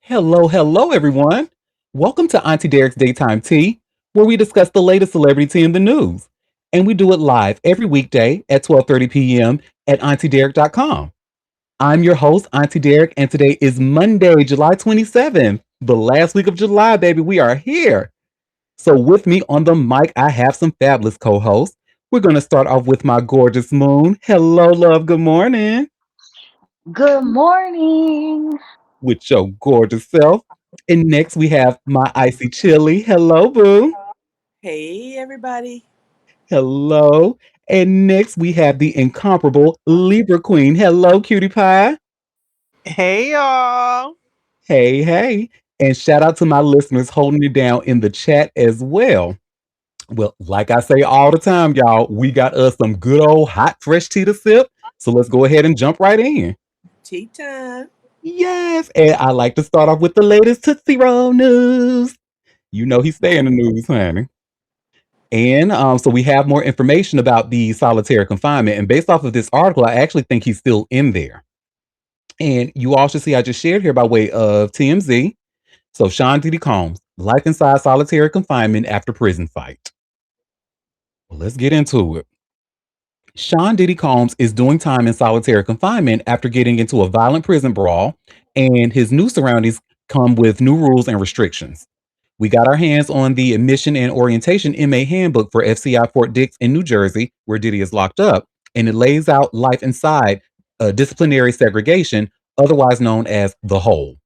Hello, hello, everyone. Welcome to Auntie Derek's Daytime Tea, where we discuss the latest celebrity tea in the news. And we do it live every weekday at 12:30 p.m. at auntiederek.com. I'm your host, Auntie Derek, and today is Monday, July 27th, the last week of July, baby. We are here. So, with me on the mic, I have some fabulous co hosts. We're going to start off with my gorgeous moon. Hello, love. Good morning. Good morning. With your gorgeous self. And next we have my icy chili. Hello, boo. Hey, everybody. Hello. And next we have the incomparable Libra Queen. Hello, cutie pie. Hey, y'all. Hey, hey. And shout out to my listeners holding it down in the chat as well. Well, like I say all the time, y'all, we got us some good old hot, fresh tea to sip. So let's go ahead and jump right in. Tea time. Yes. And I like to start off with the latest Tootsie Roll news. You know he's staying in the news, honey. And so we have more information about the solitary confinement. And based off of this article, I actually think he's still in there. And you all should see I just shared here by way of TMZ. So Sean Diddy Combs, life inside solitary confinement after prison fight. Well, let's get into it. Sean Diddy Combs is doing time in solitary confinement after getting into a violent prison brawl, and his new surroundings come with new rules and restrictions. We got our hands on the admission and orientation MA handbook for FCI Fort Dix in New Jersey, where Diddy is locked up, and it lays out life inside disciplinary segregation, otherwise known as the hole.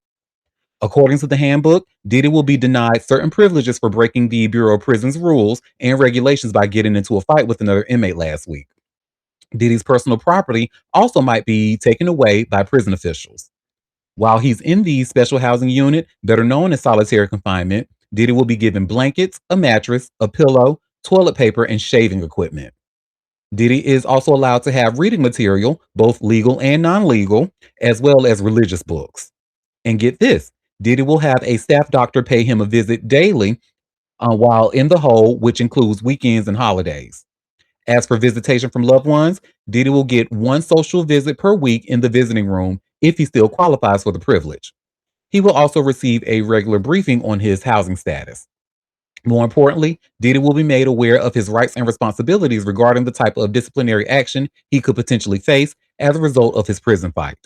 According to the handbook, Diddy will be denied certain privileges for breaking the Bureau of Prisons rules and regulations by getting into a fight with another inmate last week. Diddy's personal property also might be taken away by prison officials. While he's in the special housing unit, better known as solitary confinement, Diddy will be given blankets, a mattress, a pillow, toilet paper, and shaving equipment. Diddy is also allowed to have reading material, both legal and non legal, as well as religious books. And get this, Diddy will have a staff doctor pay him a visit daily while in the hole, which includes weekends and holidays. As for visitation from loved ones, Diddy will get one social visit per week in the visiting room if he still qualifies for the privilege. He will also receive a regular briefing on his housing status. More importantly, Diddy will be made aware of his rights and responsibilities regarding the type of disciplinary action he could potentially face as a result of his prison fight.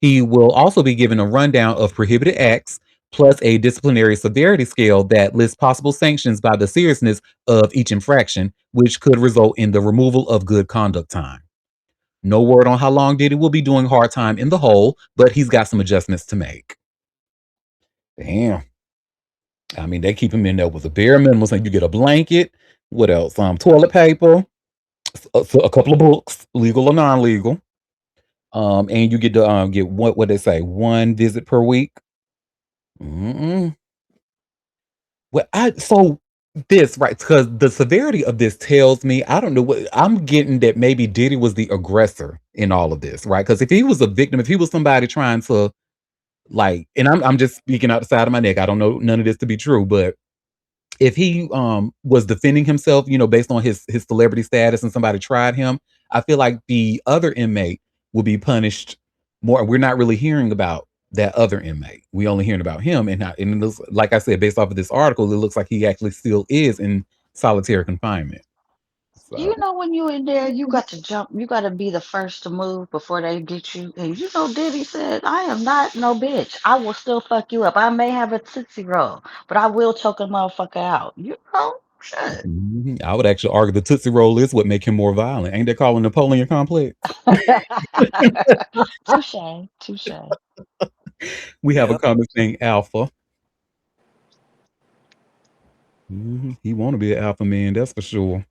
He will also be given a rundown of prohibited acts, plus a disciplinary severity scale that lists possible sanctions by the seriousness of each infraction, which could result in the removal of good conduct time. No word on how long Diddy will be doing hard time in the hole, but he's got some adjustments to make. Damn. I mean, they keep him in there with a bare minimum. So you get a blanket. What else? Toilet paper, a couple of books, legal or non-legal. And you get to get what they say, one visit per week. Mm-mm. Well, I so this right because the severity of this tells me I don't know what I'm getting that maybe Diddy was the aggressor in all of this, right? Because if he was a victim, if he was somebody trying to like, and I'm just speaking out the side of my neck, I don't know none of this to be true, but if he was defending himself, based on his celebrity status and somebody tried him, I feel like the other inmate will be punished more. We're not really hearing about that other inmate. We only hearing about him, and it looks, like I said, based off of this article, it looks like he actually still is in solitary confinement. You So know when you in there, you got to jump. You got to be the first to move before they get you. And you know, Diddy said, "I am not no bitch. I will still fuck you up. I may have a tootsie roll, but I will choke a motherfucker out." You know, shit. I would actually argue the Tootsie Roll is what make him more violent. Ain't they calling Napoleon complex? Touche, touche. We have a Yep. comment saying alpha. He want to be an alpha man, that's for sure.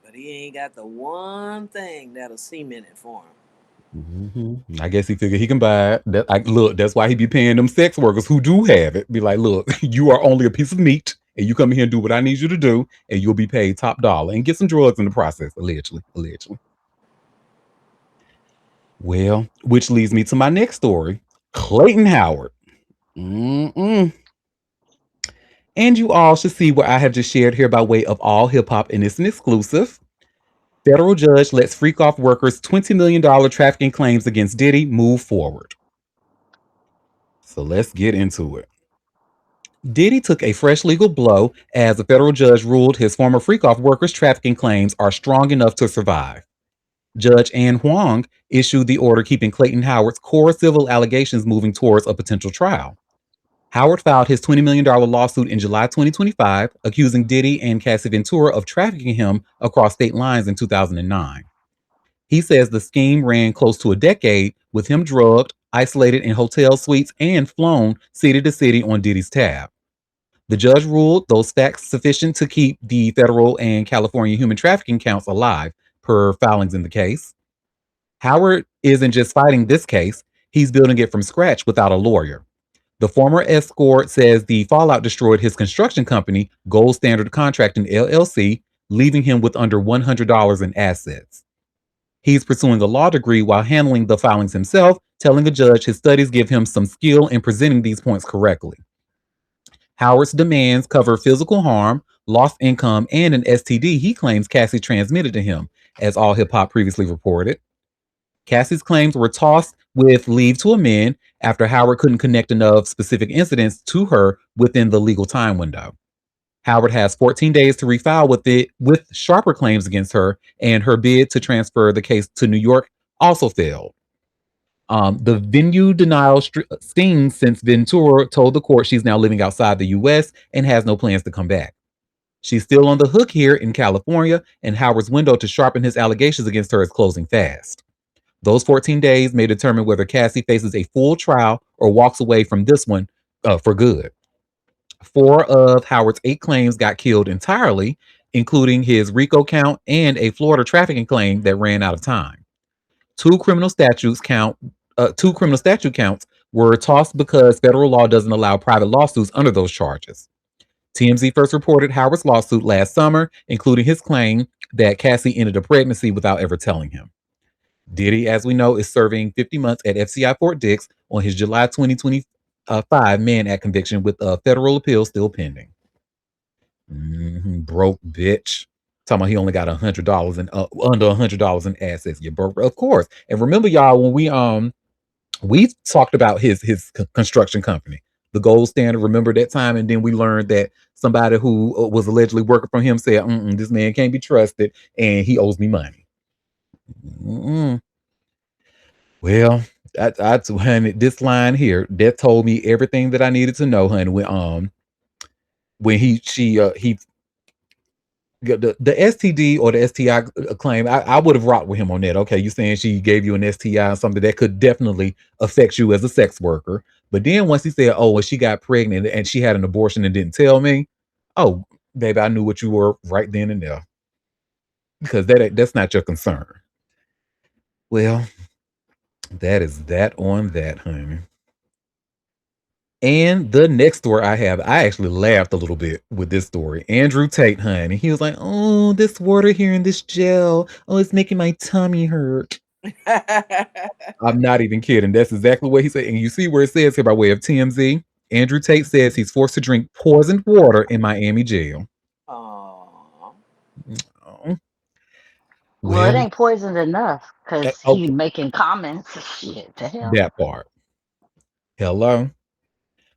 But he ain't got the one thing that'll cement it for him. I guess he figured he can buy it. Look, that's why he be paying them sex workers who do have it. Be like, look, you are only a piece of meat, and you come in here and do what I need you to do, and you'll be paid top dollar and get some drugs in the process, allegedly. Allegedly. Well, which leads me to my next story, Clayton Howard. Mm-mm. And you all should see what I have just shared here by way of all hip hop, and it's an exclusive. Federal judge lets freak off workers $20 million trafficking claims against Diddy move forward. So let's get into it. Diddy took a fresh legal blow as a federal judge ruled his former freak-off workers' trafficking claims are strong enough to survive. Judge Ann Huang issued the order keeping Clayton Howard's core civil allegations moving towards a potential trial. Howard filed his $20 million lawsuit in July 2025, accusing Diddy and Cassie Ventura of trafficking him across state lines in 2009. He says the scheme ran close to a decade, with him drugged, isolated in hotel suites, and flown city to city on Diddy's tab. The judge ruled those facts sufficient to keep the federal and California human trafficking counts alive, per filings in the case. Howard isn't just fighting this case, he's building it from scratch without a lawyer. The former escort says the fallout destroyed his construction company, Gold Standard Contracting LLC, leaving him with under $100 in assets. He's pursuing a law degree while handling the filings himself, telling a judge his studies give him some skill in presenting these points correctly. Howard's demands cover physical harm, lost income, and an STD he claims Cassie transmitted to him, as All Hip Hop previously reported. Cassie's claims were tossed with leave to amend after Howard couldn't connect enough specific incidents to her within the legal time window. Howard has 14 days to refile with sharper claims against her, and her bid to transfer the case to New York also failed. The venue denial stings since Ventura told the court she's now living outside the U.S. and has no plans to come back. She's still on the hook here in California, and Howard's window to sharpen his allegations against her is closing fast. Those 14 days may determine whether Cassie faces a full trial or walks away from this one for good. 4 of Howard's 8 claims got killed entirely, including his RICO count and a Florida trafficking claim that ran out of time. Two criminal statute counts were tossed because federal law doesn't allow private lawsuits under those charges. TMZ first reported Howard's lawsuit last summer, including his claim that Cassie ended a pregnancy without ever telling him. Diddy, as we know, is serving 50 months at FCI Fort Dix on his July 2025 Mann Act conviction, with a federal appeal still pending. Broke bitch. Talking about he only got $100 and under $100 in assets. You broke, of course. And remember, y'all, when we talked about his construction company, the Gold Standard. Remember that time? And then we learned that somebody who was allegedly working for him said, "This man can't be trusted, and he owes me money." Well, honey, this line here that told me everything that I needed to know, honey. When he got the STD or the STI claim, I would have rocked with him on that. Okay, you saying she gave you an STI, something that could definitely affect you as a sex worker. But then once he said, "Oh, well, she got pregnant and she had an abortion and didn't tell me," oh, baby, I knew what you were right then and there, because that's not your concern. Well, that is that on that, honey. And the next story I have, I actually laughed a little bit with this story. Andrew Tate, honey, he was like, "Oh, this water here in this gel, oh, it's making my tummy hurt." I'm not even kidding. That's exactly what he said. And you see where it says here by way of TMZ. Andrew Tate says he's forced to drink poisoned water in Miami jail. Aww. Oh, Well, it well, ain't poisoned enough because he okay, making comments. Shit, the hell. that part. Hello.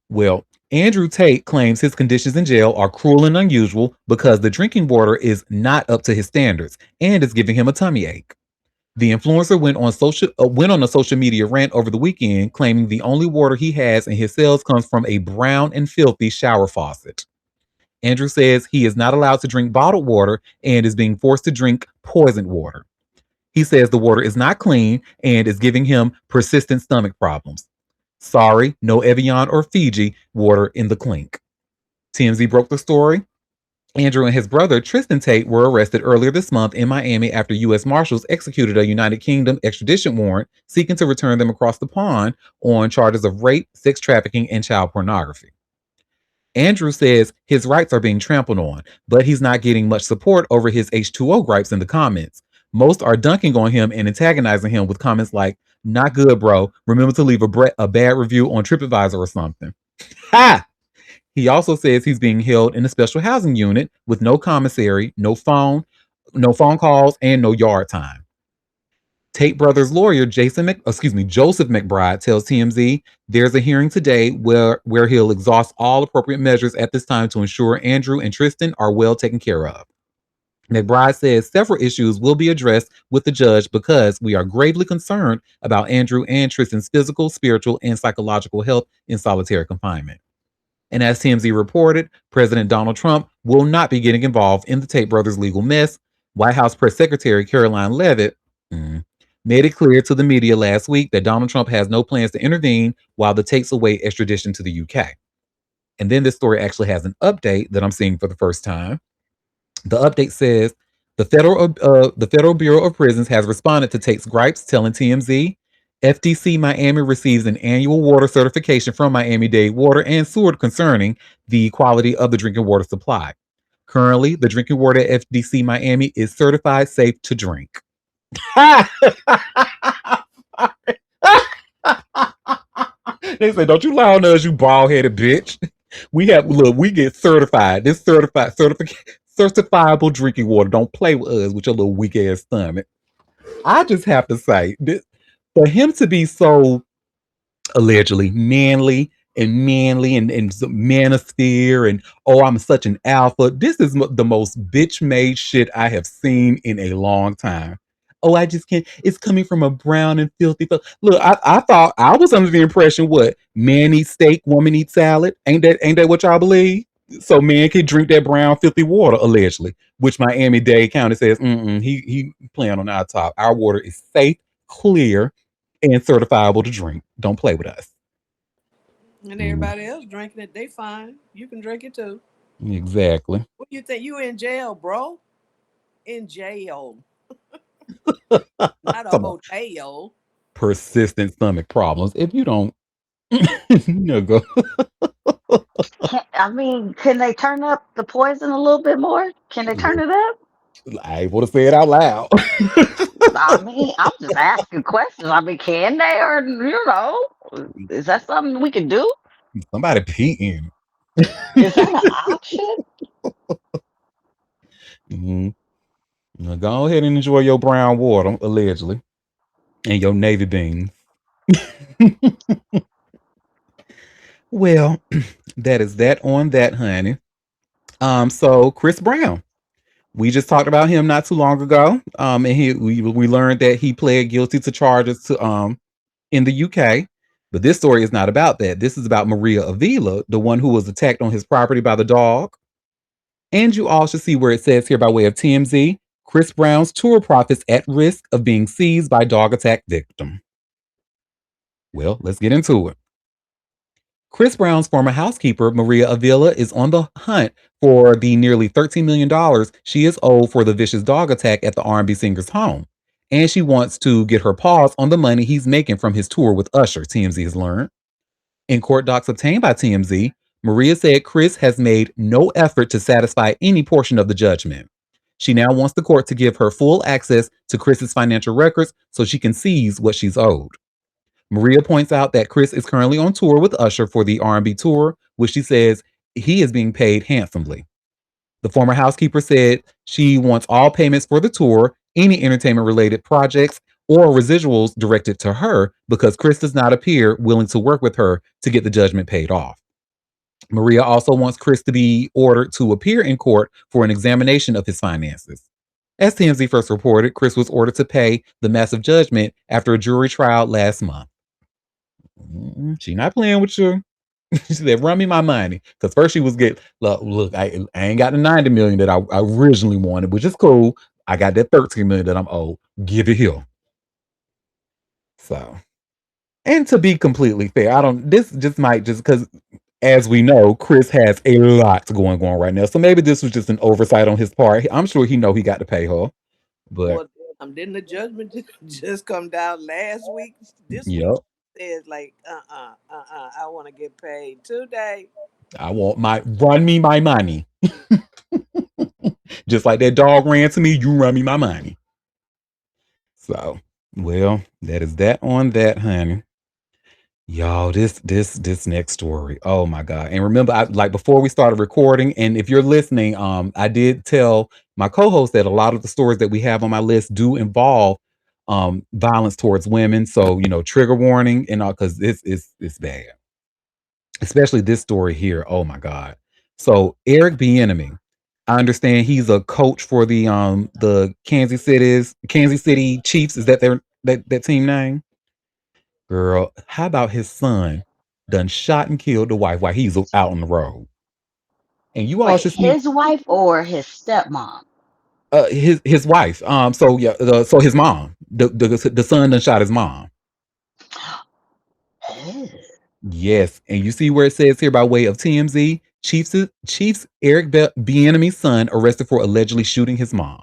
Well, Andrew Tate claims his conditions in jail are cruel and unusual because the drinking water is not up to his standards and is giving him a tummy ache. The influencer went on a social media rant over the weekend, claiming the only water he has in his cells comes from a brown and filthy shower faucet. Andrew says he is not allowed to drink bottled water and is being forced to drink poisoned water. He says the water is not clean and is giving him persistent stomach problems. Sorry, no Evian or Fiji water in the clink. TMZ broke the story. Andrew and his brother, Tristan Tate, were arrested earlier this month in Miami after U.S. Marshals executed a United Kingdom extradition warrant seeking to return them across the pond on charges of rape, sex trafficking, and child pornography. Andrew says his rights are being trampled on, but he's not getting much support over his H2O gripes in the comments. Most are dunking on him and antagonizing him with comments like, "Not good, bro. Remember to leave a bad review on TripAdvisor or something." Ha! He also says he's being held in a special housing unit with no commissary, no phone calls, and no yard time. Tate Brothers lawyer Joseph McBride tells TMZ there's a hearing today where he'll exhaust all appropriate measures at this time to ensure Andrew and Tristan are well taken care of. McBride says several issues will be addressed with the judge because we are gravely concerned about Andrew and Tristan's physical, spiritual, and psychological health in solitary confinement. And as TMZ reported, President Donald Trump will not be getting involved in the Tate brothers' legal mess. White House Press Secretary Caroline Leavitt made it clear to the media last week that Donald Trump has no plans to intervene while the Tates await extradition to the UK. And then this story actually has an update that I'm seeing for the first time. The update says the Federal Bureau of Prisons has responded to Tate's gripes, telling TMZ FDC Miami receives an annual water certification from Miami-Dade Water and Sewer concerning the quality of the drinking water supply. Currently, the drinking water at FDC Miami is certified safe to drink. They say, "Don't you lie on us, you bald-headed bitch." We get certified. This certifiable drinking water. Don't play with us with your little weak ass stomach. I just have to say, for him to be so allegedly manly and manosphere and oh, I'm such an alpha. This is the most bitch made shit I have seen in a long time. Oh, I just can't. It's coming from a brown and filthy. Look, I thought I was under the impression what man eats steak, woman eats salad. Ain't that what y'all believe? So man can drink that brown filthy water allegedly, which Miami-Dade County says he playing on our top. Our water is safe, clear, and certifiable to drink. Don't play with us. And everybody else drinking it, they fine. You can drink it too. Exactly. What do you think? You in jail, bro? In jail. Not a hotel. Persistent stomach problems. If you don't, go. Can they turn up the poison a little bit more? Can they turn it up? I want to say it out loud. I'm just asking questions. Can they, or is that something we can do? Somebody peeing. Is that an option? Now go ahead and enjoy your brown water, allegedly, and your navy beans. Well, that is that on that, honey. So Chris Brown, we just talked about him not too long ago. And we learned that he pled guilty to charges in the UK. But this story is not about that. This is about Maria Avila, the one who was attacked on his property by the dog. And you all should see where it says here by way of TMZ, Chris Brown's tour profits at risk of being seized by dog attack victim. Well, let's get into it. Chris Brown's former housekeeper, Maria Avila, is on the hunt for the nearly $13 million she is owed for the vicious dog attack at the R&B singer's home. And she wants to get her paws on the money he's making from his tour with Usher, TMZ has learned. In court docs obtained by TMZ, Maria said Chris has made no effort to satisfy any portion of the judgment. She now wants the court to give her full access to Chris's financial records so she can seize what she's owed. Maria points out that Chris is currently on tour with Usher for the R&B tour, which she says he is being paid handsomely. The former housekeeper said she wants all payments for the tour, any entertainment-related projects, or residuals directed to her because Chris does not appear willing to work with her to get the judgment paid off. Maria also wants Chris to be ordered to appear in court for an examination of his finances. As TMZ first reported, Chris was ordered to pay the massive judgment after a jury trial last month. She not playing with you. She said, "Run me my money." Because first she was look, I ain't got the 90 million that I originally wanted, which is cool. I got that 13 million that I'm owed. Give it here. So, and to be completely fair, this just might just because as we know, Chris has a lot going on right now. So maybe this was just an oversight on his part. I'm sure he know he got to pay her. But didn't the judgment just come down last week? This week says like, I want to get paid today. I want run me my money. Just like that dog ran to me, you run me my money. So, well, that is that on that, honey. Y'all, this next story. Oh my God. And remember, before we started recording, and if you're listening, I did tell my co-host that a lot of the stories that we have on my list do involve violence towards women. So, trigger warning and all, because it's bad. Especially this story here. Oh my God. So Eric Bieniemy, I understand he's a coach for the Kansas City Chiefs. Is that that team name? Girl, how about his son done shot and killed the wife while he's out on the road? And you all Wait, should see his wife or his stepmom? his wife. So yeah, so his mom, the son done shot his mom. Ew. Yes, and you see where it says here by way of TMZ, Chiefs Eric Bieniemy's son arrested for allegedly shooting his mom.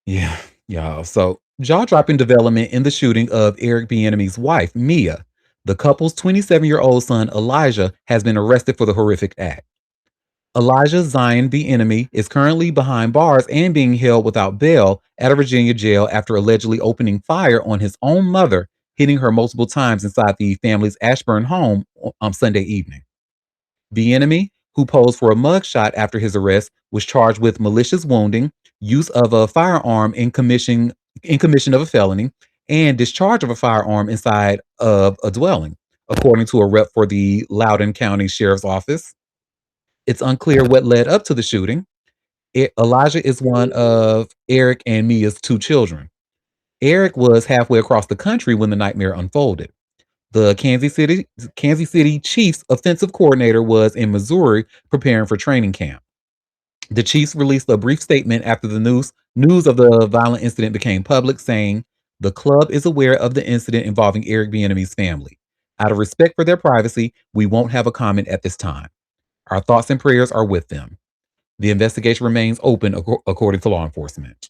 Yeah, y'all. So jaw-dropping development in the shooting of Eric Bieniemy's wife, Mia. The couple's 27-year-old son, Elijah, has been arrested for the horrific act. Elijah Zion Bieniemy is currently behind bars and being held without bail at a Virginia jail after allegedly opening fire on his own mother, hitting her multiple times inside the family's Ashburn home on Sunday evening. Bieniemy, who posed for a mugshot after his arrest, was charged with malicious wounding, use of a firearm in commission of a felony, and discharge of a firearm inside of a dwelling, according to a rep for the Loudoun County Sheriff's Office. It's unclear what led up to the shooting. Elijah is one of Eric and Mia's two children. Eric was halfway across the country when the nightmare unfolded. The Kansas City Chiefs offensive coordinator was in Missouri preparing for training camp. The Chiefs released a brief statement after the news of the violent incident became public, saying the club is aware of the incident involving Eric Bieniemy's family. Out of respect for their privacy, we won't have a comment at this time. Our thoughts and prayers are with them. The investigation remains open, according to law enforcement.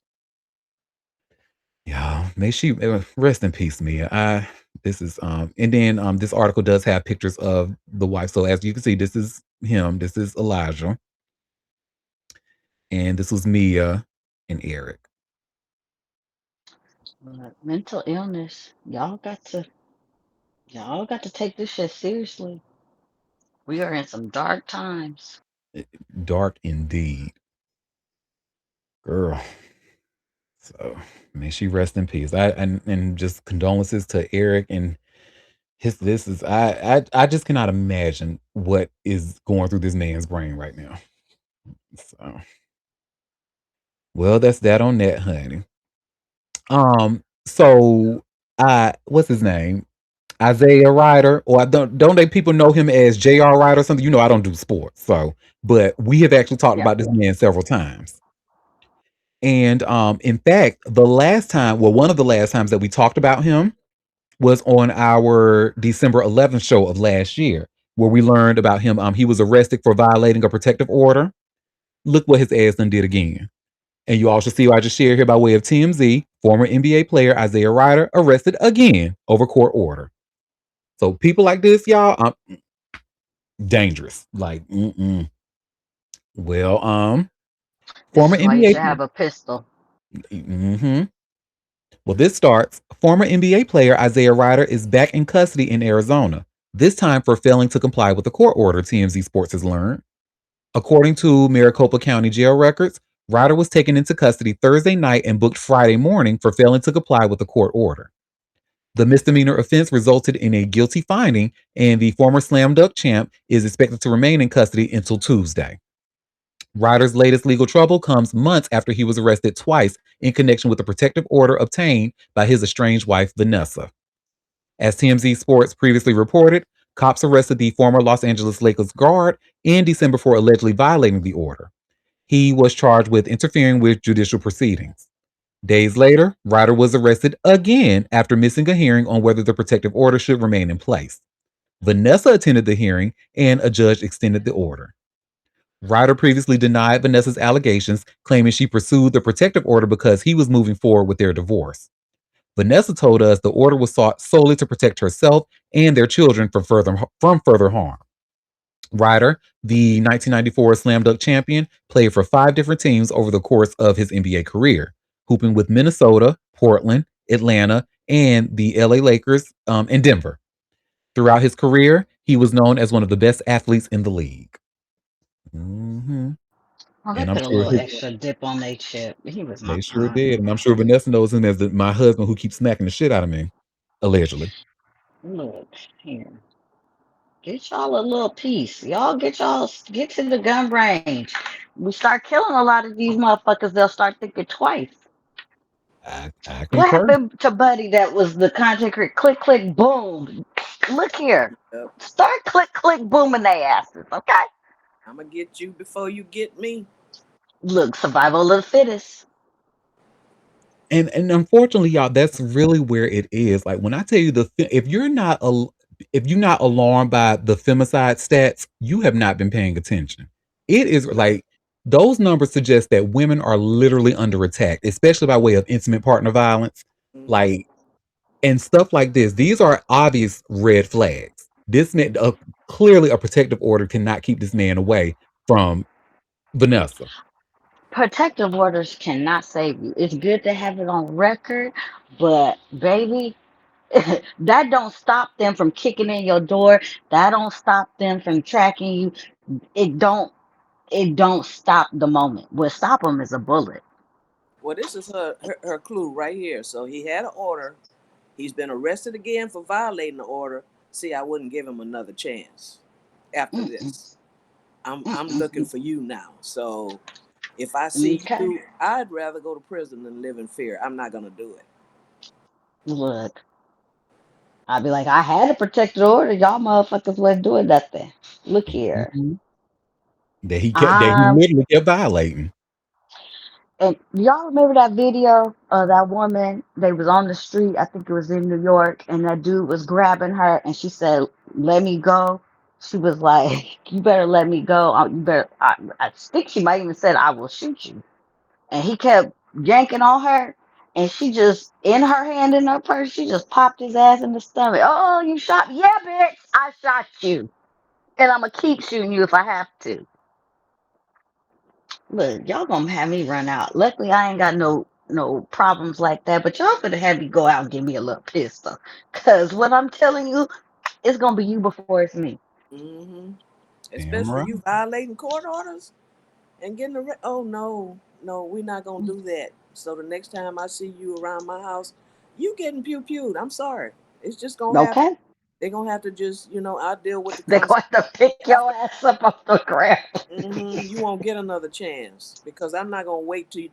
Yeah, may she rest in peace, Mia. This is and then this article does have pictures of the wife. So as you can see, this is him. This is Elijah, and this was Mia and Eric. Look, mental illness. Y'all got to take this shit seriously. We are in some dark times. Dark indeed, girl. So may she rest in peace. And just condolences to Eric and his. This is I just cannot imagine what is going through this man's brain right now. So well, that's that on that, honey. So I what's his name? Isaiah Ryder, or I don't they people know him as J.R. Ryder or something? I don't do sports, so but we have actually talked Yeah. about this man several times. And in fact, one of the last times that we talked about him was on our December 11th show of last year, where we learned about him. He was arrested for violating a protective order. Look what his ass done did again. And you all should see what I just shared here by way of TMZ. Former NBA player Isaiah Ryder arrested again over court order. So people like this, y'all, dangerous. Like, well, This former is why you NBA. should have a pistol. Mm-hmm. Well, this starts. Former NBA player Isaiah Ryder is back in custody in Arizona. This time for failing to comply with the court order. TMZ Sports has learned. According to Maricopa County jail records, Ryder was taken into custody Thursday night and booked Friday morning for failing to comply with the court order. The misdemeanor offense resulted in a guilty finding, and the former slam dunk champ is expected to remain in custody until Tuesday. Ryder's latest legal trouble comes months after he was arrested twice in connection with a protective order obtained by his estranged wife, Vanessa. As TMZ Sports previously reported, cops arrested the former Los Angeles Lakers guard in December for allegedly violating the order. He was charged with interfering with judicial proceedings. Days later, Ryder was arrested again after missing a hearing on whether the protective order should remain in place. Vanessa attended the hearing and a judge extended the order. Ryder previously denied Vanessa's allegations, claiming she pursued the protective order because he was moving forward with their divorce. Vanessa told us the order was sought solely to protect herself and their children from further harm. Ryder, the 1994 Slam Dunk champion, played for 5 different teams over the course of his NBA career, hooping with Minnesota, Portland, Atlanta, and the LA Lakers and Denver. Throughout his career, he was known as one of the best athletes in the league. Mhm. Oh, they and I'm put a sure little extra dip on their chip. He was my they sure did, and I'm sure Vanessa knows him as my husband who keeps smacking the shit out of me, allegedly. look here. Get y'all a little piece. Y'all get to the gun range. We start killing a lot of these motherfuckers, they'll start thinking twice. I What concur. happened to Buddy that was the content creator? Click, click, boom. Look here. Yep. Start click, click, booming their asses, okay? I'm gonna get you before you get me. Look, survival of the fittest. And unfortunately, y'all, that's really where it is. Like when I tell you if you're not alarmed by the femicide stats, you have not been paying attention. It is like those numbers suggest that women are literally under attack, especially by way of intimate partner violence. Mm-hmm. Like and stuff like this. These are obvious red flags. This man, clearly a protective order cannot keep this man away from Vanessa. Protective orders cannot save you. It's good to have it on record, but baby, that don't stop them from kicking in your door. That don't stop them from tracking you. It don't. It don't stop the moment. What stop them is a bullet. Well, this is her clue right here. So he had an order. He's been arrested again for violating the order. See, I wouldn't give him another chance after Mm-mm, this. I'm looking mm-mm. for you now. So if I see Okay. you, I'd rather go to prison than live in fear. I'm not gonna do it. Look, I'd be like, I had a protected order. Y'all motherfuckers wasn't doing nothing. Look here. Mhm. That he I'm literally kept violating. And y'all remember that video of that woman? They was on the street. I think it was in New York, and that dude was grabbing her, and she said, "Let me go." She was like, "You better let me go. You better." I think she might even said, "I will shoot you." And he kept yanking on her, and she just in her hand in her purse, she just popped his ass in the stomach. Oh, you shot me? Yeah, bitch, I shot you, and I'm gonna keep shooting you if I have to. Look, y'all gonna have me run out. Luckily, I ain't got no problems like that. But y'all gonna have me go out and give me a little pistol. Cause what I'm telling you, it's gonna be you before it's me. Mm-hmm. Damn Especially right. you violating court orders and getting arrested. Oh no, no, we're not gonna do that. So the next time I see you around my house, you getting pew pewed. I'm sorry. It's just gonna happen. Okay? They're gonna have to just, I'll deal with the They're consequences going to pick your after. ass up off the ground. You won't get another chance because I'm not gonna wait till.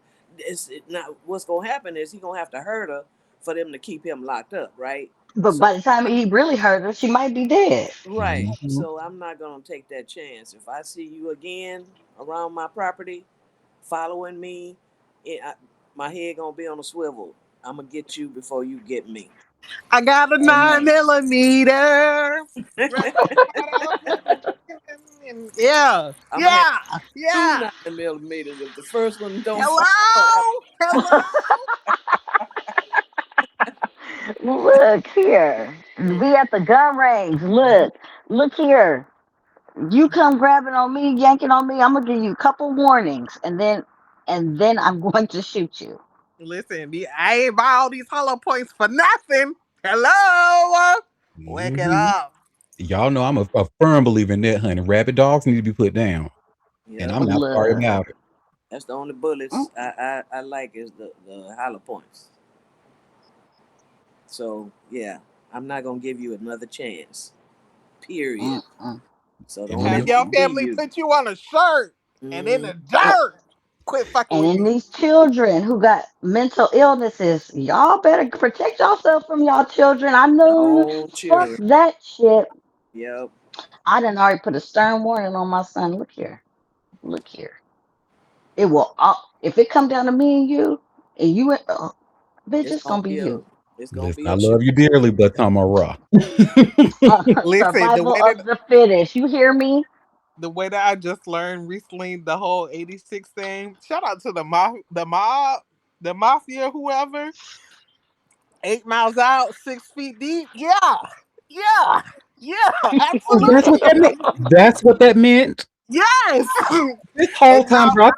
Not what's gonna happen is he gonna have to hurt her for them to keep him locked up, right? But So by the time he really hurt her, she might be dead. right. Mhm. So I'm not gonna take that chance. If I see you again around my property, following me, it, I, my head gonna be on a swivel. I'm gonna get you before you get me. I got a nine Amen. millimeter. Right out yeah, I'm gonna have yeah, two yeah. 9 millimeters. If the first one don't fire, Hello, hello. Look here. mm, We at the gun range. Look here. You come grabbing on me, yanking on me, I'm gonna give you a couple warnings, and then I'm going to shoot you. Listen, I ain't buy all these hollow points for nothing. Hello, wake it Mhm. up. Y'all know I'm a firm believer in that, honey. Rabid dogs need to be put down, and yep, I'm not sorry Look, about it. that's the only mm, bullets I like is the hollow points. So yeah, I'm not gonna give you another chance. Period. mm, mm. So And don't when Have let they your me be family you. put you on a shirt and in Mm, the dirt. Quit fucking And with in me. these children who got mental illnesses, y'all better protect yourself from y'all children. I know, own fuck children. that shit. Yep. I done already put a stern warning on my son. Look here. It will, if it come down to me and you, bitch, It's it's gonna gonna be be a you. it's gonna listen, be I a love you shootout. dearly, but Tamara. Listen, Survival of the fittest. You hear me? the way that I just learned recently the whole 86 thing. Shout out to the mafia, whoever. 8 miles out, 6 feet deep. Yeah, yeah, yeah, Oh, that's what absolutely. that meant. That's what that meant. Yes. This whole eight time, miles. bro,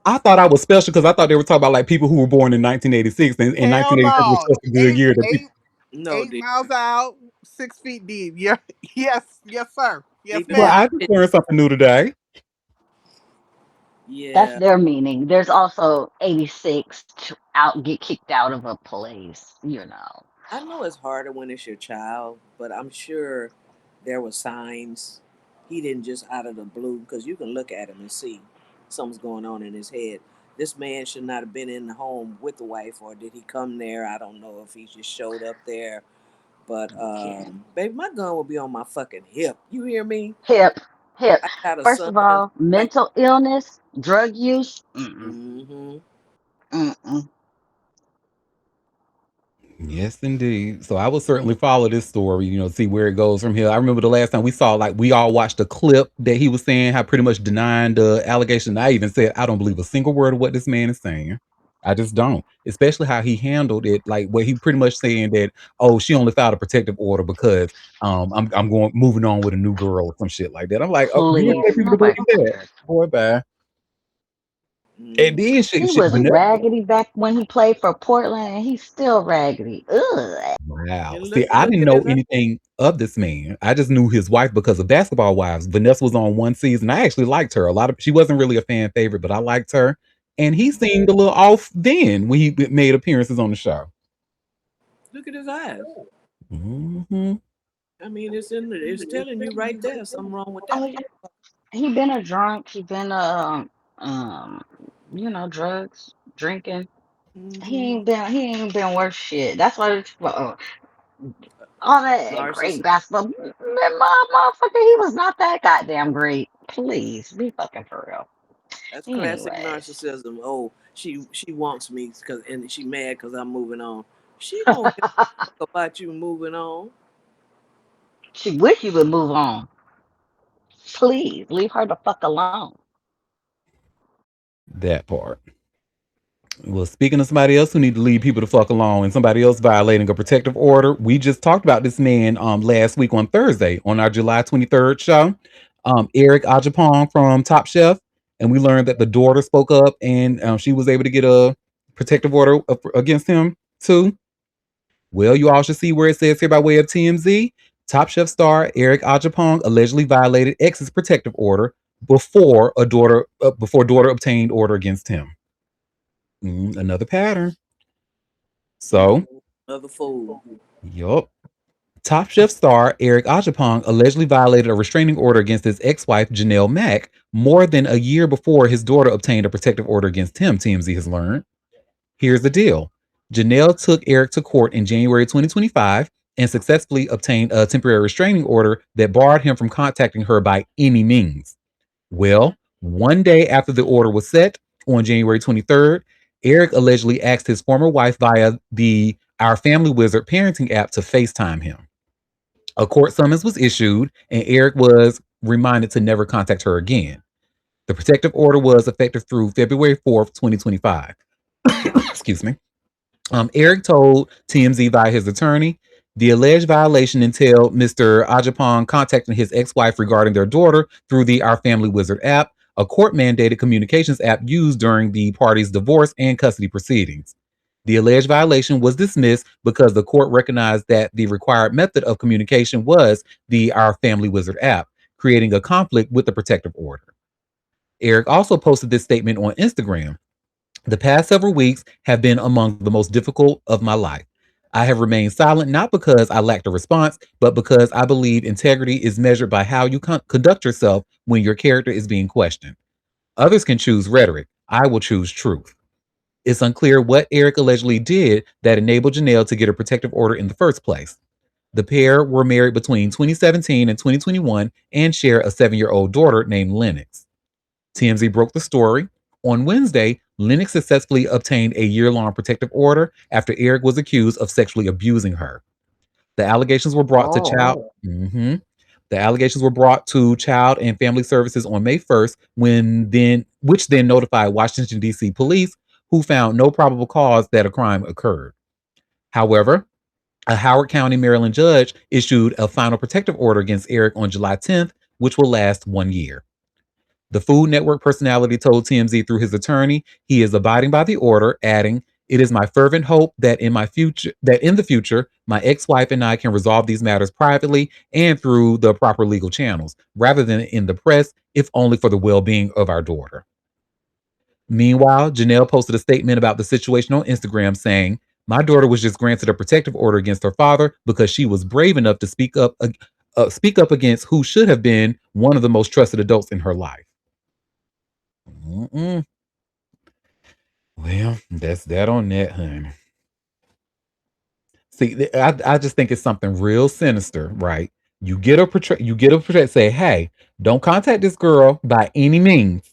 I thought I was special because I thought they were talking about like people who were born in 1986, and Hell 1986 was no. such a good Eight, year that eight, people. No, eight dear. miles out, 6 feet deep. Yeah. Yes, yes, sir. Yes, Keep in Well, ma'am. mind I just learned something new today. That's Yeah, their meaning. There's also 86 to out get kicked out of a place, you know. I know it's harder when it's your child, but I'm sure there were signs. He didn't just out of the blue, because you can look at him and see something's going on in his head. This man should not have been in the home with the wife, or did he come there? I don't know if he just showed up there. But Yeah. baby, my gun will be on my fucking hip. You hear me? Hip, hip. I got a First son. of all, I mental illness, drug use. Mm-mm, mm-hmm. mm-mm. Yes, indeed. So I will certainly follow this story, see where it goes from here. I remember the last time we saw, like, we all watched a clip that he was saying, how pretty much denying the allegation. I even said, I don't believe a single word of what this man is saying. I just don't. Especially how he handled it, like where he pretty much saying that, oh, she only filed a protective order because I'm going moving on with a new girl or some shit like that. I'm like, oh, you Please, expect people to nobody believe that? cares. Boy, bye. And Mm-hmm. then He shit, was Vanessa. raggedy back when he played for Portland, and he's still raggedy. Ugh. Wow. And See, I look didn't at know his. anything of this man. I just knew his wife because of Basketball Wives. Vanessa was on one season. I actually liked her. She wasn't really a fan favorite, but I liked her. And he seemed a little off then when he made appearances on the show. Look at his eyes. Hmm. I mean, it's telling you right there something wrong with Oh that. yeah, he been a drunk. He been um, drugs, drinking. Mm-hmm. He ain't been worth shit. That's why all that great Narcissist. basketball. Man, motherfucker, he was not that goddamn great. Please be fucking for real. That's classic Anyways, narcissism. Oh, she wants me because and she mad because I'm moving on. She don't give a fuck about you moving on. she wish you would move on. Please leave her the fuck alone. That part. Well, speaking of somebody else who need to leave people the fuck alone and somebody else violating a protective order, we just talked about this man last week on Thursday on our July 23rd show. Eric Ajapong from Top Chef, and we learned that the daughter spoke up and she was able to get a protective order against him too. Well, you all should see where it says here by way of TMZ. Top Chef star Eric Ajapong allegedly violated ex's protective order before daughter obtained order against him. Another pattern. So, Another fool. yup. Top Chef star Eric Ajapong allegedly violated a restraining order against his ex-wife Janelle Mack more than a year before his daughter obtained a protective order against him, TMZ has learned. Here's the deal. Janelle took Eric to court in January 2025 and successfully obtained a temporary restraining order that barred him from contacting her by any means. Well, one day after the order was set, on January 23rd, Eric allegedly asked his former wife via the Our Family Wizard parenting app to FaceTime him. A court summons was issued, and Eric was reminded to never contact her again. The protective order was effective through February 4th, 2025. Excuse me. Eric told TMZ via his attorney the alleged violation entailed Mr. Ajapong contacting his ex-wife regarding their daughter through the Our Family Wizard app, a court-mandated communications app used during the parties' divorce and custody proceedings. The alleged violation was dismissed because the court recognized that the required method of communication was the Our Family Wizard app, creating a conflict with the protective order. Eric also posted this statement on Instagram. The past several weeks have been among the most difficult of my life. I have remained silent not because I lacked a response, but because I believe integrity is measured by how you conduct yourself when your character is being questioned. Others can choose rhetoric. I will choose truth. It's unclear what Eric allegedly did that enabled Janelle to get a protective order in the first place. The pair were married between 2017 and 2021 and share a 7-year-old daughter named Lennox. TMZ broke the story. On Wednesday, Lennox successfully obtained a year-long protective order after Eric was accused of sexually abusing her. The allegations were brought to Oh, child. Mhm. The allegations were brought to Child and Family Services on May 1st, which then notified Washington D.C. police, who found no probable cause that a crime occurred. However, a Howard County, Maryland judge issued a final protective order against Eric on July 10th, which will last 1 year. The Food Network personality told TMZ through his attorney he is abiding by the order, adding, "It is my fervent hope that in the future, my ex-wife and I can resolve these matters privately and through the proper legal channels, rather than in the press, if only for the well-being of our daughter." Meanwhile, Janelle posted a statement about the situation on Instagram saying, "My daughter was just granted a protective order against her father because she was brave enough to speak up against who should have been one of the most trusted adults in her life." Mm-mm. Well, that's that on that, honey. See, I just think it's something real sinister, right? You get a protect. Say, hey, don't contact this girl by any means.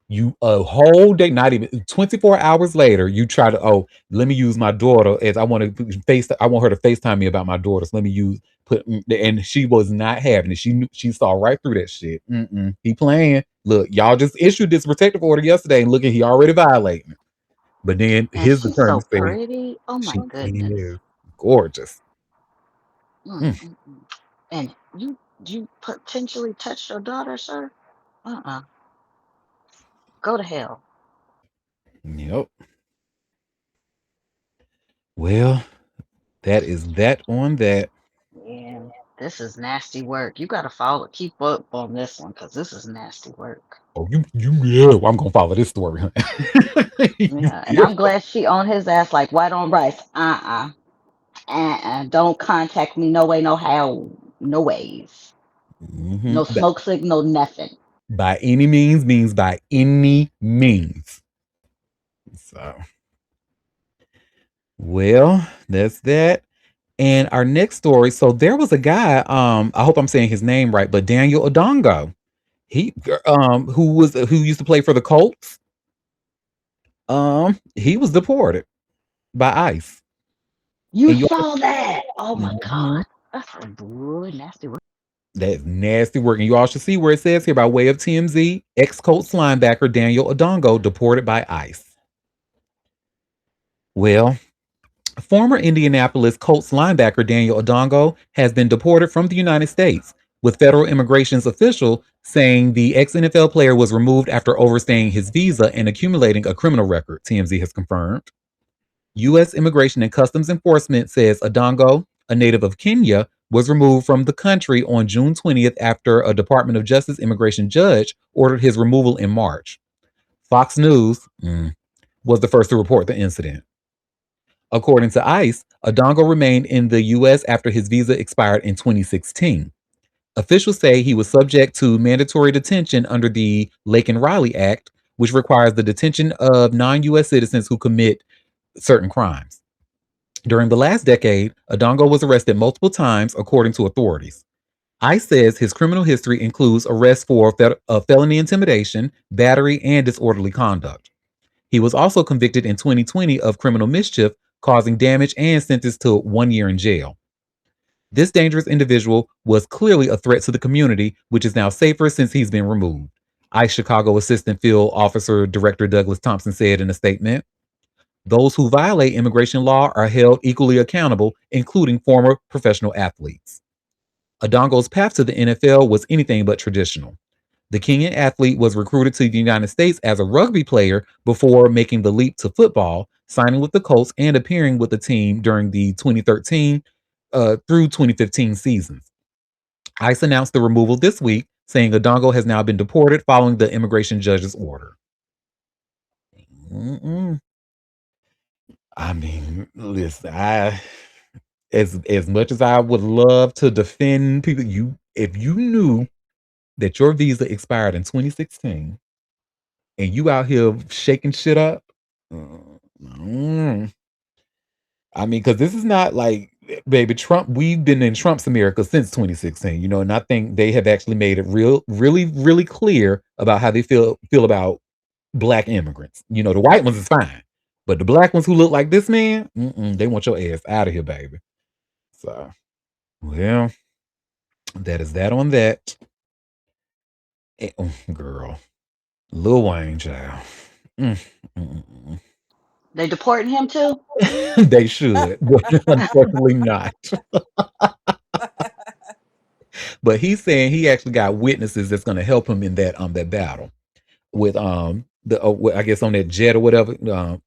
You a whole day, not even 24 hours later, you try to let me use my daughter as I want to I want her to FaceTime me about my daughter. So let me and she was not having it. She saw right through that shit. Mm-mm. He playing. Look, y'all just issued this protective order yesterday, and look at he already violating it. But then And his she's so attorney said pretty. Oh my she goodness. is gorgeous. Mm. Mm. And you potentially touched your daughter, sir? Uh-uh. Go to hell. Yep. Well, that is that on that. Yeah. This is nasty work. You gotta follow, keep up on this one, because this is nasty work. Oh, you yeah. Well, I'm gonna follow this story, huh? You Yeah. And yeah. I'm glad she on his ass like white on rice. Don't contact me no way, no how, no ways. No But smoke signal, nothing. by any means by any means. So, well, that's that. And our next story. So there was a guy. I hope I'm saying his name right, but Daniel Odongo. He who used to play for the Colts. He was deported by ICE. You And you saw that. Oh my Mhm. God. That's a boy, nasty work. That's nasty work. And you all should see where it says here by way of TMZ, ex-Colts linebacker Daniel Odongo deported by ICE. Well, former Indianapolis Colts linebacker Daniel Odongo has been deported from the United States, with federal immigrations official saying the ex-NFL player was removed after overstaying his visa and accumulating a criminal record, TMZ has confirmed. U.S. Immigration and Customs Enforcement says Odongo, a native of Kenya, was removed from the country on June 20th after a Department of Justice immigration judge ordered his removal in March. Fox News was the first to report the incident. According to ICE, Odongo remained in the U.S. after his visa expired in 2016. Officials say he was subject to mandatory detention under the Lake and Riley Act, which requires the detention of non US citizens who commit certain crimes. During the last decade, Odongo was arrested multiple times, according to authorities. ICE says his criminal history includes arrests for felony intimidation, battery, and disorderly conduct. He was also convicted in 2020 of criminal mischief, causing damage, and sentenced to 1 year in jail. This dangerous individual was clearly a threat to the community, which is now safer since he's been removed. ICE Chicago Assistant Field Officer Director Douglas Thompson said in a statement, "Those who violate immigration law are held equally accountable, including former professional athletes." Odongo's path to the NFL was anything but traditional. The Kenyan athlete was recruited to the United States as a rugby player before making the leap to football, signing with the Colts and appearing with the team during the 2013 through 2015 seasons. ICE announced the removal this week, saying Odongo has now been deported following the immigration judge's order. Mm-mm. I mean, listen, I as much as I would love to defend people, if you knew that your visa expired in 2016 and you out here shaking shit up, mm, I mean, because this is not like baby Trump. We've been in Trump's America since 2016, and I think they have actually made it really clear about how they feel about black immigrants. The white ones is fine, but the black ones who look like this man, they want your ass out of here, baby. So, well, that is that on that. Girl, Lil Wayne, child. Mm, mm, mm. They deporting him too? They should, but unfortunately not. But he's saying he actually got witnesses that's going to help him in that battle with I guess on that jet or whatever.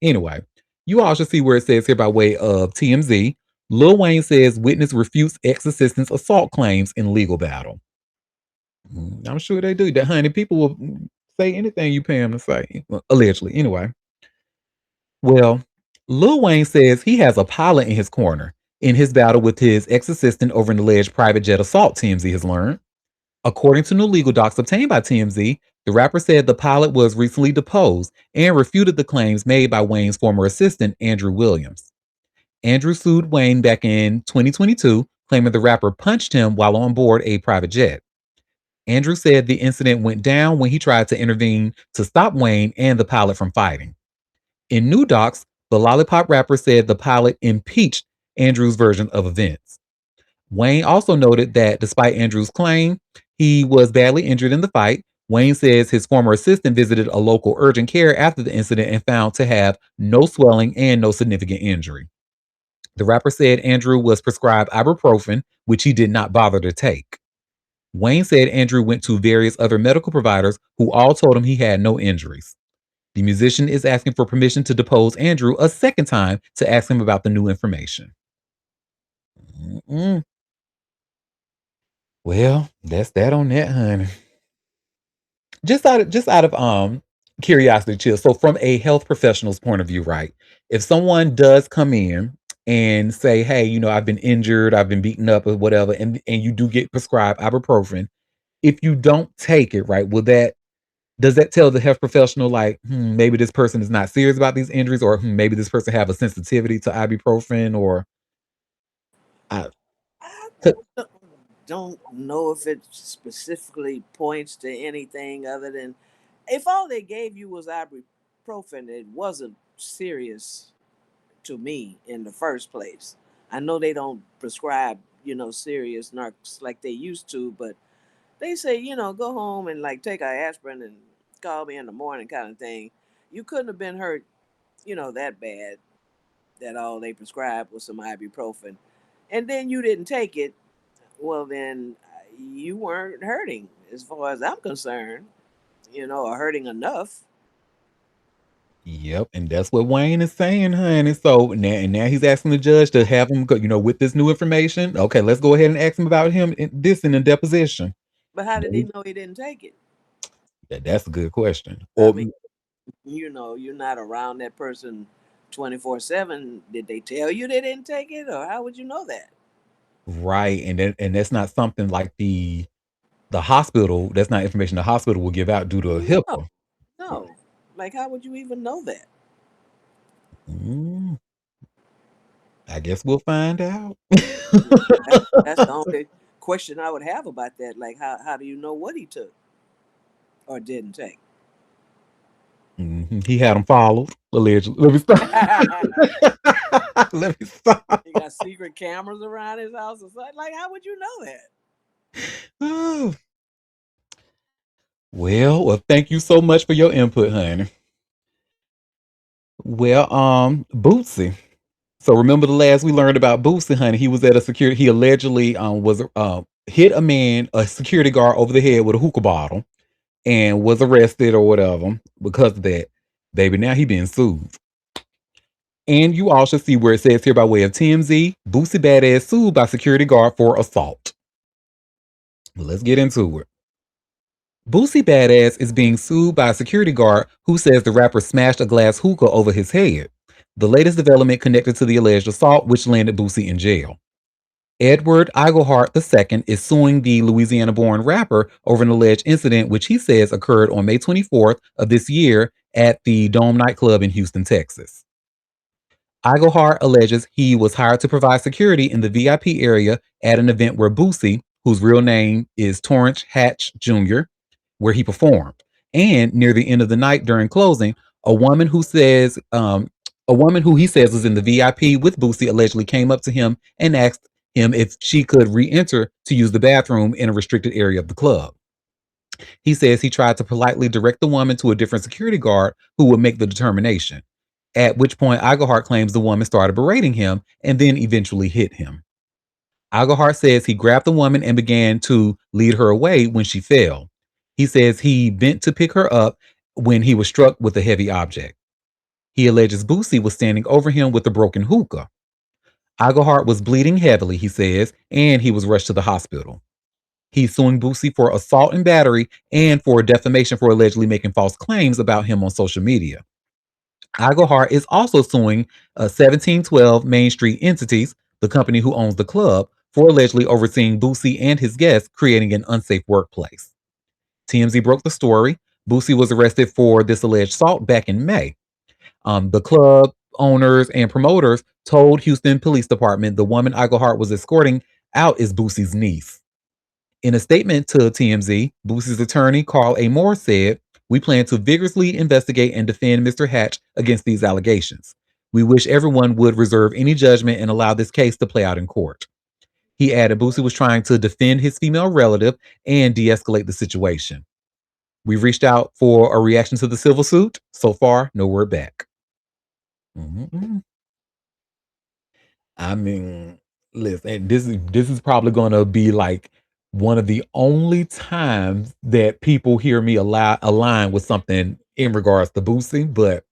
Anyway, you all should see where it says here by way of TMZ. Lil Wayne says witness refutes ex-assistant's assault claims in legal battle. I'm sure they do. That honey, people will. say anything you pay him to say. Well, allegedly, anyway. Well, Lil Wayne says he has a pilot in his corner in his battle with his ex-assistant over an alleged private jet assault, TMZ has learned. According to new legal docs obtained by TMZ, the rapper said the pilot was recently deposed and refuted the claims made by Wayne's former assistant, Andrew Williams. Andrew sued Wayne back in 2022, claiming the rapper punched him while on board a private jet. Andrew said the incident went down when he tried to intervene to stop Wayne and the pilot from fighting. In new docs, the Lollipop rapper said the pilot impeached Andrew's version of events. Wayne also noted that despite Andrew's claim he was badly injured in the fight, Wayne says his former assistant visited a local urgent care after the incident and found to have no swelling and no significant injury. The rapper said Andrew was prescribed ibuprofen, which he did not bother to take. Wayne said Andrew went to various other medical providers who all told him he had no injuries. The musician is asking for permission to depose Andrew a second time to ask him about the new information. Mm-mm. Well, that's that on that, honey. Just out of curiosity, chill. So from a health professional's point of view, right? If someone does come in and say, "Hey, I've been injured, I've been beaten up, or whatever," and you do get prescribed ibuprofen, if you don't take it, right, will that does that tell the health professional like, maybe this person is not serious about these injuries, or maybe this person have a sensitivity to ibuprofen, or I, I 'cause- don't know if it specifically points to anything other than if all they gave you was ibuprofen, it wasn't serious to me in the first place. I know they don't prescribe, serious narcs like they used to, but they say, go home and like take a aspirin and call me in the morning kind of thing. You couldn't have been hurt, that bad that all they prescribed was some ibuprofen. And then you didn't take it, well, then you weren't hurting as far as I'm concerned, or hurting enough. Yep, and that's what Wayne is saying, honey. So now he's asking the judge to have him go, with this new information. Okay, let's go ahead and ask him about this in a deposition. But how did he Maybe- know he didn't take it? That's a good question. I Or mean, you're not around that person 24/7. Did they tell you they didn't take it, or how would you know that? right, and that's not something like the hospital. That's not information the hospital will give out due to No, HIPAA. no. Like, how would you even know that? Mm, I guess we'll find out. That's the only question I would have about that. Like, how do you know what he took or didn't take? He had them followed allegedly. Let me stop. He Let me stop. got secret cameras around his house or something. Like, how would you know that? Oh, well, thank you so much for your input, honey. Well, Bootsy. So remember the last we learned about Bootsy, honey. He was at a security. He allegedly was hit a security guard over the head with a hookah bottle, and was arrested or whatever because of that. Baby, now he being sued. And you all should see where it says here by way of TMZ, Boosie Badass sued by security guard for assault. Well, let's get into it. Boosie Badass is being sued by a security guard who says the rapper smashed a glass hookah over his head. The latest development connected to the alleged assault, which landed Boosie in jail. Edward Iglehart II is suing the Louisiana-born rapper over an alleged incident which he says occurred on May 24th of this year at the Dome nightclub in Houston, Texas. Iglehart alleges he was hired to provide security in the VIP area at an event where Boosie, whose real name is Torrance Hatch Jr., where he performed. And near the end of the night during closing, a woman who he says was in the VIP with Boosie allegedly came up to him and asked him if she could re-enter to use the bathroom in a restricted area of the club. He says he tried to politely direct the woman to a different security guard who would make the determination. At which point, Iglehart claims the woman started berating him and then eventually hit him. Iglehart says he grabbed the woman and began to lead her away when she fell. He says he bent to pick her up when he was struck with a heavy object. He alleges Boosie was standing over him with a broken hookah. Iglehart was bleeding heavily, he says, and he was rushed to the hospital. He's suing Boosie for assault and battery and for defamation for allegedly making false claims about him on social media. Iglehart is also suing 1712 Main Street Entities, the company who owns the club, for allegedly overseeing Boosie and his guests creating an unsafe workplace. TMZ broke the story. Boosie was arrested for this alleged assault back in May. The club owners and promoters told Houston Police Department the woman Iglehart was escorting out is Boosie's niece. In a statement to TMZ, Boosie's attorney, Carl A. Moore, said, "We plan to vigorously investigate and defend Mr. Hatch against these allegations. We wish everyone would reserve any judgment and allow this case to play out in court." He added Boosie was trying to defend his female relative and de escalate the situation. We've reached out for a reaction to the civil suit. So far, no word back. Mhm. I mean, listen, this is probably gonna be like one of the only times that people hear me align with something in regards to Boosie. But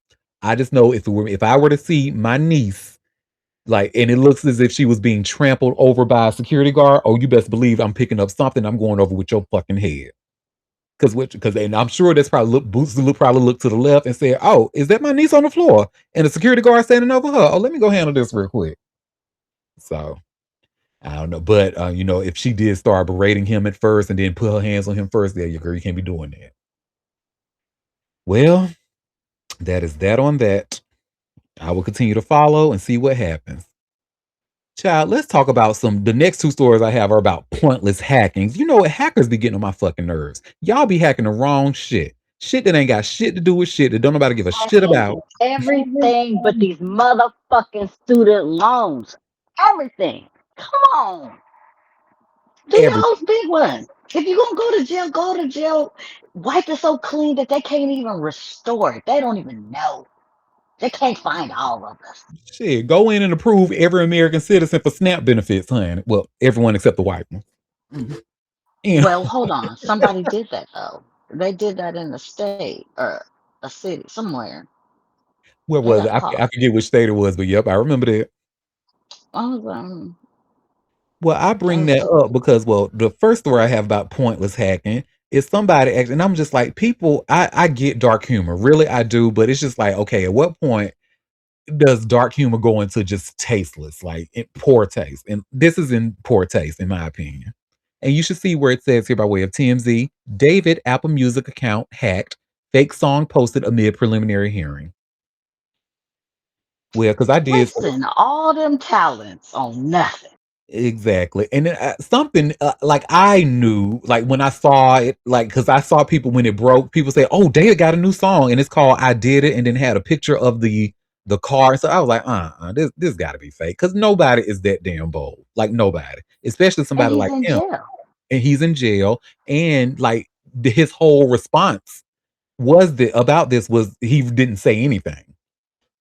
I just know if I were to see my niece like and it looks as if she was being trampled over by a security guard, oh, you best believe I'm picking up something. I'm going over with your fucking head. Because and I'm sure that's probably Boosie probably looked to the left and said, "Oh, is that my niece on the floor?" And the security guard standing over her. Oh, let me go handle this real quick. So I don't know, but if she did start berating him at first and then put her hands on him first, there you girl, you can't be doing that. Well, that is that on that. I will continue to follow and see what happens. Child, let's talk about the next two stories I have are about pointless hackings. You know what? Hackers be getting on my fucking nerves. Y'all be hacking the wrong shit. Shit that ain't got shit to do with shit that don't nobody give a shit Hacking about. everything but these motherfucking student loans. Everything. Come on. Do your Every host big one. If you're gonna go to jail, go to jail. Wipe it so clean that they can't even restore it. They don't even know. They can't find all of us. shit. Go in and approve every American citizen for SNAP benefits, honey. Well, everyone except the white ones. Mhm. You Well, hold on. Somebody did that though. They did that in the state or a city somewhere. where They was it? got caught. I forget which state it was, but yep, I remember that. I was Well, I that bring was that up because, well, the first story I have about pointless hacking is somebody actually, and I'm just like, people, I get dark humor, really, I do, but it's just like, okay, at what point does dark humor go into just tasteless, like poor taste? And this is in poor taste, in my opinion. And you should see where it says here by way of TMZ, David Apple Music account hacked, fake song posted amid preliminary hearing. Well, because I did. wasting all them talents on nothing. Exactly. And then, something like I knew, like when I saw it, like because I saw people when it broke, people say, "Oh, Data got a new song," and it's called "I Did It," and then had a picture of the car. So I was like, this got to be fake because nobody is that damn bold, like nobody, especially And somebody he's like in him, jail. and he's in jail, and like his whole response was that about this was he didn't say anything.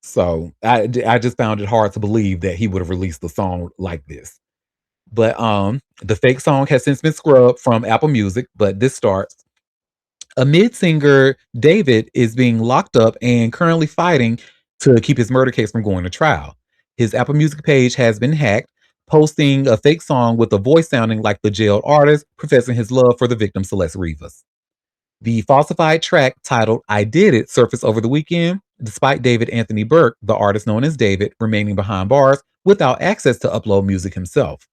So I just found it hard to believe that he would have released a song like this. But the fake song has since been scrubbed from Apple Music, but this starts. A mid singer, David, is being locked up and currently fighting to keep his murder case from going to trial. His Apple Music page has been hacked, posting a fake song with a voice sounding like the jailed artist, professing his love for the victim Celeste Rivas. The falsified track titled I Did It surfaced over the weekend, despite David Anthony Burke, the artist known as David, remaining behind bars without access to upload music himself.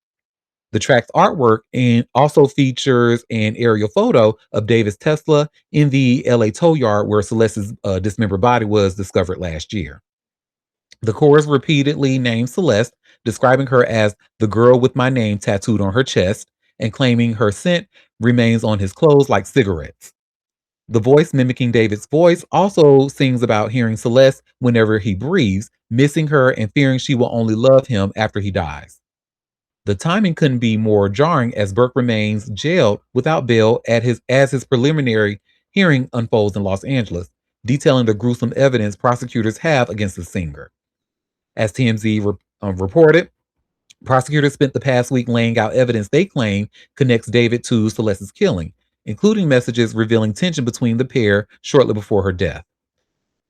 The track's artwork and also features an aerial photo of Davis Tesla in the LA tow yard where Celeste's dismembered body was discovered last year. The chorus repeatedly named Celeste, describing her as the girl with my name tattooed on her chest, and claiming her scent remains on his clothes like cigarettes. The voice mimicking David's voice also sings about hearing Celeste whenever he breathes, missing her and fearing she will only love him after he dies. The timing couldn't be more jarring as Burke remains jailed without bail as his preliminary hearing unfolds in Los Angeles, detailing the gruesome evidence prosecutors have against the singer. As TMZ reported, prosecutors spent the past week laying out evidence they claim connects David to Celeste's killing, including messages revealing tension between the pair shortly before her death.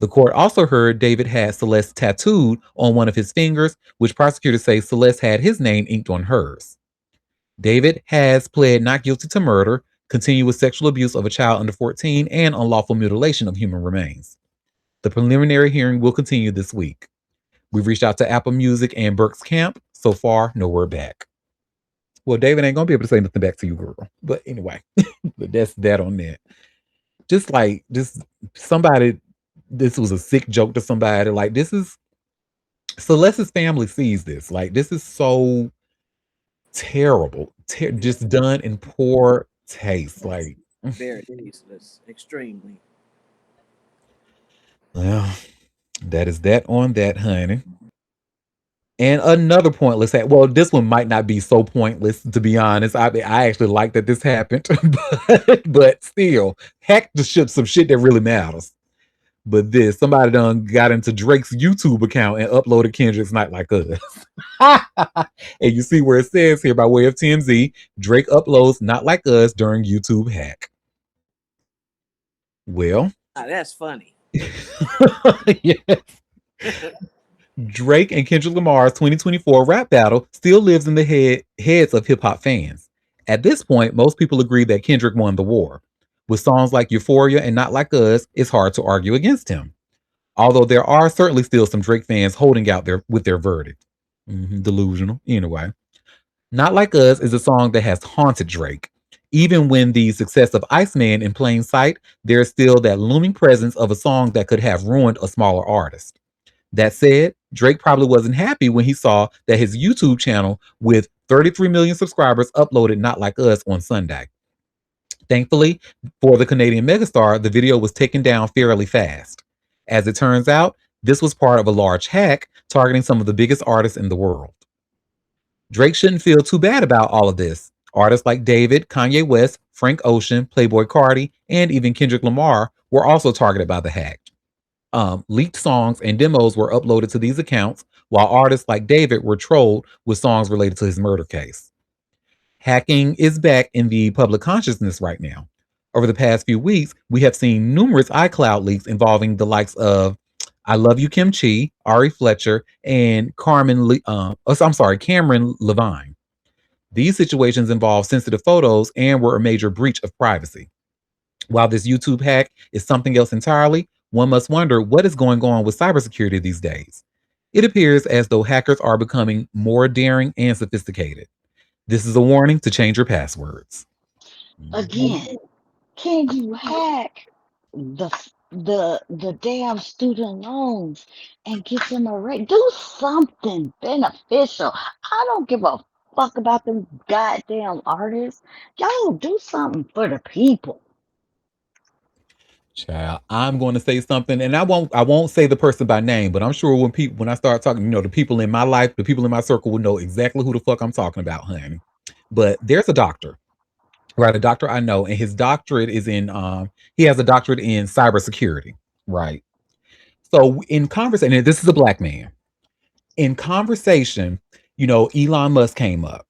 The court also heard David had Celeste tattooed on one of his fingers, which prosecutors say Celeste had his name inked on hers. David has pled not guilty to murder, continuous sexual abuse of a child under 14, and unlawful mutilation of human remains. The preliminary hearing will continue this week. We've reached out to Apple Music and Burke's Camp. So far, no word back. Well, David ain't gonna be able to say nothing back to you, girl. But anyway, but that's that on that. Just somebody. This was a sick joke to somebody. Like this is Celeste's family sees this. Like this is so terrible. Just done in poor taste. It's Like, very tasteless, extremely. well, that is that on that, honey. And another pointless well, this one might not be so pointless to be honest. I actually like that this happened, but still, heck the ship some shit that really matters. But this somebody done got into Drake's YouTube account and uploaded Kendrick's Night Like Us. And you see where it says here by way of TMZ, Drake uploads Not Like Us during YouTube hack. Well, Ah, that's funny. yeah. Drake and Kendrick Lamar's 2024 rap battle still lives in the heads of hip hop fans. At this point, most people agree that Kendrick won the war. With songs like Euphoria and Not Like Us, it's hard to argue against him. Although there are certainly still some Drake fans holding out with their verdict. Delusional, anyway. Not Like Us is a song that has haunted Drake. Even when the success of Iceman in plain sight, there's still that looming presence of a song that could have ruined a smaller artist. That said, Drake probably wasn't happy when he saw that his YouTube channel with 33 million subscribers uploaded Not Like Us on Sunday. Thankfully, for the Canadian megastar, the video was taken down fairly fast. As it turns out, this was part of a large hack targeting some of the biggest artists in the world. Drake shouldn't feel too bad about all of this. Artists like David, Kanye West, Frank Ocean, Playboi Carti, and even Kendrick Lamar were also targeted by the hack. Leaked songs and demos were uploaded to these accounts, while artists like David were trolled with songs related to his murder case. Hacking is back in the public consciousness right now. Over the past few weeks, we have seen numerous iCloud leaks involving the likes of I Love You Kim Chi, Ari Fletcher, and Cameron Levine. These situations involve sensitive photos and were a major breach of privacy. While this YouTube hack is something else entirely, one must wonder what is going on with cybersecurity these days. It appears as though hackers are becoming more daring and sophisticated. This is a warning to change your passwords. Again, can you hack the damn student loans and get them a rate? Do something beneficial. I don't give a fuck about them goddamn artists. Y'all do something for the people. Child, I'm going to say something, and I won't say the person by name, but I'm sure when I start talking, the people in my life, the people in my circle will know exactly who the fuck I'm talking about, honey. But there's a doctor, right? A doctor I know, and his doctorate is in he has a doctorate in cybersecurity, right? So in conversation, and this is a black man. In conversation, Elon Musk came up.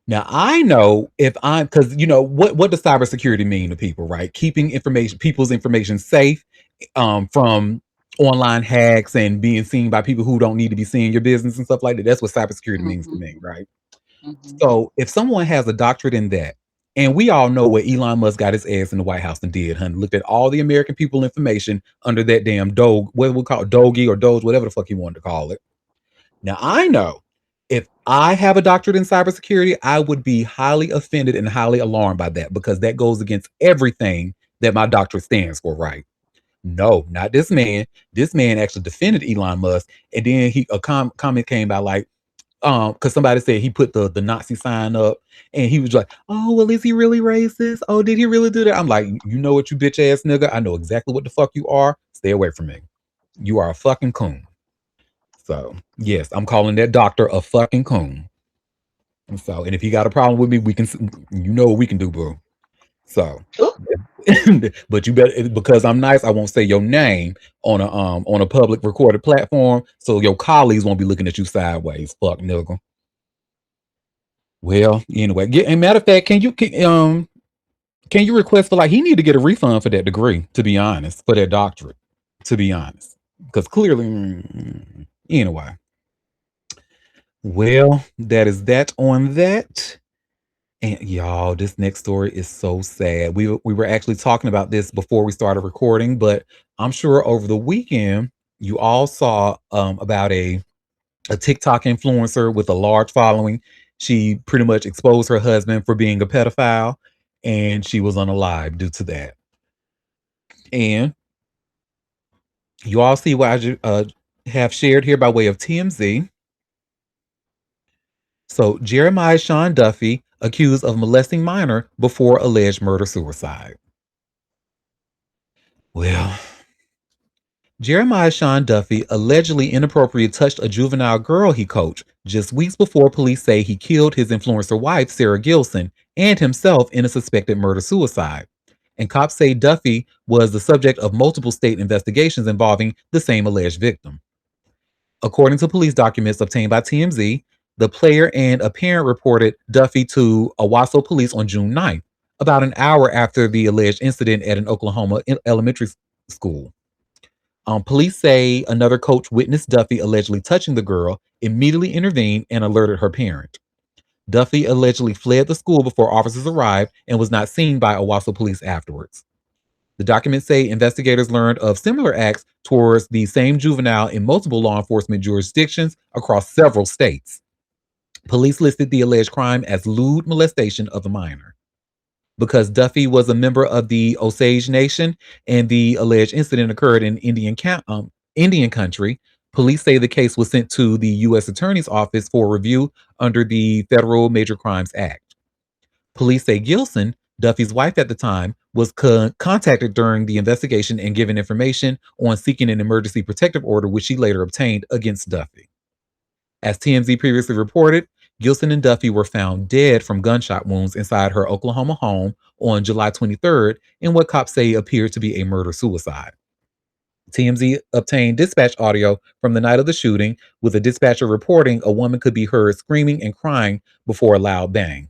Now I know if I'm because what does cybersecurity mean to people, right? Keeping people's information safe from online hacks and being seen by people who don't need to be seeing your business and stuff like that. That's what cybersecurity means to Hmm. me, right? Hmm. So if someone has a doctorate in that, and we all know what Elon Musk got his ass in the White House and did, honey, looked at all the American people information under that damn Doge, what we call it, Doge or Doge, whatever the fuck he wanted to call it. Now I know if I have a doctorate in cybersecurity, I would be highly offended and highly alarmed by that because that goes against everything that my doctorate stands for, right? No, not this man. This man actually defended Elon Musk, and then a comment came out like, because somebody said he put the Nazi sign up, and he was like, "Oh, well, is he really racist? Oh, did he really do that?" I'm like, "You know what, you bitch ass nigga? I know exactly what the fuck you are. Stay away from me. You are a fucking coon." So yes, I'm calling that doctor a fucking coon. And if you got a problem with me, we can, what we can do, boo. So, Ooh, but you better because I'm nice. I won't say your name on a public recorded platform, so your colleagues won't be looking at you sideways. Fuck nigga. Well, anyway, and matter of fact, can you request for he need to get a refund for that degree? To be honest, for that doctorate. To be honest, because clearly, anyway. Well, that is that on that. And y'all, this next story is so sad. We were actually talking about this before we started recording, but I'm sure over the weekend you all saw about a TikTok influencer with a large following. She pretty much exposed her husband for being a pedophile, and she was unalive due to that. And you all see what have shared here by way of TMZ. So Jeremiah Sean Duffy accused of molesting minor before alleged murder suicide. Well, Jeremiah Sean Duffy allegedly inappropriately touched a juvenile girl he coached just weeks before police say he killed his influencer wife, Sarah Gilson, and himself in a suspected murder suicide. And cops say Duffy was the subject of multiple state investigations involving the same alleged victim. According to police documents obtained by TMZ, the player and a parent reported Duffy to Owasso police on June 9th, about an hour after the alleged incident at an Oklahoma elementary school. Police say another coach witnessed Duffy allegedly touching the girl, immediately intervened and alerted her parent. Duffy allegedly fled the school before officers arrived and was not seen by Owasso police afterwards. The documents say investigators learned of similar acts towards the same juvenile in multiple law enforcement jurisdictions across several states. Police listed the alleged crime as lewd molestation of a minor. Because Duffy was a member of the Osage Nation and the alleged incident occurred in Indian country, police say the case was sent to the U.S. Attorney's Office for review under the Federal Major Crimes Act. Police say Gilson, Duffy's wife at the time, was contacted during the investigation and given information on seeking an emergency protective order, which she later obtained against Duffy. As TMZ previously reported, Gilson and Duffy were found dead from gunshot wounds inside her Oklahoma home on July 23rd in what cops say appeared to be a murder-suicide. TMZ obtained dispatch audio from the night of the shooting, with a dispatcher reporting a woman could be heard screaming and crying before a loud bang.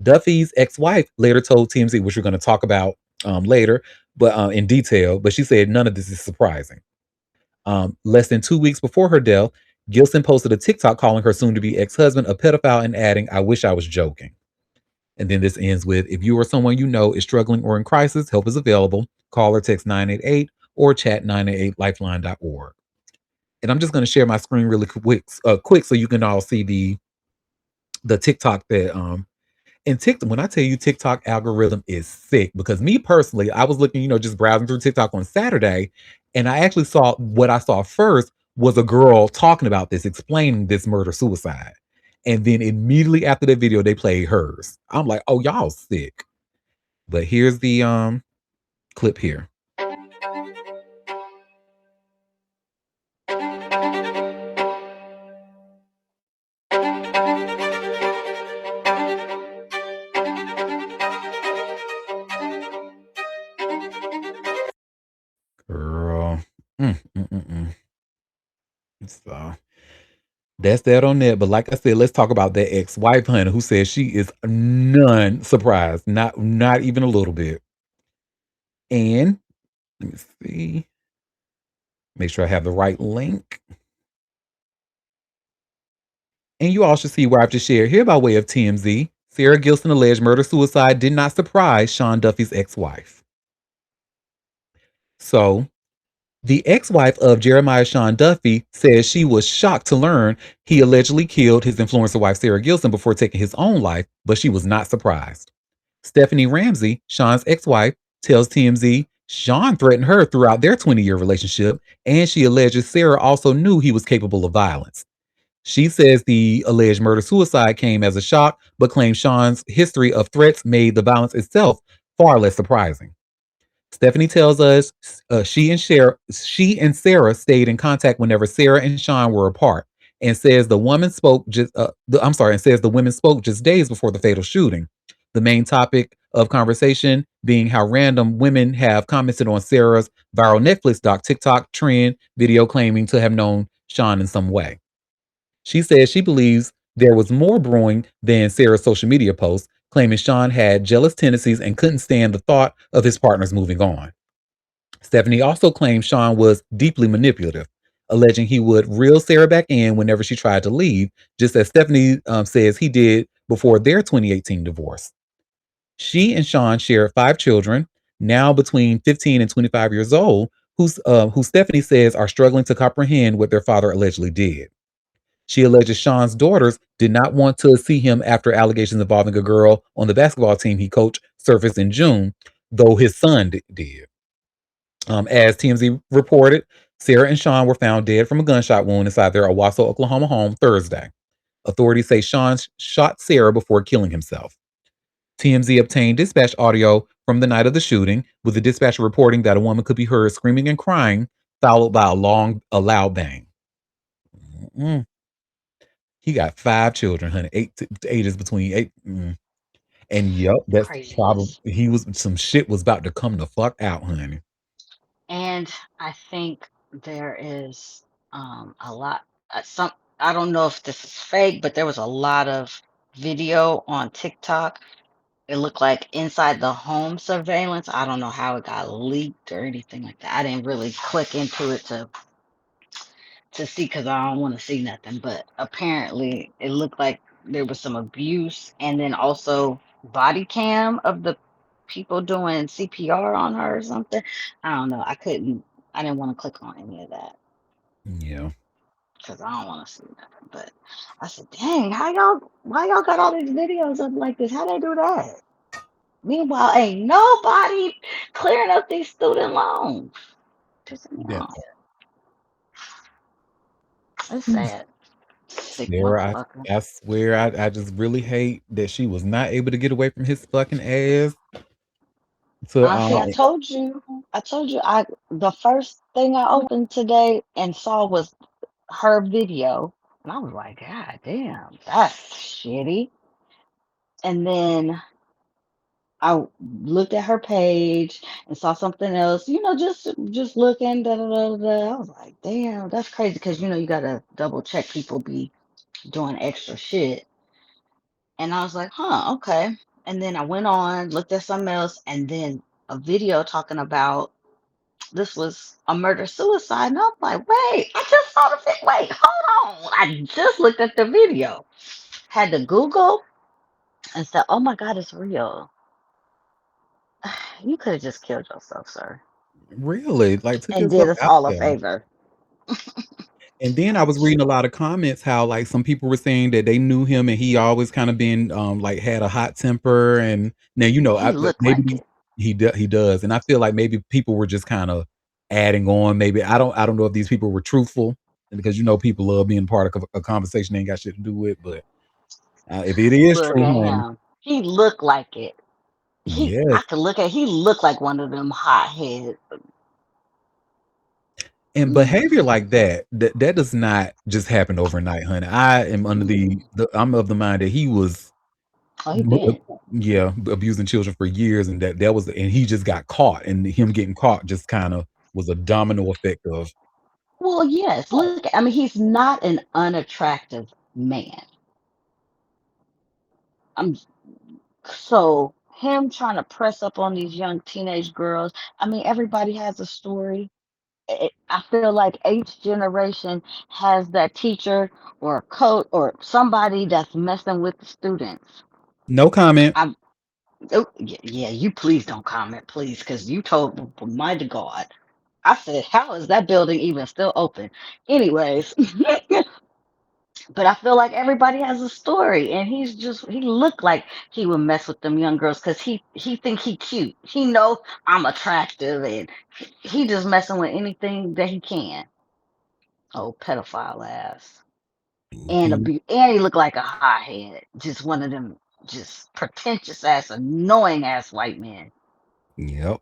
Duffy's ex-wife later told TMZ, which we're going to talk about later, but in detail. But she said none of this is surprising. Less than 2 weeks before her death, Gilson posted a TikTok calling her soon-to-be ex-husband a pedophile and adding, "I wish I was joking." And then this ends with, "If you or someone you know is struggling or in crisis, help is available. Call or text 988 or chat 988lifeline.org." And I'm just going to share my screen really quick so you can all see the TikTok that and TikTok, when I tell you TikTok algorithm is sick, because me personally, I was looking, just browsing through TikTok on Saturday, and I actually saw what I saw first was a girl talking about this, explaining this murder suicide. And then immediately after that video, they played hers. I'm like, oh, y'all sick. But here's the clip here. Girl. Mm, mm, mm, mm. So that's that on that. But like I said, let's talk about that ex-wife, honey, who says she is none surprised, not even a little bit. And let me see. Make sure I have the right link. And you all should see where I've just shared here by way of TMZ. Sarah Gilson alleged murder suicide did not surprise Sean Duffy's ex-wife. So the ex-wife of Jeremiah Sean Duffy says she was shocked to learn he allegedly killed his influencer wife Sarah Gilson before taking his own life, but she was not surprised. Stephanie Ramsey, Sean's ex-wife, tells TMZ Sean threatened her throughout their 20-year relationship, and she alleges Sarah also knew he was capable of violence. She says the alleged murder-suicide came as a shock, but claims Sean's history of threats made the violence itself far less surprising. Stephanie tells us she and Sarah stayed in contact whenever Sarah and Sean were apart, and says the woman spoke just. And says the women spoke just days before the fatal shooting. The main topic of conversation being how random women have commented on Sarah's viral Netflix TikTok trend video claiming to have known Sean in some way. She says she believes there was more brewing than Sarah's social media posts, claiming Sean had jealous tendencies and couldn't stand the thought of his partners moving on. Stephanie also claims Sean was deeply manipulative, alleging he would reel Sarah back in whenever she tried to leave, just as Stephanie says he did before their 2018 divorce. She and Sean shared 5 children, now between 15 and 25 years old, who Stephanie says are struggling to comprehend what their father allegedly did. She alleges Sean's daughters did not want to see him after allegations involving a girl on the basketball team he coached surfaced in June, though his son did. As TMZ reported, Sarah and Sean were found dead from a gunshot wound inside their Owasso, Oklahoma home Thursday. Authorities say Sean shot Sarah before killing himself. TMZ obtained dispatch audio from the night of the shooting, with the dispatcher reporting that a woman could be heard screaming and crying, followed by a loud bang. Mm. He got 5 children, honey, ages between eight. And yep, that's probably Craziness. some shit was about to come the fuck out, honey. And I think there is a lot some I don't know if this is fake, but there was a lot of video on TikTok. It looked like inside the home surveillance. I don't know how it got leaked or anything like that. I didn't really click into it to see because I don't want to see nothing. But apparently, it looked like there was some abuse, and then also body cam of the people doing CPR on her or something. I don't know. I couldn't. I didn't want to click on any of that Yeah. because I don't want to see nothing. But I said, "Dang, how y'all? Why y'all got all these videos up like this? How they do that?" Meanwhile, ain't nobody clearing up these student loans. Pissing me That off. It's sad. Sick Sarah, motherfucker. I swear, I just really hate that she was not able to get away from his fucking ass. To Auntie, I told you, I the first thing I opened today and saw was her video, and I was like, God damn, that's shitty. And then I looked at her page and saw something else, just looking, da da da da. I was like, damn, that's crazy because you gotta double check people be doing extra shit. And I was like, huh, okay. And then I went on, looked at something else, and then a video talking about this was a murder suicide. And I'm like, wait, I just saw the wait, hold on. I just looked at the video. Had to Google and said, oh my God, it's real. You could have just killed yourself, sir. really like took And did yourself us out all a there. favor. And then I was reading a lot of comments how like some people were saying that they knew him and he always kind of been like had a hot temper. And now He looked maybe like it. he does, and I feel like maybe people were just kind of adding on. Maybe I don't know if these people were truthful, because people love being part of a conversation they ain't got shit to do with. But if it is Look true, at honey, him. He looked like it. I yes. could look at he looked like one of them hot heads. And Mm, behavior like that does not just happen overnight, honey. I am under mm. I'm of the mind that he was Oh, he been. yeah, abusing children for years, and that was, and he just got caught, and him getting caught just kind of was a domino effect of. Well, yes. Look, I mean, he's not an unattractive man. I'm so him trying to press up on these young teenage girls. I mean, everybody has a story. I feel like each generation has that teacher or a coach or somebody that's messing with the students. No comment. I'm, oh, yeah, you please don't comment, please, because you told my to God. I said, how is that building even still open? Anyways, but I feel like everybody has a story, and he looked like he would mess with them young girls because he think he cute. He know I'm attractive, and he just messing with anything that he can. Oh, pedophile ass, and Mhm. and he looked like a hothead, just one of them, just pretentious ass, annoying ass white men. Yep.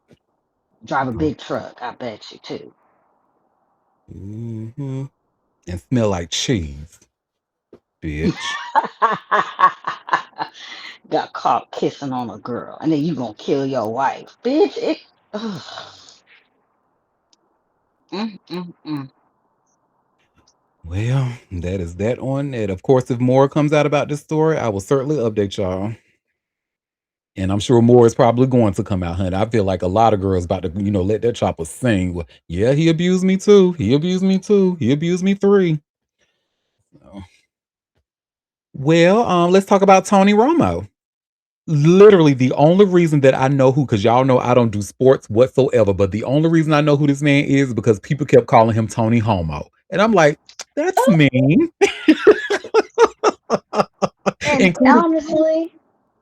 Drive a big truck, I bet you too. Hmm. And smell like cheese, bitch. Got caught kissing on a girl, and then you gonna kill your wife, bitch. Ugh. Mm, mm, mm. Well, that is that on it. Of course, if more comes out about this story, I will certainly update y'all. And I'm sure more is probably going to come out, honey. I feel like a lot of girls about to, let that chopper sing. Well, yeah, he abused me too. He abused me too. He abused me three. So, Well, let's talk about Tony Romo. Literally, the only reason that I know who, because y'all know I don't do sports whatsoever, but the only reason I know who this man is because people kept calling him Tony Homo. And I'm like, that's Oh, mean. and Including, honestly,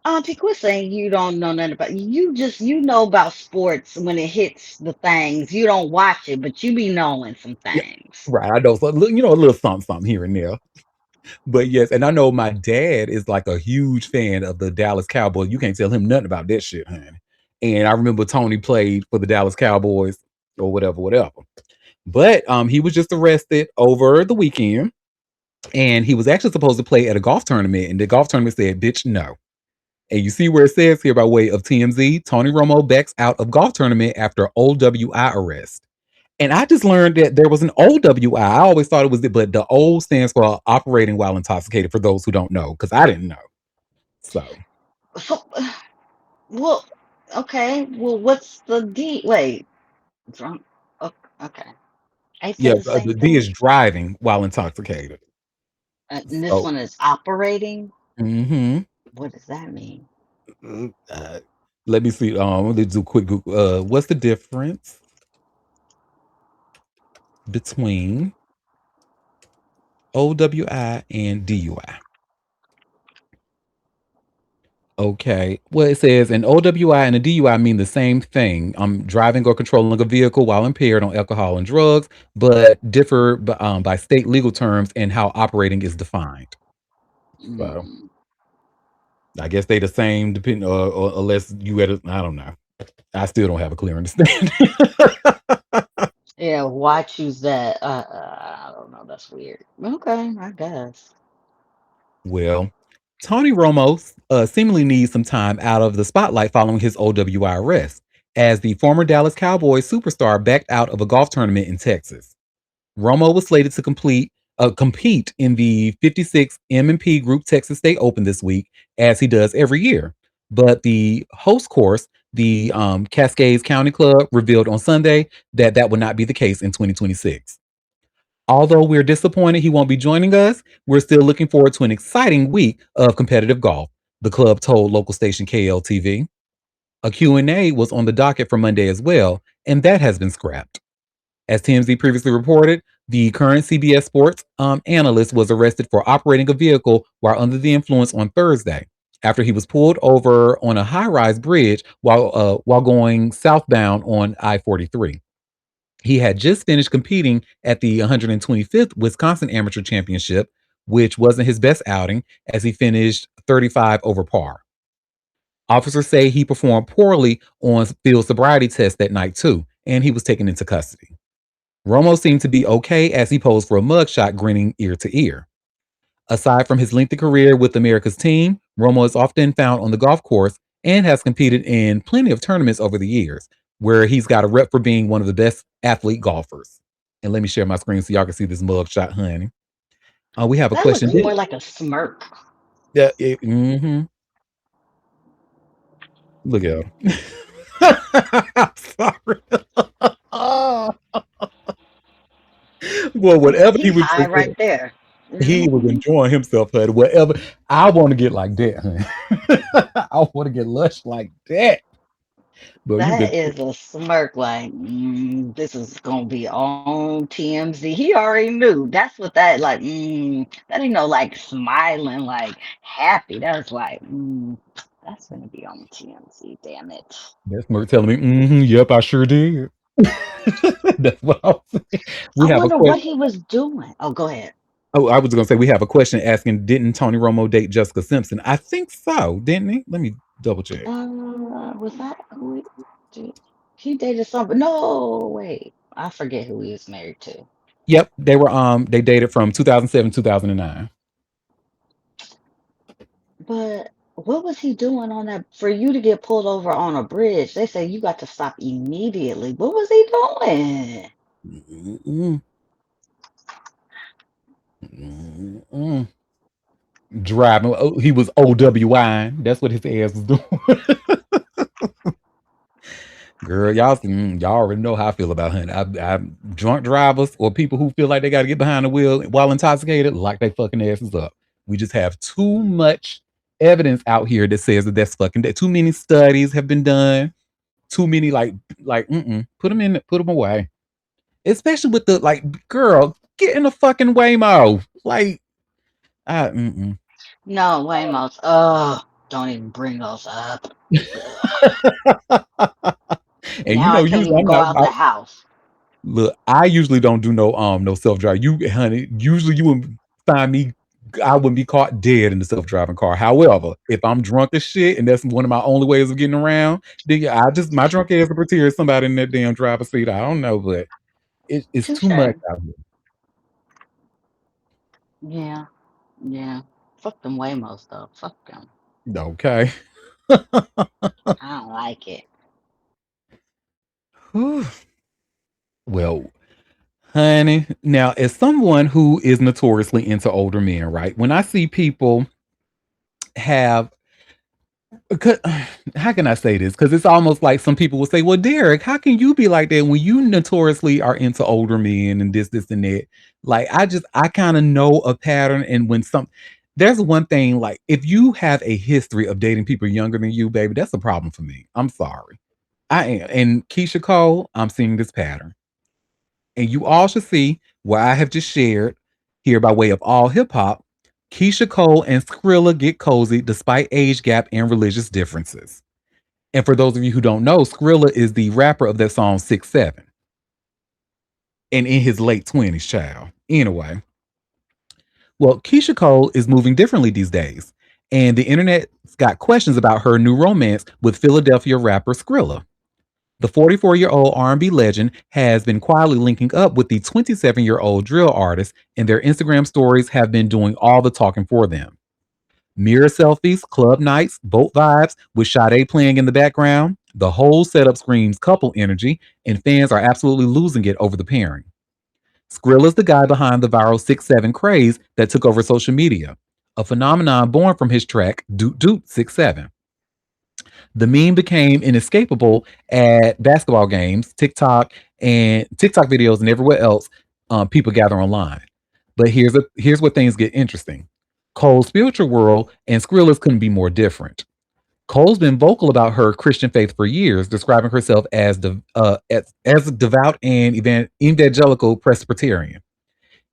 Auntie, quit saying you don't know nothing about you. Just you know about sports when it hits the things. You don't watch it, but you be knowing some yeah, things. right. I know, so, a little something, something here and there. But yes, and I know my dad is like a huge fan of the Dallas Cowboys. You can't tell him nothing about that shit, honey. And I remember Tony played for the Dallas Cowboys or whatever, whatever. But he was just arrested over the weekend, and he was actually supposed to play at a golf tournament, and the golf tournament said, "Bitch, no." And you see where it says here by way of TMZ, Tony Romo backs out of golf tournament after OWI arrest. And I just learned that there was an OWI. I always thought it was, but the O stands for operating while intoxicated. For those who don't know, because I didn't know. So So, well, okay. Well, what's the D? Wait, drunk. Okay. Ain't yeah, that the same the D is thing? driving while intoxicated. And this So one is operating. hmm What does that mean? uh, let me see. Let's do a quick Google. What's the difference between OWI and DUI? Okay. Well, it says an OWI and a DUI mean the same thing. Driving or controlling a vehicle while impaired on alcohol and drugs, but differ by state legal terms and how operating is defined. So Mm. I guess they the same, depending, or unless you had, I don't know. I still don't have a clear understanding. Yeah, why choose that? I don't know. That's weird. Okay, I guess. Well, Tony Romo seemingly needs some time out of the spotlight following his OWI arrest, as the former Dallas Cowboys superstar backed out of a golf tournament in Texas. Romo was slated to compete in the 56 M&P Group Texas State Open this week, as he does every year. But the host course, the Cascades County Club, revealed on Sunday that that would not be the case in 2026. Although we're disappointed he won't be joining us, we're still looking forward to an exciting week of competitive golf, the club told local station KLTV. A Q&A was on the docket for Monday as well, and that has been scrapped. As TMZ previously reported, the current CBS Sports analyst was arrested for operating a vehicle while under the influence on Thursday after he was pulled over on a high-rise bridge while going southbound on I-43. He had just finished competing at the 125th Wisconsin Amateur Championship, which wasn't his best outing as he finished 35 over par. Officers say he performed poorly on field sobriety tests that night too, and he was taken into custody. Romo seemed to be okay as he posed for a mugshot, grinning ear to ear. Aside from his lengthy career with America's team, Romo is often found on the golf course and has competed in plenty of tournaments over the years, where he's got a rep for being one of the best athlete golfers. And let me share my screen so y'all can see this mugshot, honey. We have a That question. looks more like a smirk. Yeah, look at him. I'm sorry. Oh, well, whatever he He's was high just right there. he was Hmm. enjoying himself, honey. Whatever. I want to get like that, honey. I want to get lush like that. But you That could, is a smirk like, this is gonna be on TMZ. He already knew. That's what that like, that ain't no like smiling, like happy. That's like, that's gonna be on TMZ, damn it. that's Merc telling me, yep, I sure did. That's what I was saying. We I have a wonder what question. he was doing. Oh, go ahead. Oh, I was going to say, we have a question asking, didn't Tony Romo date Jessica Simpson? I think so, didn't he? Let me double check. Was that who he dated somebody? No, wait. I forget who he was married to. Yep, they dated from 2007, 2009. But what was he doing on that for you to get pulled over on a bridge? They say you got to stop immediately. What was he doing? Mm-mm, mm-mm. Driving. Oh, he was OWI. That's what his ass was doing. Girl, y'all already know how I feel about honey. I drunk drivers or people who feel like they got to get behind the wheel while intoxicated, lock their fucking asses up. We just have too much evidence out here that says that that's fucking that too many studies have been done. Too many put them in, put them away. Especially with the girl, get in the fucking Waymo. Mm-mm. No, Wamos. Oh, don't even bring those up. Ugh. And Now I can't usually even I'm go not. out the house. Look, I usually don't do no self drive. Honey, usually you would find me. I wouldn't be caught dead in the self driving car. However, if I'm drunk as shit and that's one of my only ways of getting around, then yeah, I just my drunk ass will pretend somebody in that damn driver's seat. I don't know, but it's too much Touche. out Yeah, yeah. Fuck them Wamos though. Fuck them. here. Okay. I don't like it. Whew. Well, honey, now as someone who is notoriously into older men, right? When I see people have 'cause- how can I say this? Because it's almost like some people will say, "Well, Derek, how can you be like that when you notoriously are into older men and this, and that?" I kind of know a pattern, and there's one thing like if you have a history of dating people younger than you, baby, that's a problem for me. I'm sorry, I am. And Keisha Cole, I'm seeing this pattern, and you all should see what I have just shared here by way of all hip hop. Keisha Cole and Skrilla get cozy despite age gap and religious differences. And for those of you who don't know, Skrilla is the rapper of that song 6'7" and in his late 20s, child. Anyway, well, Keisha Cole is moving differently these days. And the internet's got questions about her new romance with Philadelphia rapper Skrilla. The 44-year-old R&B legend has been quietly linking up with the 27-year-old drill artist, and their Instagram stories have been doing all the talking for them. Mirror selfies, club nights, boat vibes, with Sade playing in the background. The whole setup screams couple energy, and fans are absolutely losing it over the pairing. Skrill is the guy behind the viral 6'7" craze that took over social media, a phenomenon born from his track Doot Doot 6'7". The meme became inescapable at basketball games, TikTok videos, and everywhere else people gather online. But here's where things get interesting. Cole's spiritual world and Skrilla's couldn't be more different. Cole's been vocal about her Christian faith for years, describing herself as a devout and evangelical Presbyterian.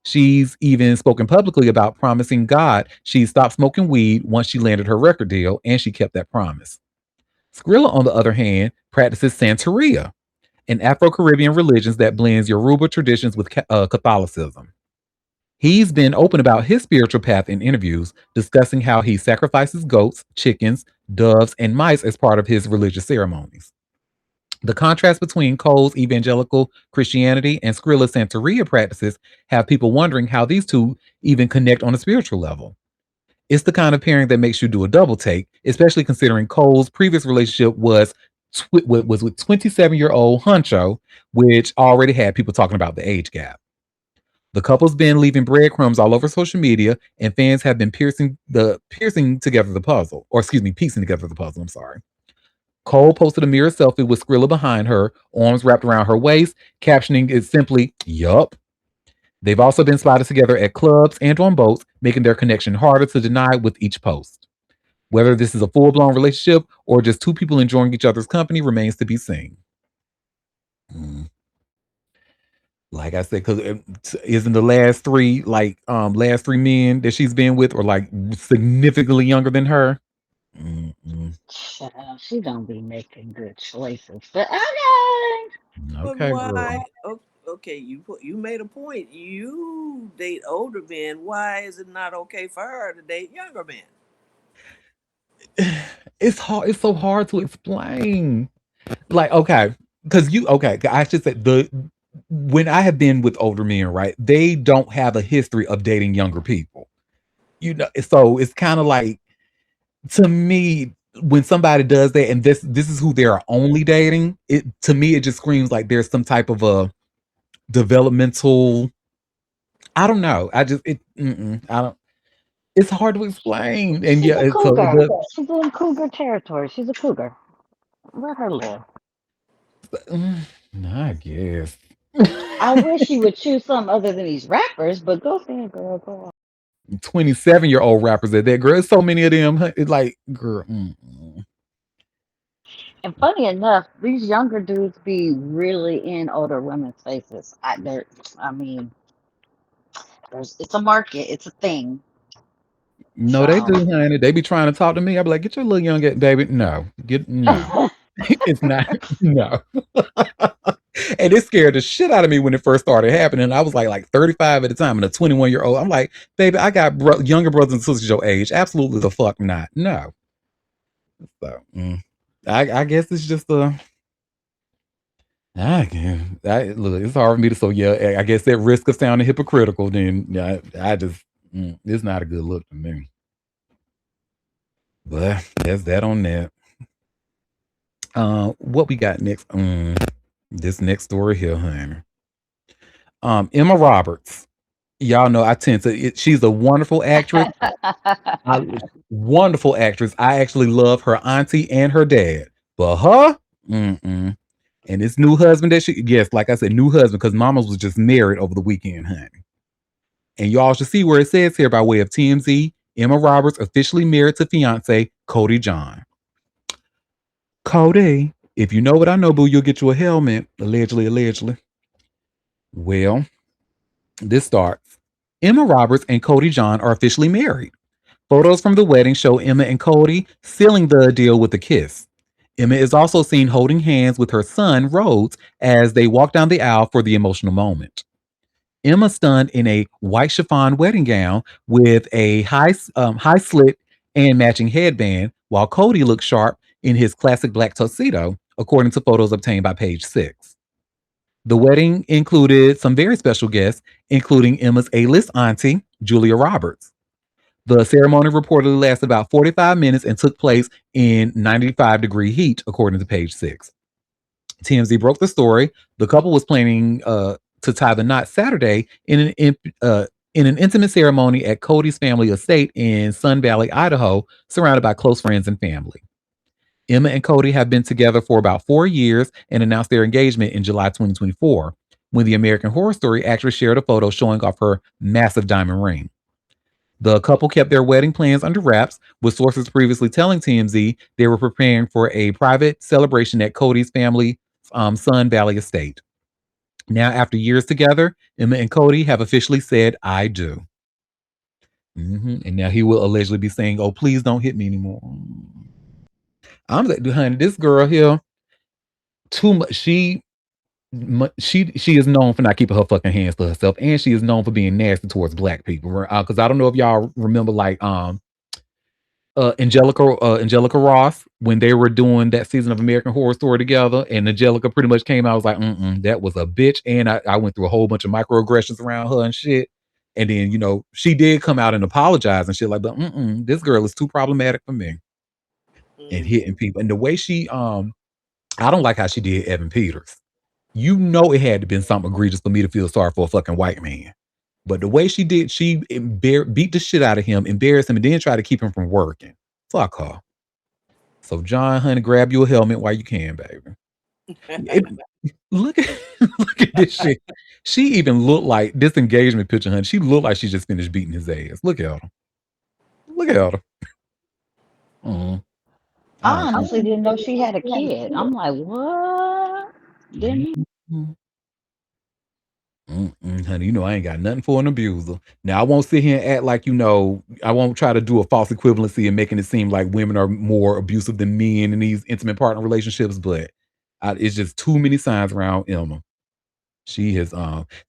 She's even spoken publicly about promising God she'd stop smoking weed once she landed her record deal, and she kept that promise. Skrilla, on the other hand, practices Santeria, an Afro Caribbean religion that blends Yoruba traditions with Catholicism. He's been open about his spiritual path in interviews, discussing how he sacrifices goats, chickens, doves, and mice as part of his religious ceremonies. The contrast between Cole's evangelical Christianity and Skrilla's Santeria practices have people wondering how these two even connect on a spiritual level. It's the kind of pairing that makes you do a double take, especially considering Cole's previous relationship was with 27-year-old Huncho, which already had people talking about the age gap. The couple's been leaving breadcrumbs all over social media, and fans have been piercing together the puzzle, or excuse me, piecing together the puzzle. I'm sorry. Cole posted a mirror selfie with Skrilla behind her, arms wrapped around her waist, captioning it simply, "Yup." They've also been spotted together at clubs and on boats, making their connection harder to deny with each post. Whether this is a full blown relationship or just two people enjoying each other's company remains to be seen. Mm. Like I said, because isn't the last three men that she's been with or like significantly younger than her? Mm-mm. Child, she don't be making good choices. But okay. But Okay, why? girl. Okay, you made a point. You date older men. Why is it not okay for her to date younger men? It's hard. It's so hard to explain. Like, okay, because okay, I should say when I have been with older men, right? They don't have a history of dating younger people. So it's kind of like to me when somebody does that, and this is who they're only dating. It to me it just screams like there's some type of a developmental. I don't know. I just it. I don't. It's hard to explain, and She's yeah, a so it cougar. does. She's in cougar territory. She's a cougar. Let her live. Mm, I guess. I wish she would choose something other than these rappers, but go ahead, girl. Go on. 27-year-old rappers at that, girl. There's so many of them. It's like, girl. And funny enough, these younger dudes be really in older women's faces. I mean, it's a market, it's a thing. No, they So, do, honey. They be trying to talk to me. I be like, get your little young baby. No, no. It's not. No. And it scared the shit out of me when it first started happening. I was like 35 at the time and a 21-year-old. I'm like, baby, I got younger brothers and sisters your age. Absolutely the fuck not. No. So, I guess it's just look, it's hard for me to. So yeah, I guess at risk of sounding hypocritical, then yeah, I just it's not a good look to me. But that's that on that. What we got next? This next story here, honey. Emma Roberts. Y'all know I tend to. She's a wonderful actress. I, wonderful actress. I actually love her auntie and her dad, but her, mm-mm. And this new husband that yes, like I said, new husband because Mama's was just married over the weekend, honey. And y'all should see where it says here by way of TMZ. Emma Roberts officially married to fiance Cody John. Cody, if you know what I know, boo, you'll get you a helmet. Allegedly, allegedly. Well, this starts. Emma Roberts and Cody John are officially married. Photos from the wedding show Emma and Cody sealing the deal with a kiss. Emma is also seen holding hands with her son, Rhodes, as they walk down the aisle for the emotional moment. Emma stunned in a white chiffon wedding gown with a high slit and matching headband, while Cody looked sharp in his classic black tuxedo, according to photos obtained by Page Six. The wedding included some very special guests, including Emma's A-list auntie, Julia Roberts. The ceremony reportedly lasted about 45 minutes and took place in 95-degree heat, according to Page Six. TMZ broke the story. The couple was planning to tie the knot Saturday in an intimate ceremony at Cody's family estate in Sun Valley, Idaho, surrounded by close friends and family. Emma and Cody have been together for about 4 years and announced their engagement in July 2024, when the American Horror Story actress shared a photo showing off her massive diamond ring. The couple kept their wedding plans under wraps, with sources previously telling TMZ they were preparing for a private celebration at Cody's family Sun Valley estate. Now, after years together, Emma and Cody have officially said, I do. And now he will allegedly be saying, oh, please don't hit me anymore. I'm like, honey, this girl here, too much. She is known for not keeping her fucking hands to herself, and she is known for being nasty towards black people. Because I don't know if y'all remember, like Angelica Ross, when they were doing that season of American Horror Story together, and Angelica pretty much came out. I was like, that was a bitch, and I went through a whole bunch of microaggressions around her and shit. And then she did come out and apologize and shit like, but this girl is too problematic for me. And hitting people, and the way she I don't like how she did Evan Peters. It had to been something egregious for me to feel sorry for a fucking white man. But the way she did, she beat the shit out of him, embarrassed him, and then tried to keep him from working. Fuck her. So, John, honey, grab you a helmet while you can, baby. Look at look at this shit. She even looked like this engagement picture, honey. She looked like she just finished beating his ass. Look at her. Look at her. I honestly didn't know she had a kid. I'm like, what? Didn't Honey, I ain't got nothing for an abuser. Now, I won't sit here and act like, I won't try to do a false equivalency and making it seem like women are more abusive than men in these intimate partner relationships, but it's just too many signs around Emma. She has,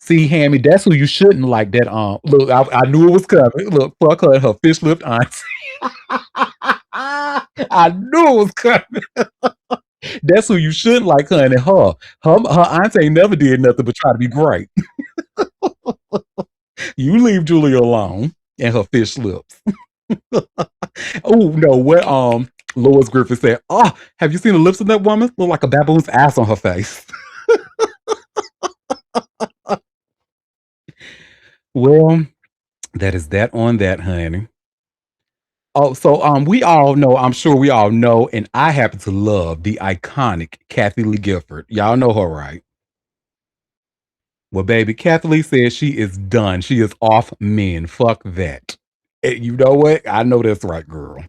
see, Hammy, that's who you shouldn't like. That, look, I knew it was coming. Look, fuck her fish lipped auntie. I knew it was coming. That's who you shouldn't like, honey. Her auntie ain't never did nothing but try to be great. You leave Julia alone and her fish lips. Oh no, what Lois Griffith said, oh, have you seen the lips of that woman? Look like a baboon's ass on her face. Well, that is that on that, honey. Oh, so we all know, I'm sure we all know, and I happen to love the iconic Kathy Lee Gifford. Y'all know her, right? Well, baby, Kathy Lee says she is done. She is off men. Fuck that. You know what? I know that's right, girl.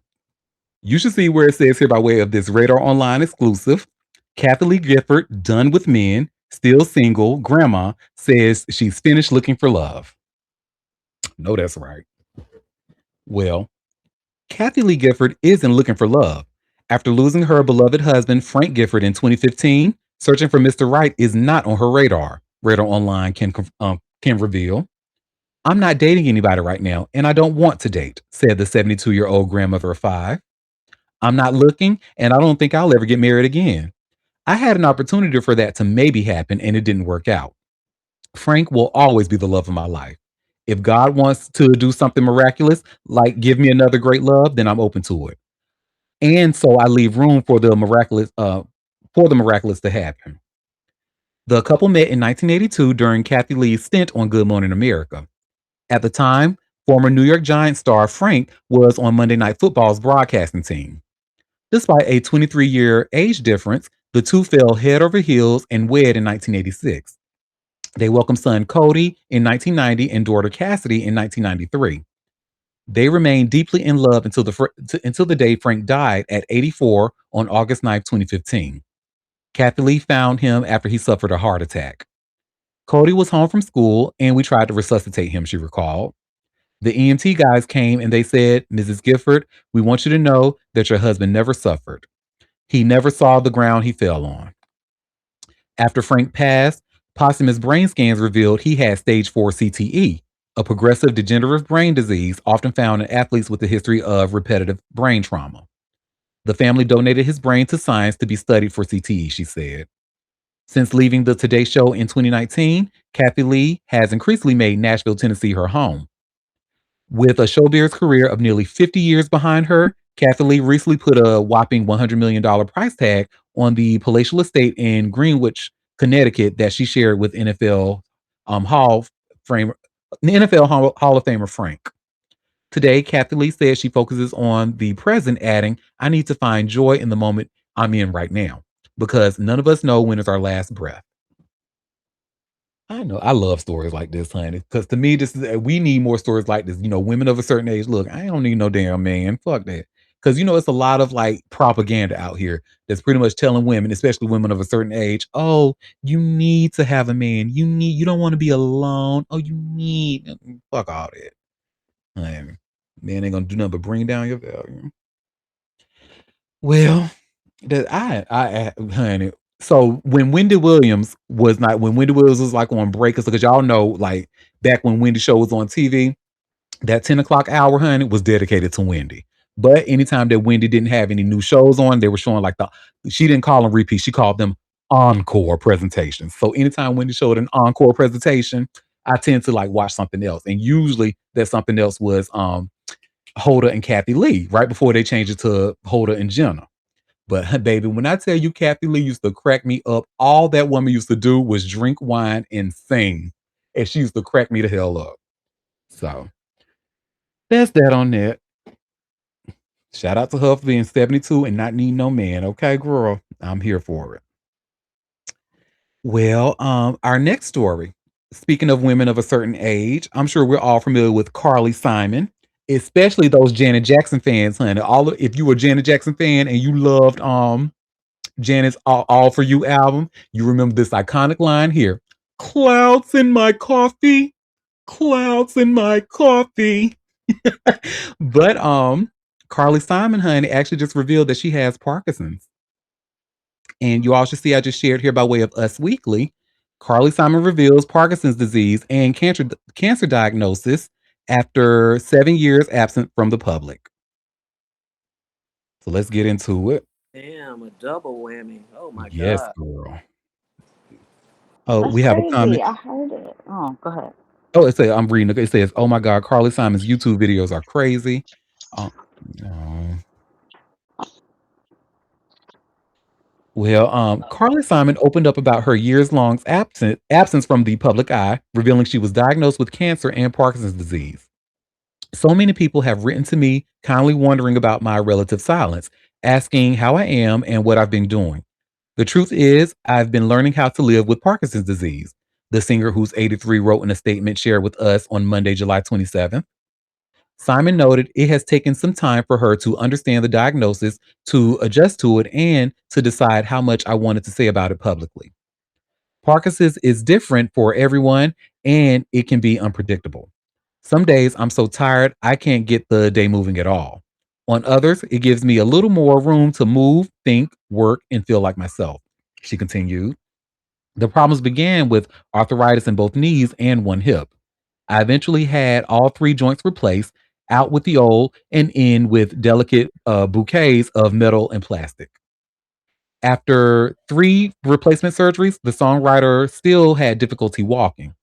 You should see where it says here by way of this Radar Online exclusive. Kathy Lee Gifford, done with men, still single, grandma, says she's finished looking for love. No, that's right. Well, Kathy Lee Gifford isn't looking for love. After losing her beloved husband, Frank Gifford, in 2015, searching for Mr. Right is not on her radar. Radar Online can reveal. I'm not dating anybody right now, and I don't want to date, said the 72-year-old grandmother of five. I'm not looking, and I don't think I'll ever get married again. I had an opportunity for that to maybe happen, and it didn't work out. Frank will always be the love of my life. If God wants to do something miraculous, like give me another great love, then I'm open to it. And so I leave room for the miraculous to happen. The couple met in 1982 during Kathy Lee's stint on Good Morning America. At the time, former New York Giants star Frank was on Monday Night Football's broadcasting team. Despite a 23-year age difference, the two fell head over heels and wed in 1986. They welcomed son Cody in 1990 and daughter Cassidy in 1993. They remained deeply in love until the day Frank died at 84 on August 9th, 2015. Kathy Lee found him after he suffered a heart attack. Cody was home from school and we tried to resuscitate him, she recalled. The EMT guys came and they said, Mrs. Gifford, we want you to know that your husband never suffered. He never saw the ground he fell on. After Frank passed, posthumous brain scans revealed he had stage 4 CTE, a progressive degenerative brain disease often found in athletes with a history of repetitive brain trauma. The family donated his brain to science to be studied for CTE, she said. Since leaving the Today Show in 2019, Kathy Lee has increasingly made Nashville, Tennessee her home. With a showbiz career of nearly 50 years behind her, Kathy Lee recently put a whopping $100 million price tag on the palatial estate in Greenwich, Connecticut that she shared with Hall frame, Hall of Famer Frank. Today, Kathy Lee says she focuses on the present, adding, I need to find joy in the moment I'm in right now because none of us know when is our last breath. I know. I love stories like this, honey. Because to me, we need more stories like this. Women of a certain age. Look, I don't need no damn man. Fuck that. Because it's a lot of like propaganda out here that's pretty much telling women, especially women of a certain age, oh, you need to have a man. You don't want to be alone. Oh, you need fuck all that. Man, man ain't gonna do nothing but bring down your value. Well, honey. So when Wendy Williams was like on break, because y'all know, like back when Wendy show was on TV, that 10 o'clock hour, honey, was dedicated to Wendy. But anytime that Wendy didn't have any new shows on, they were showing like she didn't call them repeats, she called them encore presentations. So anytime Wendy showed an encore presentation, I tend to like watch something else. And usually that something else was Hoda and Kathy Lee, right before they changed it to Hoda and Jenna. But baby, when I tell you Kathy Lee used to crack me up, all that woman used to do was drink wine and sing. And she used to crack me the hell up. So that's that on that. Shout out to her for being 72 and not needing no man. Okay, girl. I'm here for it. Well, our next story. Speaking of women of a certain age, I'm sure we're all familiar with Carly Simon, especially those Janet Jackson fans, honey. If you were a Janet Jackson fan and you loved Janet's All For You album, you remember this iconic line here. Clouds in my coffee. Clouds in my coffee. But Carly Simon, honey, actually just revealed that she has Parkinson's. And you all should see I just shared here by way of Us Weekly. Carly Simon reveals Parkinson's disease and cancer diagnosis after 7 years absent from the public. So let's get into it. Damn, a double whammy. Oh my Yes, God. girl. Oh, That's we have a crazy. comment. I heard it. Oh, go ahead. Oh, I'm reading it. It says, "Oh my God, Carly Simon's YouTube videos are crazy." Uh, oh. Well, Carly Simon opened up about her years-long absence from the public eye, revealing she was diagnosed with cancer and Parkinson's disease. So many people have written to me, kindly wondering about my relative silence, asking how I am and what I've been doing. The truth is, I've been learning how to live with Parkinson's disease. The singer, who's 83, wrote in a statement shared with us on Monday, July 27th. Simon noted it has taken some time for her to understand the diagnosis, to adjust to it, and to decide how much I wanted to say about it publicly. Parkinson's is different for everyone and it can be unpredictable. Some days I'm so tired I can't get the day moving at all. On others, it gives me a little more room to move, think, work, and feel like myself. She continued. The problems began with arthritis in both knees and one hip. I eventually had all three joints replaced, out with the old and in with delicate bouquets of metal and plastic. After three replacement surgeries, the songwriter still had difficulty walking.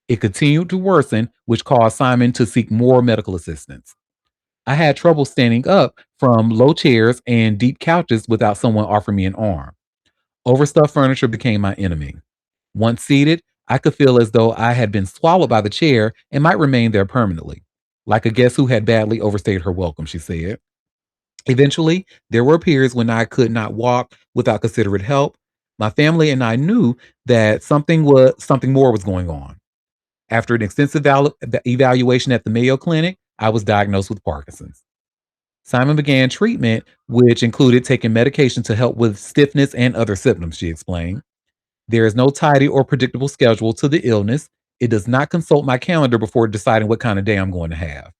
It continued to worsen, which caused Simon to seek more medical assistance. I had trouble standing up from low chairs and deep couches without someone offering me an arm. Overstuffed furniture became my enemy. Once seated, I could feel as though I had been swallowed by the chair and might remain there permanently. Like a guest who had badly overstayed her welcome, she said. Eventually, there were periods when I could not walk without considerate help. My family and I knew that something more was going on. After an extensive evaluation at the Mayo Clinic, I was diagnosed with Parkinson's. Simon began treatment, which included taking medication to help with stiffness and other symptoms, she explained. There is no tidy or predictable schedule to the illness. It does not consult my calendar before deciding what kind of day I'm going to have.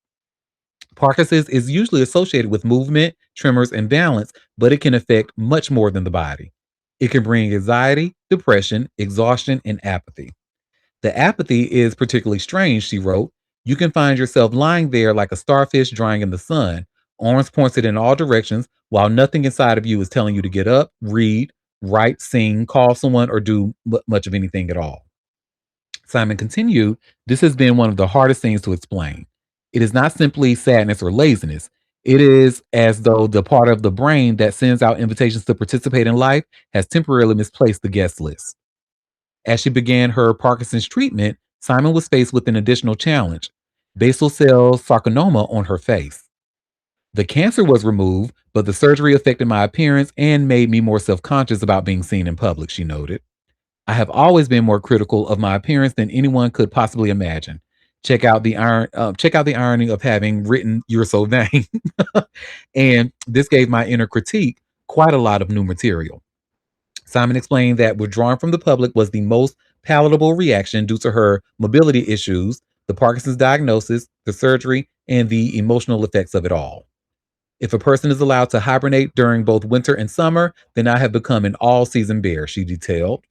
Parkinson's is usually associated with movement, tremors, and balance, but it can affect much more than the body. It can bring anxiety, depression, exhaustion, and apathy. The apathy is particularly strange, she wrote. You can find yourself lying there like a starfish drying in the sun, arms pointed in all directions, while nothing inside of you is telling you to get up, read, write, sing, call someone, or do much of anything at all. Simon continued, this has been one of the hardest things to explain. It is not simply sadness or laziness. It is as though the part of the brain that sends out invitations to participate in life has temporarily misplaced the guest list. As she began her Parkinson's treatment, Simon was faced with an additional challenge: basal cell sarcoma on her face. The cancer was removed, but the surgery affected my appearance and made me more self conscious about being seen in public, she noted. I have always been more critical of my appearance than anyone could possibly imagine. Check out the irony of having written "You're So Vain," and this gave my inner critique quite a lot of new material. Simon explained that withdrawing from the public was the most palatable reaction due to her mobility issues, the Parkinson's diagnosis, the surgery, and the emotional effects of it all. If a person is allowed to hibernate during both winter and summer, then I have become an all season bear, she detailed.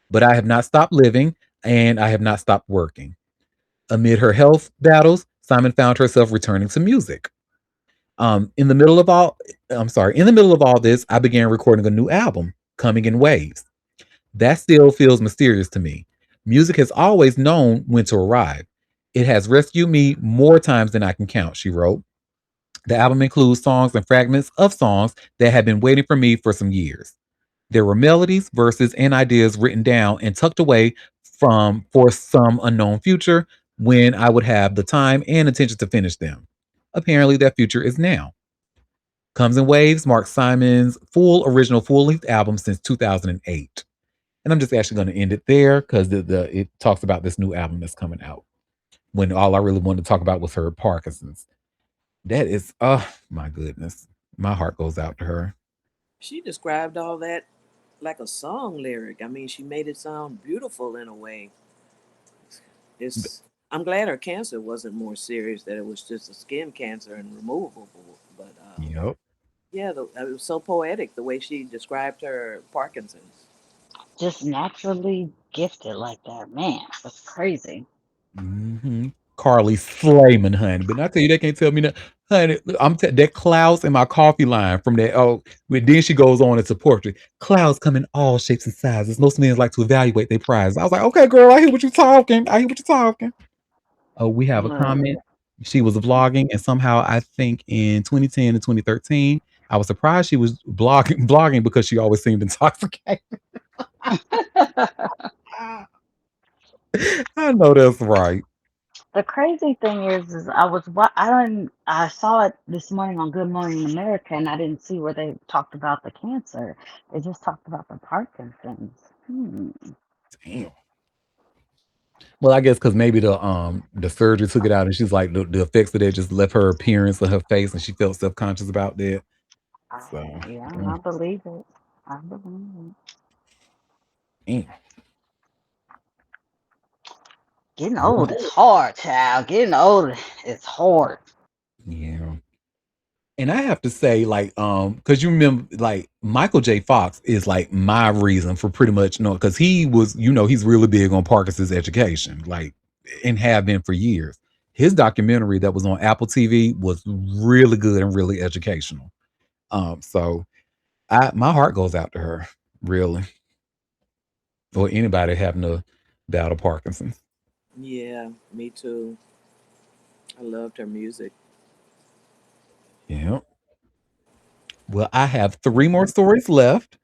But I have not stopped living and I have not stopped working. Amid her health battles, Simon found herself returning to music. In the middle of all, in the middle of all this, I began recording a new album, Coming in Waves. That still feels mysterious to me. Music has always known when to arrive. It has rescued me more times than I can count, she wrote. The album includes songs and fragments of songs that have been waiting for me for some years. There were melodies, verses, and ideas written down and tucked away from for some unknown future when I would have the time and attention to finish them. Apparently, that future is now. Comes in Waves marks Simon's original full length album since 2008. And I'm just actually going to end it there because it talks about this new album that's coming out. When all I really wanted to talk about was her Parkinson's. That is, oh my goodness, my heart goes out to her. She described all that like a song lyric. I mean, she made it sound beautiful in a way. It's I'm glad her cancer wasn't more serious; that it was just a skin cancer and removable. But Yep. yeah, it was so poetic the way she described her Parkinson's. Just naturally gifted like that. Man, that's crazy. hmm Carly Slayman, honey. But I tell you, they can't tell me that, honey. That clouds in my coffee line from that. Oh, but then she goes on into portrait. Clouds come in all shapes and sizes. Most men like to evaluate their prizes. I was like, okay, girl, I hear what you're talking. I hear what you're talking. Oh, we have a Look. comment. She was vlogging, and somehow I think in 2010 and 2013, I was surprised she was blogging because she always seemed intoxicated. I know that's right. The crazy thing is I saw it this morning on Good Morning America, and I didn't see where they talked about the cancer. They just talked about the Parkinson's. Hmm. Damn. Well, I guess because maybe the surgery took it out, and she's like the effects of that just left her appearance of her face, and she felt self conscious about that. So, Yeah, mm, I believe it. I believe it. mm, Getting well, old is hard, child. Getting old is hard. yeah. And I have to say, like, because you remember, like, Michael J. Fox is like my reason for pretty much knowing, because he was, he's really big on Parkinson's education, like, and have been for years. His documentary that was on Apple TV was really good and really educational. So my heart goes out to her, really, or anybody having a battle Parkinson's. Yeah, me too. I loved her music. Yeah. Well, I have three more stories left.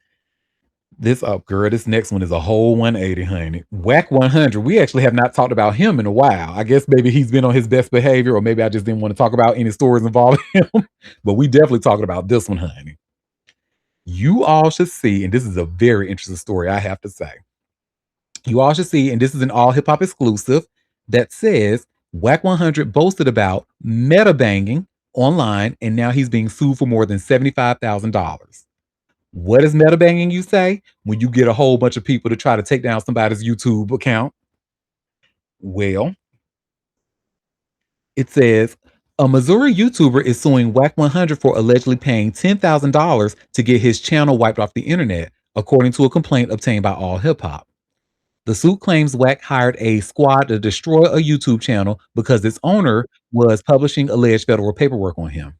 This up, girl. This next one is a whole 180, honey. Whack 100. We actually have not talked about him in a while. I guess maybe he's been on his best behavior, or maybe I just didn't want to talk about any stories involving him. But we definitely talking about this one, honey. You all should see, and this is a very interesting story, I have to say. You all should see, and this is an all hip hop exclusive that says Whack 100 boasted about meta banging online, and now he's being sued for more than $75,000. What is metabanking, you say? When you get a whole bunch of people to try to take down somebody's YouTube account? Well, it says a Missouri YouTuber is suing Whack 100 for allegedly paying $10,000 to get his channel wiped off the internet, according to a complaint obtained by All Hip Hop. The suit claims Whack hired a squad to destroy a YouTube channel because its owner was publishing alleged federal paperwork on him.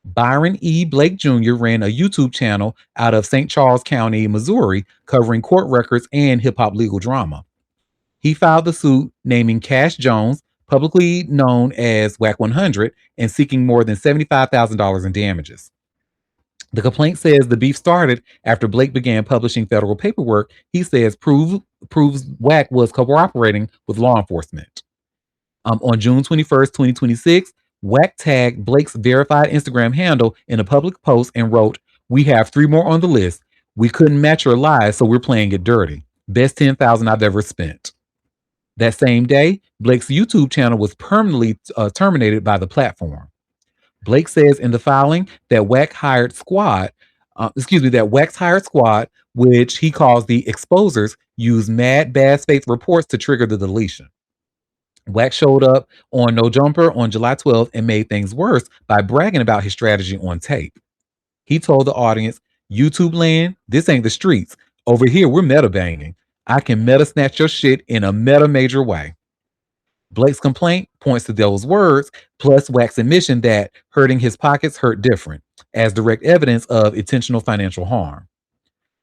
Byron E. Blake Jr. ran a YouTube channel out of St. Charles County, Missouri, covering court records and hip hop legal drama. He filed the suit naming Cash Jones, publicly known as Whack 100, and seeking more than $75,000 in damages. The complaint says the beef started after Blake began publishing federal paperwork he says proves Whack was cooperating with law enforcement. On June 21st, 2026, Wack tagged Blake's verified Instagram handle in a public post and wrote, "We have three more on the list. We couldn't match your lies, so we're playing it dirty. Best 10,000 I've ever spent." That same day, Blake's YouTube channel was permanently terminated by the platform. Blake says in the filing that Wack's hired squad, which he calls the exposers, used mad bad faith reports to trigger the deletion. Wax showed up on No Jumper on July 12th and made things worse by bragging about his strategy on tape. He told the audience, "YouTube land, this ain't the streets. Over here, we're meta banging. I can meta snatch your shit in a meta major way." Blake's complaint points to those words, plus Wax's admission that hurting his pockets hurt different, as direct evidence of intentional financial harm.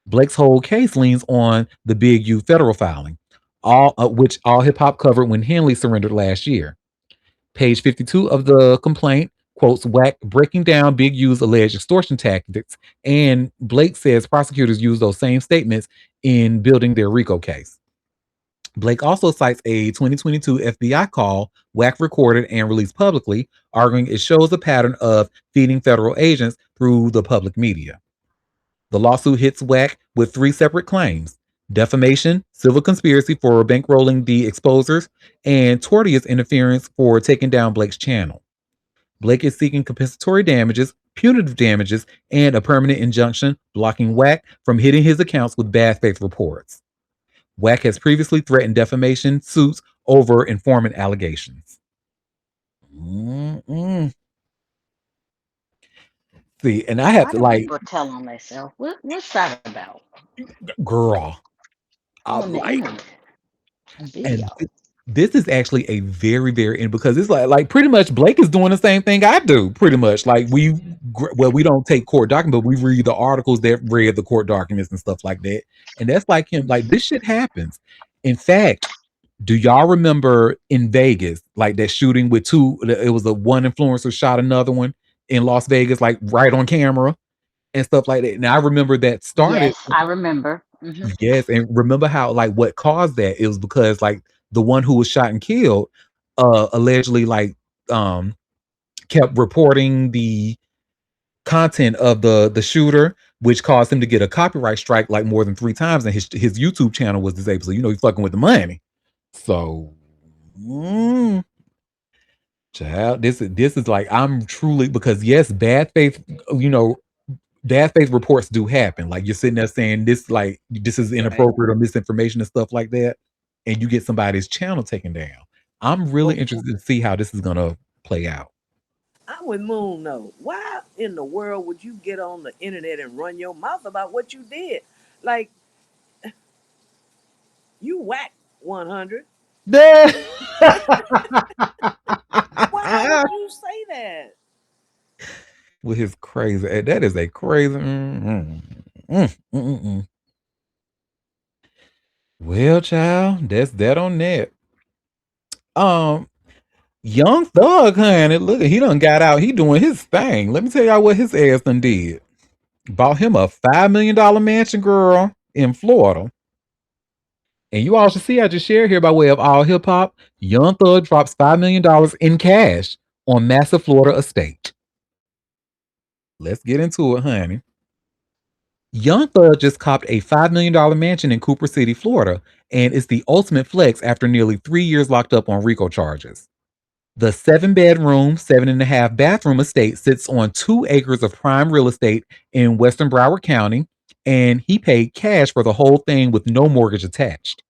Blake's whole case leans on the Big U federal filing, which All Hip Hop covered when Henley surrendered last year. Page 52 of the complaint quotes Wack breaking down Big U's alleged extortion tactics, and Blake says prosecutors use those same statements in building their RICO case. Blake also cites a 2022 FBI call Wack recorded and released publicly, arguing it shows a pattern of feeding federal agents through the public media. The lawsuit hits Wack with three separate claims: defamation, civil conspiracy for bankrolling the exposers, and tortious interference for taking down Blake's channel. Blake is seeking compensatory damages, punitive damages, and a permanent injunction blocking Wack from hitting his accounts with bad faith reports. Wack has previously threatened defamation suits over informant allegations. Mm-mm. See, and I have Why to do like, people tell on themselves? What's that about? girl, On I'm the like, internet, on and video. this is actually a very, very, and because it's like pretty much Blake is doing the same thing I do, pretty much. Like we don't take court documents, but we read the articles that read the court documents and stuff like that. And that's like him. Like this shit happens. In fact, do y'all remember in Vegas, like that shooting with two? It was a one influencer shot another one in Las Vegas, like right on camera and stuff like that. Now I remember that started. Yes, I remember. Yes, and remember how like what caused that? It was because like the one who was shot and killed, allegedly like um kept reporting the content of the shooter, which caused him to get a copyright strike like more than three times, and his YouTube channel was disabled. So you know he's fucking with the money. So, mm, child, this is like I'm truly because yes, bad faith, you know, bad faith reports do happen. Like you're sitting there saying this, like this is Right. inappropriate or misinformation and stuff like that, and you get somebody's channel taken down. I'm really But interested to see how this is gonna play out. I'm with Moon though. Why in the world would you get on the internet and run your mouth about what you did? Like you whack 100. Why would you say that? With his crazy, that is a crazy. Mm. Well, child, that's that on that. Um, Young Thug, honey, look, he done got out. He doing his thing. Let me tell y'all what his ass done did. Bought him a $5 million mansion, girl, in Florida. And you all should see, I just shared here by way of all hip hop. Young Thug drops $5 million in cash on massive Florida estate. Let's get into it, honey. Young Thug just copped a $5 million mansion in Cooper City, Florida, and it's the ultimate flex after nearly 3 years locked up on RICO charges. The 7 bedroom, 7.5 bathroom estate sits on 2 acres of prime real estate in Western Broward County, and he paid cash for the whole thing with no mortgage attached.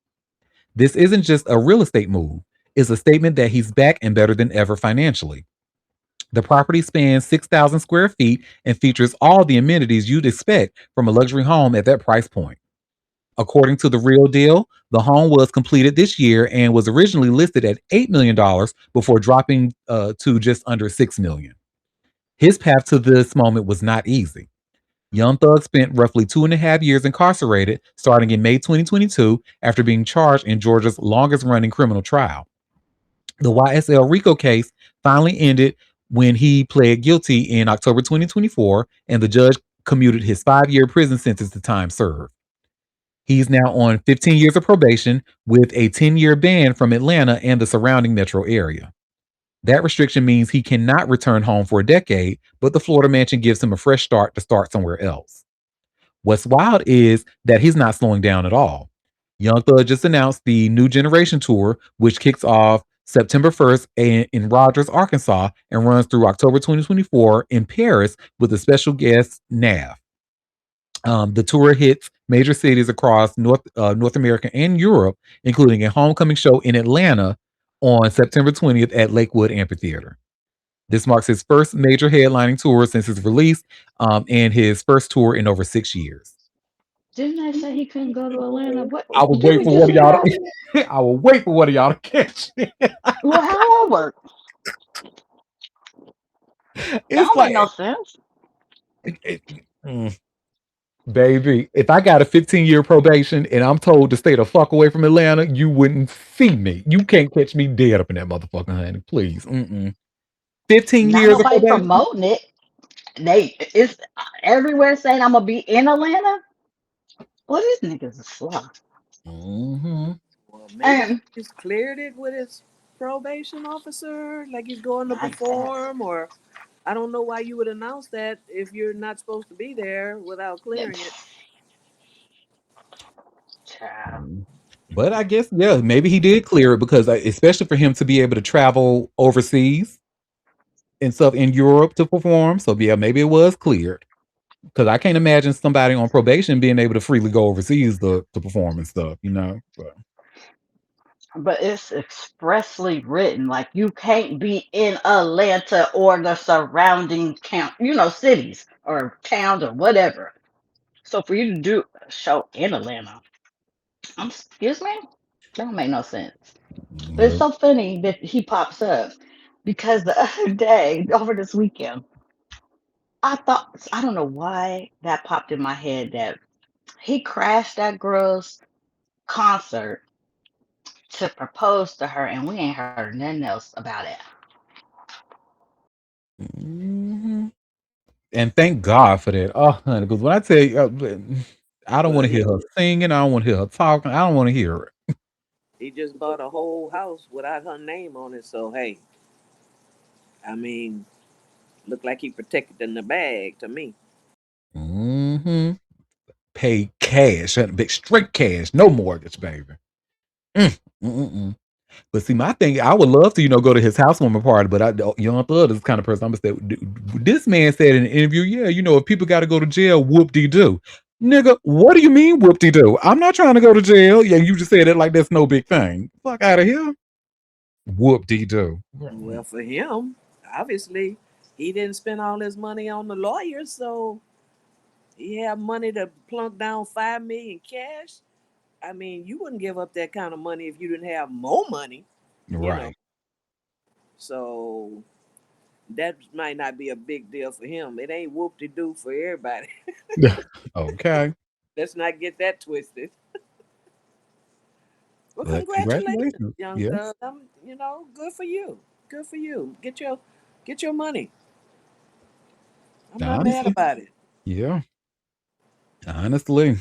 This isn't just a real estate move, it's a statement that he's back and better than ever financially. The property spans 6,000 square feet and features all the amenities you'd expect from a luxury home at that price point. According to the real deal, the home was completed this year and was originally listed at $8 million before dropping to just under $6 million. His path to this moment was not easy. Young Thug spent roughly 2.5 years incarcerated, starting in May 2022, after being charged in Georgia's longest running criminal trial. The YSL RICO case finally ended when he pled guilty in October 2024, and the judge commuted his 5 year prison sentence to time served. He's now on 15 years of probation with a 10-year ban from Atlanta and the surrounding metro area. That restriction means he cannot return home for a decade, but the Florida mansion gives him a fresh start to start somewhere else. What's wild is that he's not slowing down at all. Young Thug just announced the New Generation Tour, which kicks off September 1st in Rogers, Arkansas, and runs through October 2024 in Paris with a special guest, Nav. The tour hits major cities across North America and Europe, including a homecoming show in Atlanta on September 20th at Lakewood Amphitheater. This marks his first major headlining tour since his release, and his first tour in over 6 years. Didn't they say he couldn't go to Atlanta? What I was did waiting we for just one of hear y'all that? to, I will wait for one of y'all to catch it. Well, however, that It's don't make no like, sense. it- mm, baby, if I got a 15-year probation and I'm told to stay the fuck away from Atlanta, you wouldn't see me. You can't catch me dead up in that motherfucker, honey. Please. 15 Not years of nobody probation? promoting it. They it's everywhere saying I'm gonna be in Atlanta. Well, these niggas is slow. Hmm. Well, maybe And he just cleared it with his probation officer, like he's going to I guess perform, or I don't know why you would announce that if you're not supposed to be there without that clearing it. child. But I guess, yeah, maybe he did clear it because, especially for him to be able to travel overseas and stuff in Europe to perform. So, yeah, maybe it was cleared. Because I can't imagine somebody on probation being able to freely go overseas to perform and stuff, you know? But, But it's expressly written like you can't be in Atlanta or the surrounding cities or towns or whatever. So for you to do a show in Atlanta, excuse me, that don't make no sense. But it's well, so funny that he pops up because the other day over this weekend, I don't know why that popped in my head that he crashed that girl's concert to propose to her, and we ain't heard nothing else about it. mhm. And thank God for that. Oh, honey, because when I tell you, I don't want Well, to hear her singing. I don't want to hear her talking. I don't want to hear it. he just bought a whole house without her name on it. So hey, I mean, looked like he protected in the bag to me. Hmm. Pay cash, big straight cash, no mortgage, baby. Mm, mm-mm. But see, my thing, I would love to, go to his housewarming party, but Young Thug is the kind of person I'm gonna say. This man said in an interview, yeah, if people got to go to jail, whoop de doo. Nigga, what do you mean whoop de doo? I'm not trying to go to jail. Yeah, you just said it like that's no big thing. Fuck out of here. Whoop de doo. Well, for him, obviously, he didn't spend all his money on the lawyers, so he had money to plunk down 5 million cash. I mean, you wouldn't give up that kind of money if you didn't have more money, you know. Right. So that might not be a big deal for him. It ain't whoop de doo for everybody. Okay. Let's not get that twisted. Well, But congratulations, congratulations. young Yeah. thug. Good for you. Good for you. Get your money. I'm not mad Honestly. about it. Yeah. Honestly.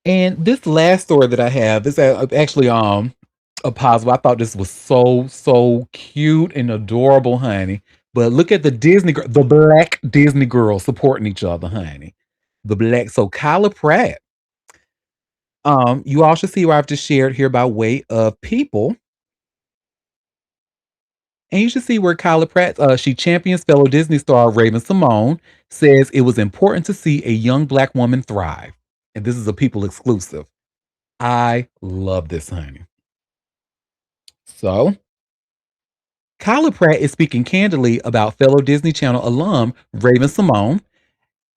And this last story that I have is actually a positive. I thought this was so cute and adorable, honey. But look at the black Disney girls supporting each other, honey. The black so Kyla Pratt. You all should see where I've just shared here by way of people. And you should see where Kyla Pratt, she champions fellow Disney star Raven Simone, says it was important to see a young black woman thrive. And this is a people exclusive. I love this, honey. So, Kyla Pratt is speaking candidly about fellow Disney Channel alum Raven Simone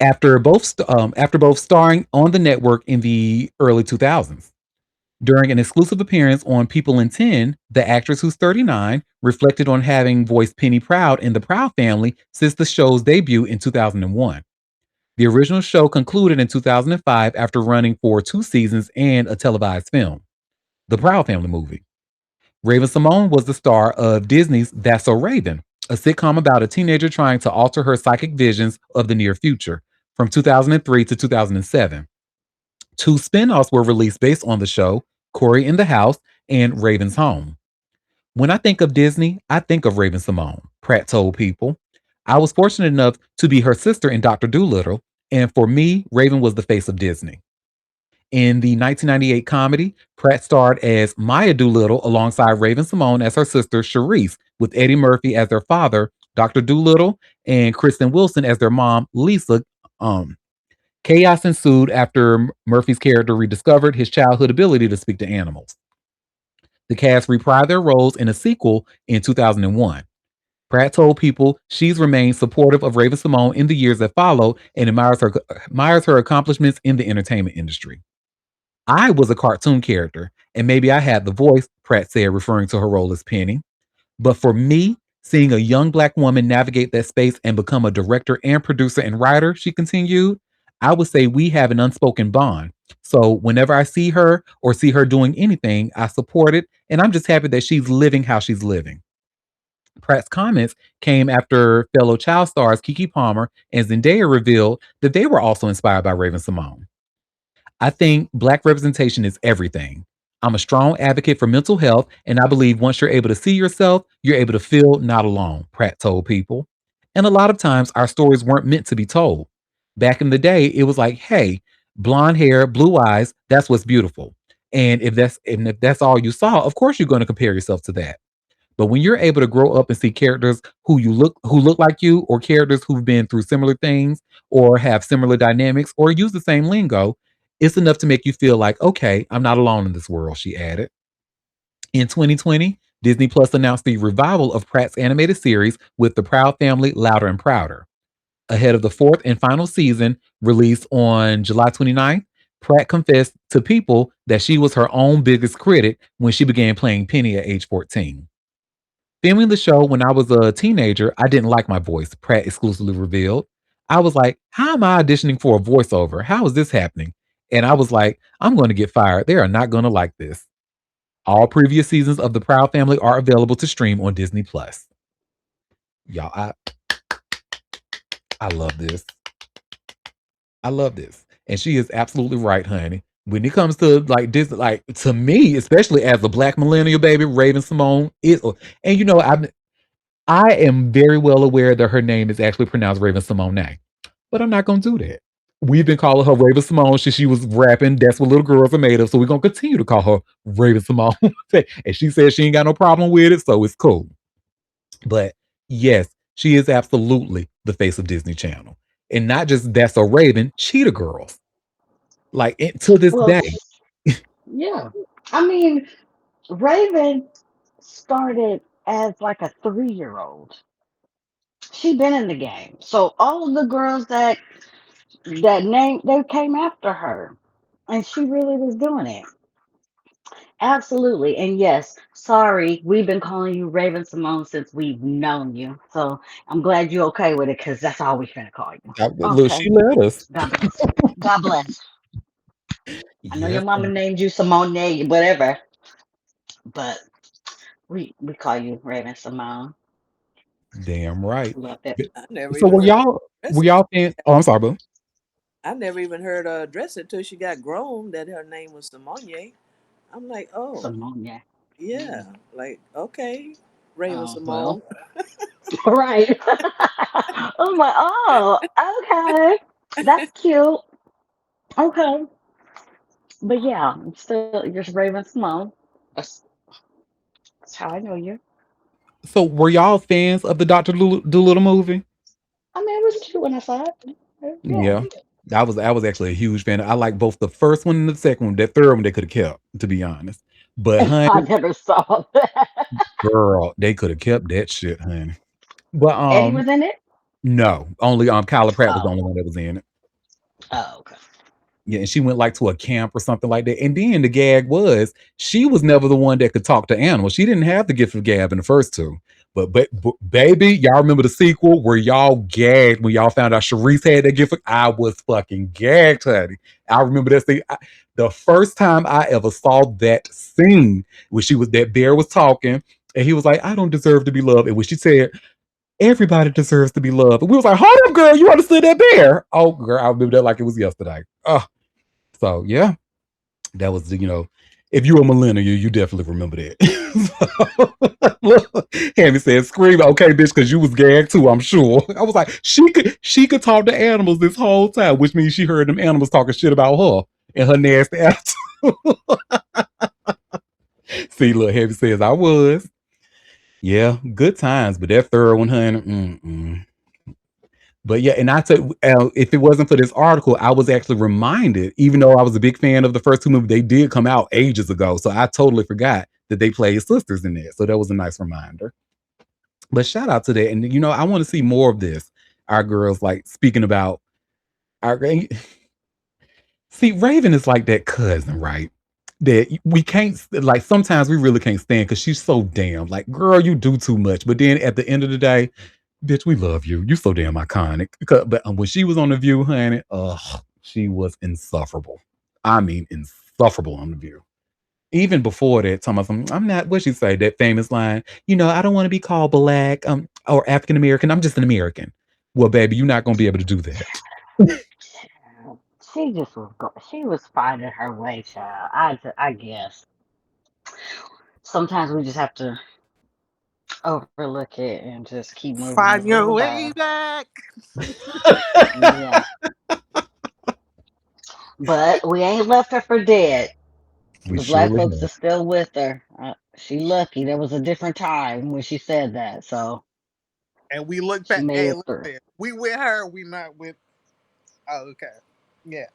after both starring on the network in the early 2000s. During an exclusive appearance on People in 10, the actress who's 39 reflected on having voiced Penny Proud in the Proud family since the show's debut in 2001. The original show concluded in 2005 after running for 2 seasons and a televised film, the Proud Family movie. Raven Simone was the star of Disney's That's So Raven, a sitcom about a teenager trying to alter her psychic visions of the near future from 2003 to 2007. Two spin-offs were released based on the show, Corey in the House and Raven's Home. When I think of Disney, I think of Raven Simone, Pratt told People. I was fortunate enough to be her sister in Dr. Dolittle, and for me, Raven was the face of Disney. In the 1998 comedy, Pratt starred as Maya Doolittle alongside Raven Simone as her sister Charisse, with Eddie Murphy as their father, Dr. Doolittle, and Kristen Wilson as their mom, Lisa. Um, Chaos ensued after Murphy's character rediscovered his childhood ability to speak to animals. The cast reprised their roles in a sequel in 2001. Pratt told People she's remained supportive of Raven Simone in the years that followed and admires her accomplishments in the entertainment industry. I was a cartoon character, and maybe I had the voice, Pratt said, referring to her role as Penny. But for me, seeing a young black woman navigate that space and become a director and producer and writer, she continued, I would say we have an unspoken bond. So whenever I see her or see her doing anything, I support it. And I'm just happy that she's living how she's living. Pratt's comments came after fellow child stars Kiki Palmer and Zendaya revealed that they were also inspired by Raven Simone. I think Black representation is everything. I'm a strong advocate for mental health, and I believe once you're able to see yourself, you're able to feel not alone, Pratt told People. And a lot of times, our stories weren't meant to be told. Back in the day, it was like, hey, blonde hair, blue eyes, that's what's beautiful. And if that's all you saw, of course you're going to compare yourself to that. But when you're able to grow up and see characters who look like you, or characters who've been through similar things, or have similar dynamics, or use the same lingo, it's enough to make you feel like, okay, I'm not alone in this world, she added. In 2020, Disney Plus announced the revival of Pratt's animated series with the Proud Family Louder and Prouder. Ahead of the fourth and final season, released on July 29th, Pratt confessed to People that she was her own biggest critic when she began playing Penny at age 14. Filming the show when I was a teenager, I didn't like my voice, Pratt exclusively revealed. I was like, how am I auditioning for a voiceover? How is this happening? And I was like, I'm going to get fired. They are not going to like this. All previous seasons of The Proud Family are available to stream on Disney Plus. Y'all, I love this. I love this. And she is absolutely right, honey. When it comes to like Disney, like to me, especially as a black millennial baby, Raven Simone is, and I am very well aware that her name is actually pronounced Raven Simone, but I'm not going to do that. We've been calling her Raven Simone since she was rapping. That's what little girls are made of. So we're gonna continue to call her Raven Simone. And she says she ain't got no problem with it, so it's cool. But yes, she is absolutely the face of Disney Channel. And not just That's So Raven, Cheetah Girls. Like to this Well, day. yeah. I mean, Raven started as like a 3-year old. She been in the game. So all of the girls that name they came after her. And she really was doing it. Absolutely. And yes, sorry, we've been calling you Raven Simone since we've known you. So I'm glad you're okay with it because that's all we finna call you. Look, Okay. she let us. God bless. God bless. I know your Yes, mama named you Simone, whatever, but we call you Raven Simone. damn right. Love it. I never So even were heard y'all address were it. y'all fan? Oh, I'm sorry, boo. I never even heard her address it till she got grown that her name was Simone. I'm like, oh, Simone, yeah. yeah, Mm. like okay, Raven Oh, Simone. well. Right. I'm like, oh, okay. That's cute. Okay. But yeah, I'm still just Raven Simone. That's, that's how I know you. So were y'all fans of the Doctor Dolittle movie? I mean, it was cute when I saw it. Yeah. Yeah. I was actually a huge fan. I like both the first one and the second one. That third one they could have kept, to be honest. But I honey, never saw that. girl, they could have kept that shit, honey. But Eddie was in it? no, only Kyla Pratt was the Oh. only one that was in it. Oh, okay. Yeah, and she went like to a camp or something like that. And then the gag was she was never the one that could talk to animals. She didn't have the gift of gab in the first two. But baby, y'all remember the sequel where y'all gagged when y'all found out Sharice had that gift? I was fucking gagged, honey. I remember that scene. The first time I ever saw that scene when she was that bear was talking, and he was like, "I don't deserve to be loved." And when she said, "Everybody deserves to be loved," and we was like, "Hold up, girl, you understood that bear?" Oh, girl, I remember that like it was yesterday. Oh, so yeah, that was if you're a millennial, you definitely remember that. Look, Hammy said, "Scream, okay, bitch, because you was gagged too. I'm sure." I was like, she could talk to animals this whole time, which means she heard them animals talking shit about her and her nasty attitude. See, look, Hammy says I was. Yeah, good times, but that third one, honey. Mm-mm. But yeah, and I said, if it wasn't for this article, I was actually reminded, even though I was a big fan of the first two movies, they did come out ages ago. So I totally forgot that they played sisters in there. So that was a nice reminder. But shout out to that. And, I want to see more of this. Our girls, like, speaking about our. See, Raven is like that cousin, right? That we can't, like, sometimes we really can't stand because she's so damn, like, girl, you do too much. But then at the end of the day, bitch, we love you. You so damn iconic. But when she was on the View, honey, she was insufferable. I mean, insufferable on the View. Even before that, talking about I'm not. What she say? That famous line. I don't want to be called black, or African American. I'm just an American. Well, baby, you're not gonna be able to do that. She just was she was finding her way, child. I guess sometimes we just have to overlook it and just keep moving and Find moving your by. way back. Yeah, but we ain't left her for dead. We The black surely folks are have. still with her. She lucky. There was a different time when she said that, so And we look she back. made Hey, it through. listen, we with her. We not with. Oh, okay. Yeah.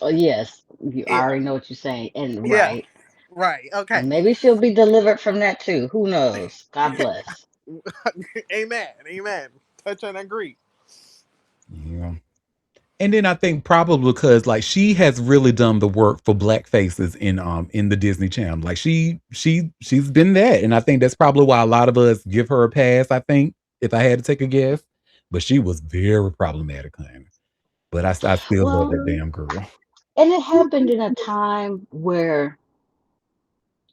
Oh yes, you I Yeah. already know what you're saying, and Yeah. right, Right. Okay. and maybe she'll be delivered from that too. Who knows? God bless. Amen. Amen. Touch and agree. Yeah. And then I think probably because like she has really done the work for black faces in the Disney Channel. Like she's been that, and I think that's probably why a lot of us give her a pass. I think if I had to take a guess, but she was very problematic, honey. But I still love that Well, damn girl. and it happened in a time where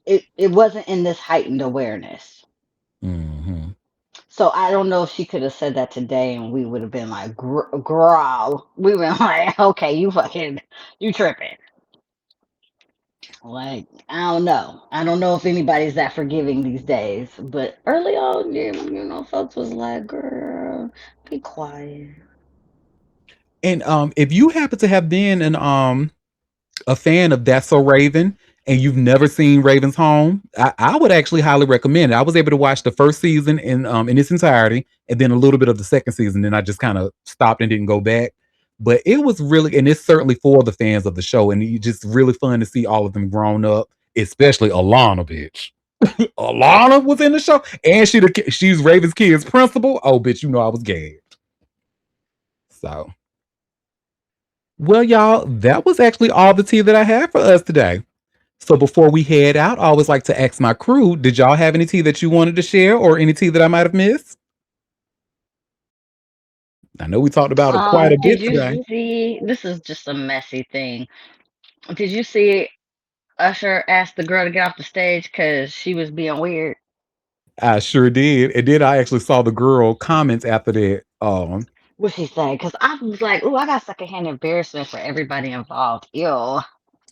it wasn't in this heightened awareness. Hmm. So I don't know if she could have said that today, and we would have been like, growl. We were like, okay, you fucking, you tripping. Like, I don't know. I don't know if anybody's that forgiving these days. But early on, folks was like, girl, be quiet. And if you happen to have been a fan of That's So Raven and you've never seen Raven's Home, I would actually highly recommend it. I was able to watch the first season in its entirety and then a little bit of the second season. Then I just kind of stopped and didn't go back. But it was really, and it's certainly for the fans of the show, and it's just really fun to see all of them grown up, especially Alana, bitch. Alana was in the show, and she's Raven's kid's principal. Oh, bitch, you know I was gagged. So, well, y'all, that was actually all the tea that I had for us today. So before we head out, I always like to ask my crew, did y'all have any tea that you wanted to share or any tea that I might have missed? I know we talked about it quite a Did bit you today. see? This is just a messy thing. Did you see Usher asked the girl to get off the stage because she was being weird? I sure did. And then I actually saw the girl comments after that. What she say? Because I was like, "Ooh, I got secondhand embarrassment for everybody involved." Ew.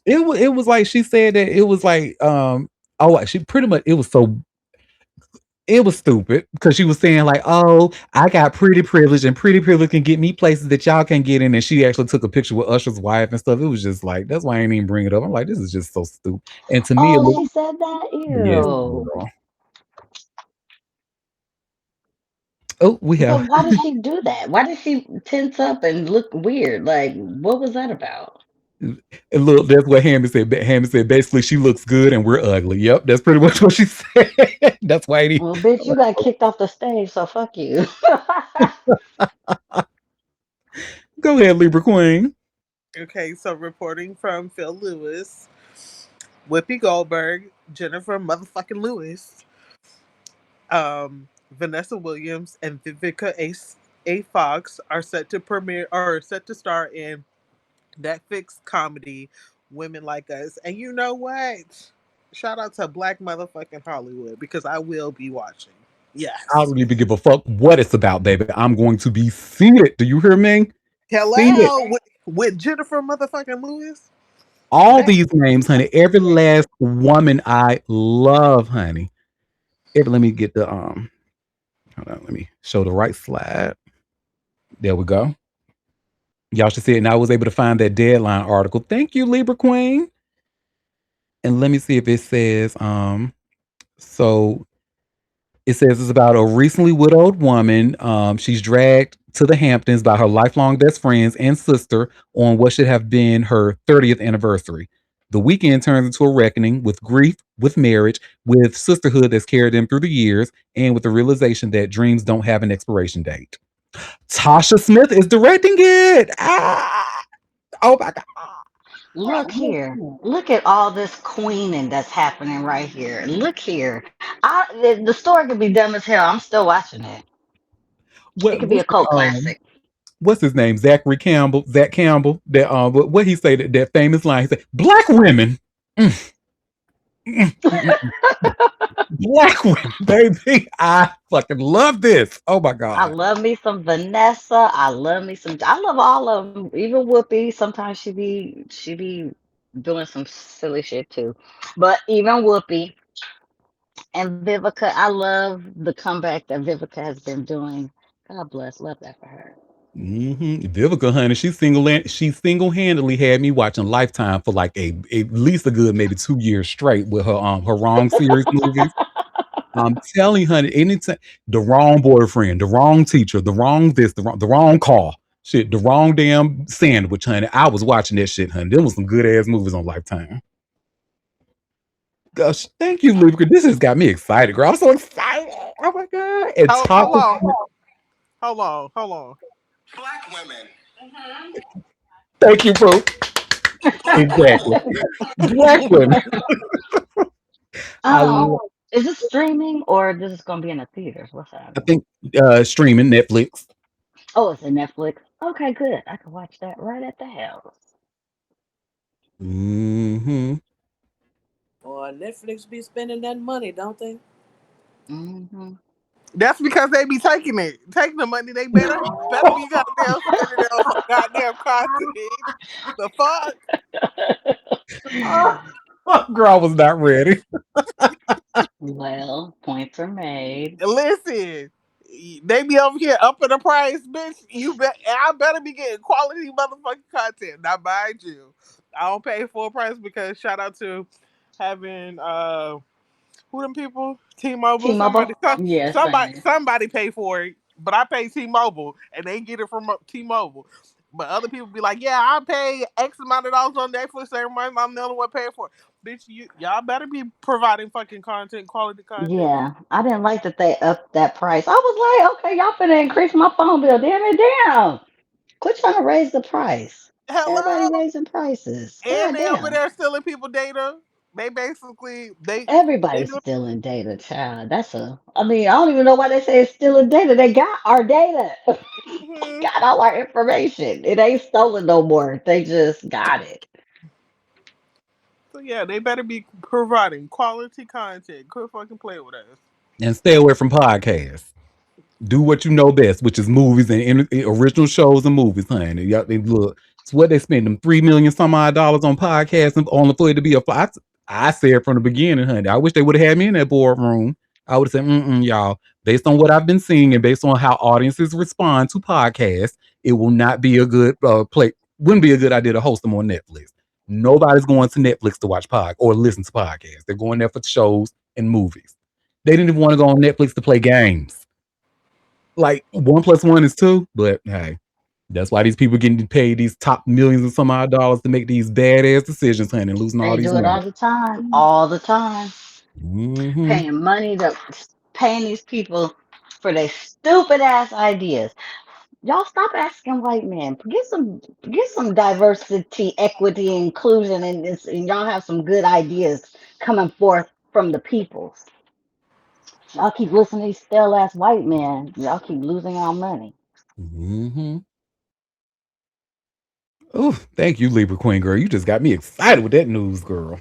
It was like she said that it was like oh she pretty much it was stupid because she was saying like, "Oh, I got pretty privilege, and pretty privilege can get me places that y'all can't get in." And she actually took a picture with Usher's wife and stuff. It was just like that's why I ain't even bring it up. I'm like, this is just so stupid. And to me, it Oh, looked she said that. yes, Ew. girl. Oh, we But have why did she do that? Why did she tense up and look weird? Like, what was that about? and look. That's what Hammy said. Hammy said basically she looks good and we're ugly. Yep, that's pretty much what she said. That's why he. Well, bitch, you got kicked off the stage, so fuck you. Go ahead, Libra Queen. Okay, so reporting from Phil Lewis, Whoopi Goldberg, Jennifer motherfucking Lewis, Vanessa Williams, and Vivica A. Fox are set to premiere or set to star in Netflix comedy Women Like Us. And you know what? Shout out to Black motherfucking Hollywood because I will be watching. I Yes. don't even give a fuck what it's about, baby. I'm going to be seated. Do you hear me? Seated. Hello with Jennifer motherfucking Lewis. All That these names, honey. Every last woman I love, honey. Let me get the hold on, let me show the right slide. There we go. Y'all should see it. And I was able to find that deadline article. Thank you, Libra Queen. And let me see if it says so it says it's about a recently widowed woman. She's dragged to the Hamptons by her lifelong best friends and sister on what should have been her 30th anniversary. The weekend turns into a reckoning with grief, with marriage, with sisterhood that's carried them through the years, and with the realization that dreams don't have an expiration date. Tasha Smith is directing it. Ah, oh my Look here. god. Look at all this queening that's happening right here. Look here. The story could be dumb as hell. I'm still watching it. It What could be what's a cult classic. what's his name? Zachary Campbell. Zach Campbell. That what he say that famous line. He said, "Black women, mm, mm, mm, mm, black women, baby. I fucking love this. Oh my I god. love me some Vanessa. I love me some. I love all of them. Even Whoopi. Sometimes she be doing some silly shit too. But even Whoopi and Vivica, I love the comeback that Vivica has been doing. God bless. Love that for her. Vivica, honey, she single handedly had me watching Lifetime for like at least a good maybe 2 years straight with her wrong series movies. I'm telling you, honey, anytime the wrong boyfriend, the wrong teacher, the wrong this, the wrong car, shit, the wrong damn sandwich, honey. I was watching that shit, honey. There was some good ass movies on Lifetime. Gosh, thank you, Luca. This has got me excited, girl. I'm so excited. Oh my god! And hold Tasha on, Smith, hold on. Black women. thank you, bro. Exactly. Black women. I um, love, is this streaming or this is gonna be in the theaters? What's I happening? think streaming Netflix. Oh, it's a Netflix. Okay, good. I can watch that right at the house. Hmm. Or Netflix be spending that money, don't they? Hmm. That's because they be taking the money. They better be goddamn spending it on some goddamn content. The fuck? Girl, I was not ready. Well, points are made. Listen, They be over here upping the price, bitch. I better be getting quality motherfucking content. Now, mind you, I don't pay full price because shout out to having who them people? T-Mobile. T-Mobile? Yeah, same. Somebody pay for it, but I pay T-Mobile, and they get it from T-Mobile. But other people be like, "Yeah, I pay X amount of dollars on Netflix every month. I'm the only one paying for it." Bitch, y'all better be providing fucking content, quality content. Yeah, I didn't like that they upped that price. I was like, okay, y'all finna increase my phone bill. Damn it, down. Quit trying to raise the price. Everybody Hello, raising prices. and God they over damn. there stealing people data. They basically they Everybody's do. stealing data, child. I mean, I don't even know why they say it's stealing data. They got our data. Mhm. Got all our information. It ain't stolen no more. They just got it. So yeah, they better be providing quality content. Quit fucking play with us. And stay away from podcasts. Do what you know best, which is movies and original shows and movies, honey. Y'all, they look, it's what they spend them 3 million some odd dollars on podcasts and only for it to be I said from the beginning, honey. I wish they would have had me in that boardroom. I would have said, y'all, based on what I've been seeing and based on how audiences respond to podcasts, it will not be a good play. Wouldn't be a good idea to host them on Netflix. Nobody's going to Netflix to watch pod or listen to podcasts. They're going there for shows and movies. They didn't even want to go on Netflix to play games. Like 1 plus 1 is 2, but hey, that's why these people getting paid these top millions and some odd dollars to make these badass decisions, honey, and losing all They these do it all members. the time. All the time. Hmm. Paying money to paying these people for their stupid ass ideas. Y'all stop asking white men. Get some diversity, equity, inclusion in this, and y'all have some good ideas coming forth from the peoples. Y'all keep listening to these stale ass white men. Y'all keep losing our money. Hmm. Oh, thank you, Libra Queen girl. You just got me excited with that news, girl.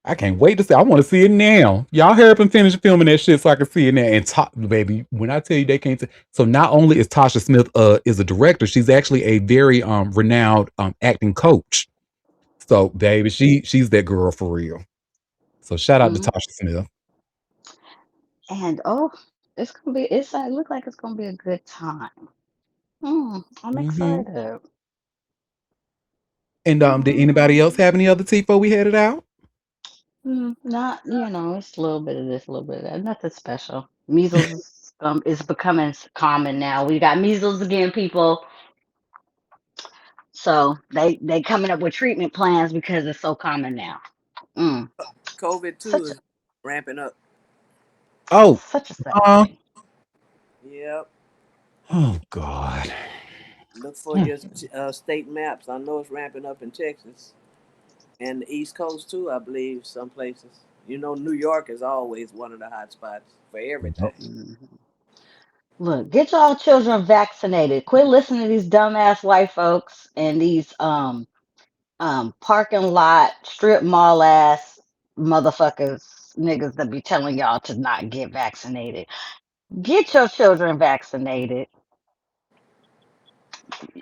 I can't wait to see. I want to see it now. Y'all hurry up and finish filming that shit so I can see it now. And baby, when I tell you they can't. So not only is Tasha Smith is a director, she's actually a very renowned acting coach. So baby, she's that girl for real. So shout out to Hmm. Tasha Smith. And it's gonna be. It look like it's gonna be a good time. I'm Hmm. excited. And did anybody else have any other tifo we headed out? Not, it's a little bit of this, a little bit of that. Nothing special. Measles is becoming common now. We got measles again, people. So they coming up with treatment plans because it's so common now. Mm, COVID too such a is ramping up. Oh, such a sad uh, thing. Yep. oh God. Look for Hmm. your state maps. I know it's ramping up in Texas and the East Coast too. I believe some places. You know, New York is always one of the hot spots for Yep. everything. Mhm. Look, get y'all children vaccinated. Quit listening to these dumbass white folks and these parking lot strip mall ass motherfuckers niggas that be telling y'all to not get vaccinated. Get your children vaccinated.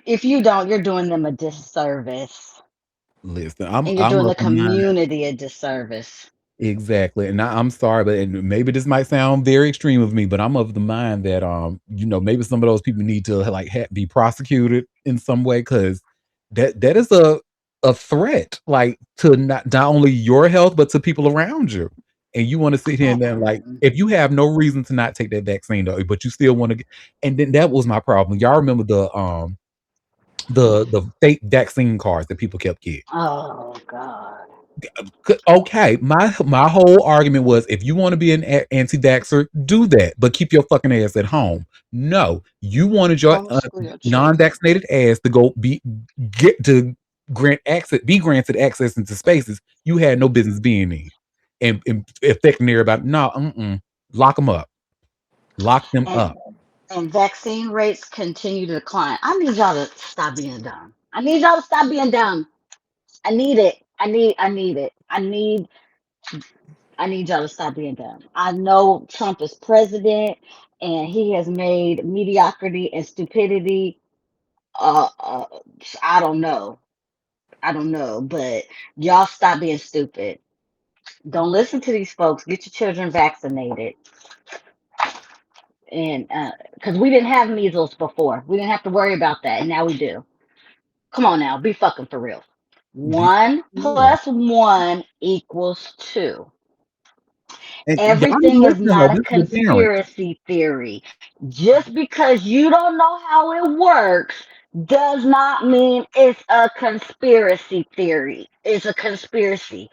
If you don't, you're doing them a disservice. Listen, I'm And you're I'm doing the of the mind. community a disservice. Exactly. And I'm sorry, but and maybe this might sound very extreme of me, but I'm of the mind that maybe some of those people need to like be prosecuted in some way because that is a threat, like to not only your health but to people around you. And you want to sit here and then like Mm-mm. if you have no reason to not take that vaccine though, but you still want to get, and then that was my problem. Y'all remember the fake vaccine cards that people kept getting. Oh God. Okay, my whole argument was if you want to be an anti-vaxxer, do that, but keep your fucking ass at home. No, you wanted your Homeschool your children. non-vaccinated ass to go get to be granted access into spaces you had no business being in, and affecting everybody. No, lock them up, lock them And up. and vaccine rates continue to decline. I need y'all to stop being dumb. I need y'all to stop being dumb. I need it. I need it. I need y'all to stop being dumb. I know Trump is president and he has made mediocrity and stupidity uh, uh I don't know. I don't know, but y'all stop being stupid. Don't listen to these folks. Get your children vaccinated and because we didn't have measles before, we didn't have to worry about that, and now we do. Come on now, be fucking for real. Be One real. plus one equals two. And y'all need to Everything is listen to her. not a This is the parent. conspiracy theory. Just because you don't know how it works does not mean it's a conspiracy theory. It's a conspiracy.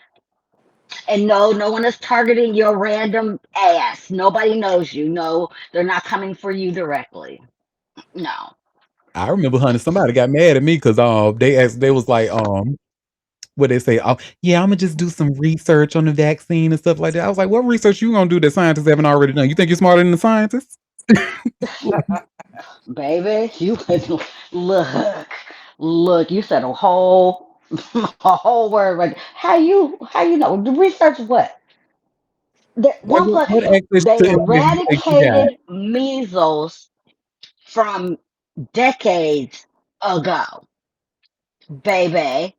And no, no one is targeting your random ass. Nobody knows you. No, they're not coming for you directly. No. I remember, honey, somebody got mad at me because they was like, what they say, oh yeah, I'm gonna just do some research on the vaccine and stuff like that. I was like, what research you gonna do that scientists haven't already done? You think you're smarter than the scientists? Baby, you look, look, you said a whole a whole word right. How you know? The research what? What One plus what access they to information you think you got? eradicated measles from decades ago, baby.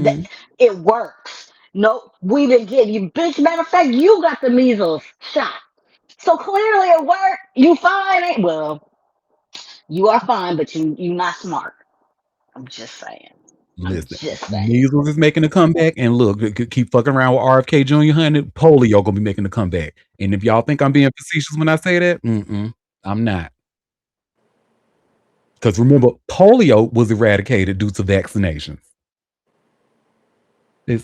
That Mhm. it works. No, we didn't get you, bitch. Matter of fact, you got the measles shot. So clearly it worked. You fine, ain't well, you are fine, but you not smart. I'm just saying. I'm Listen, just saying. measles is making a comeback, and look, keep fucking around with RFK Jr., honey. Polio gonna be making a comeback. And if y'all think I'm being facetious when I say that, I'm not. Because remember, polio was eradicated due to vaccinations. They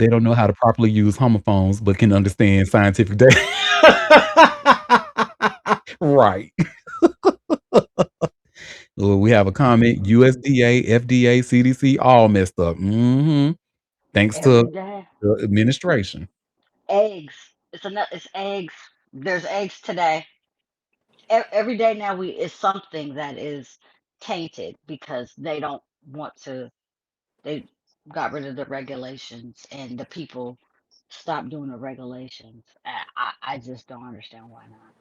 don't know how to properly use homophones, but can understand scientific data. Right. Well, we have a comment. USDA, FDA, CDC, all messed up. Thanks to Every day. the administration. Eggs. It's eggs. There's eggs today. Every day now we is something that is tainted because they don't want to they got rid of the regulations and the people stopped doing the regulations. I just don't understand why not.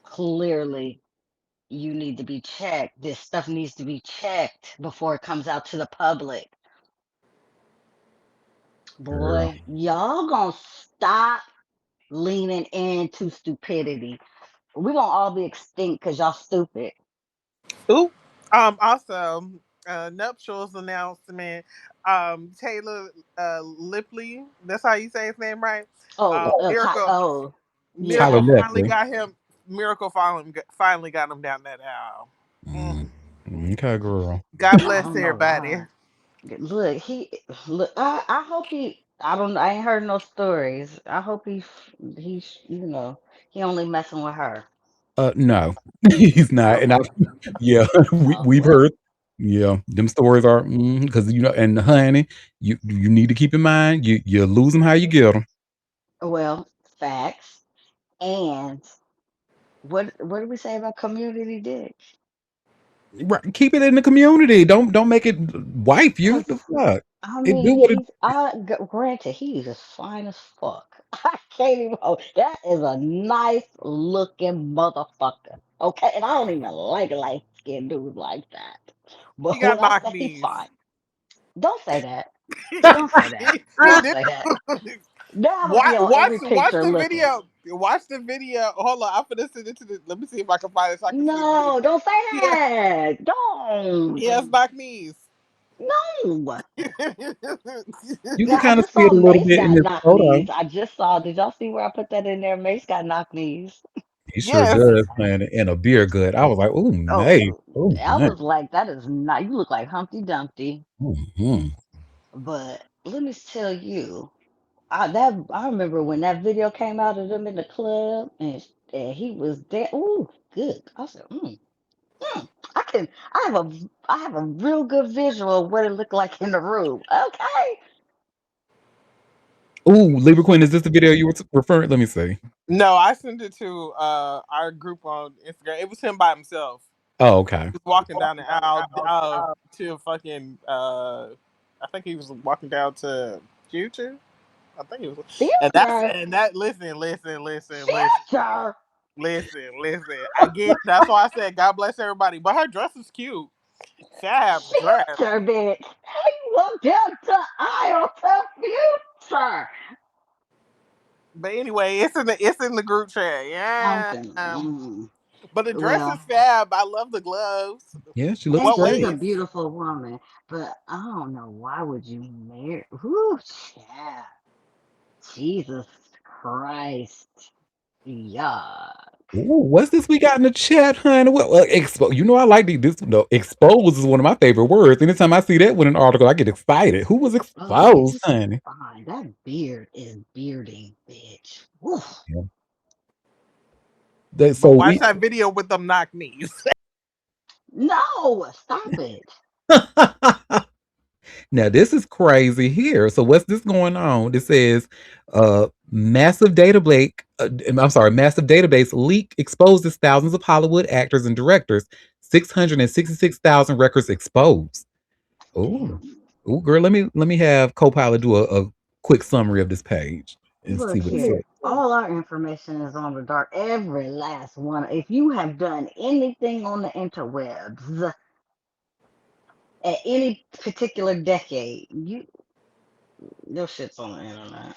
Clearly you need to be checked. This stuff needs to be checked before it comes out to the public. Girl. Boy, y'all gonna stop leaning into stupidity. We're gonna all be extinct because y'all stupid. Ooh. Also, nuptials announcement. Taylor Lipley. That's how you say his name, right? Oh, Miracle. oh, Tyler yeah. Miracle finally Nestle. got him. Miracle finally got him down that aisle. Mm. Mm, okay, girl. God I bless don't know everybody. why. Look, look. I hope he. I don't. I ain't heard no stories. I hope he's. He only messing with her. No, he's not. And I, Okay. yeah, we've Well, heard. Yeah, them stories are because and honey, you need to keep in mind you lose them how you get them. well, facts. And what did we say about community dick? Right, keep it in the community. Don't make it wife you. Cause The fuck I it do mean, what it. granted, he's as fine as fuck. I can't even. Oh, that is a nice looking motherfucker. Okay, and I don't even like light skinned dudes like that. He But got when I knock say he's knees. fine, don't say that. Don't say that. He Don't do. say that. Now I'm gonna Watch, be on watch, every watch picture the looking. video. Watch the video. Hold on, I'm gonna send it to the. Let me see if I can find it so I can send it. No, don't say He has, that. Don't. he has knock knees. No. You can Now I kind of just see it saw a little Mace bit in got this knock photo. knees. I just saw. Did y'all see where I put that in there? Mace got knock knees. He sure Yes. does, man, and a beer gut. I was like, oh, nice. Oh, Oh, I nice. was like, that is not. You look like Humpty Dumpty. Mhm. But let me tell you, I remember when that video came out of them in the club, and he was there. Ooh, good. I said, mm, I can. I have a real good visual of what it looked like in the room. Okay. Ooh, Libra Queen, is this the video you were referring? Let me see. No, I sent it to our group on Instagram. It was him by himself. Oh, okay. He was walking down the aisle to fucking. I think he was walking down to Future. I think he was, Future. and that. Listen. Future. Listen. I get. That's why I said God bless everybody. But her dress is cute. Fab dress. Future, bitch. He walked down the aisle to Future. But anyway, it's in the group chat. Yeah. Something. But the dress is Well, fab. I love the gloves. Yeah, she looks and What she's great. a waist? beautiful woman, but I don't know why would you marry? Whoo, yeah, Jesus Christ, yeah. Ooh, what's this we got in the chat, honey? Well, you know I like this. No, expose is one of my favorite words. Anytime I see that with an article, I get excited. Who was Oh, exposed, he's honey? fine. That beard is bearding, bitch. Woof. Yeah. So But watch we that video with them knock knees. No, stop it. now this is crazy here. So what's this going on? It says massive database massive database leak exposes thousands of Hollywood actors and directors. 666,000 records exposed. Oh. Damn. Oh girl, let me have Copilot do a quick summary of this page and see Look what it here. says. All our information is on the dark. Every last one. If you have done anything on the interwebs at any particular decade, your shit's on the internet.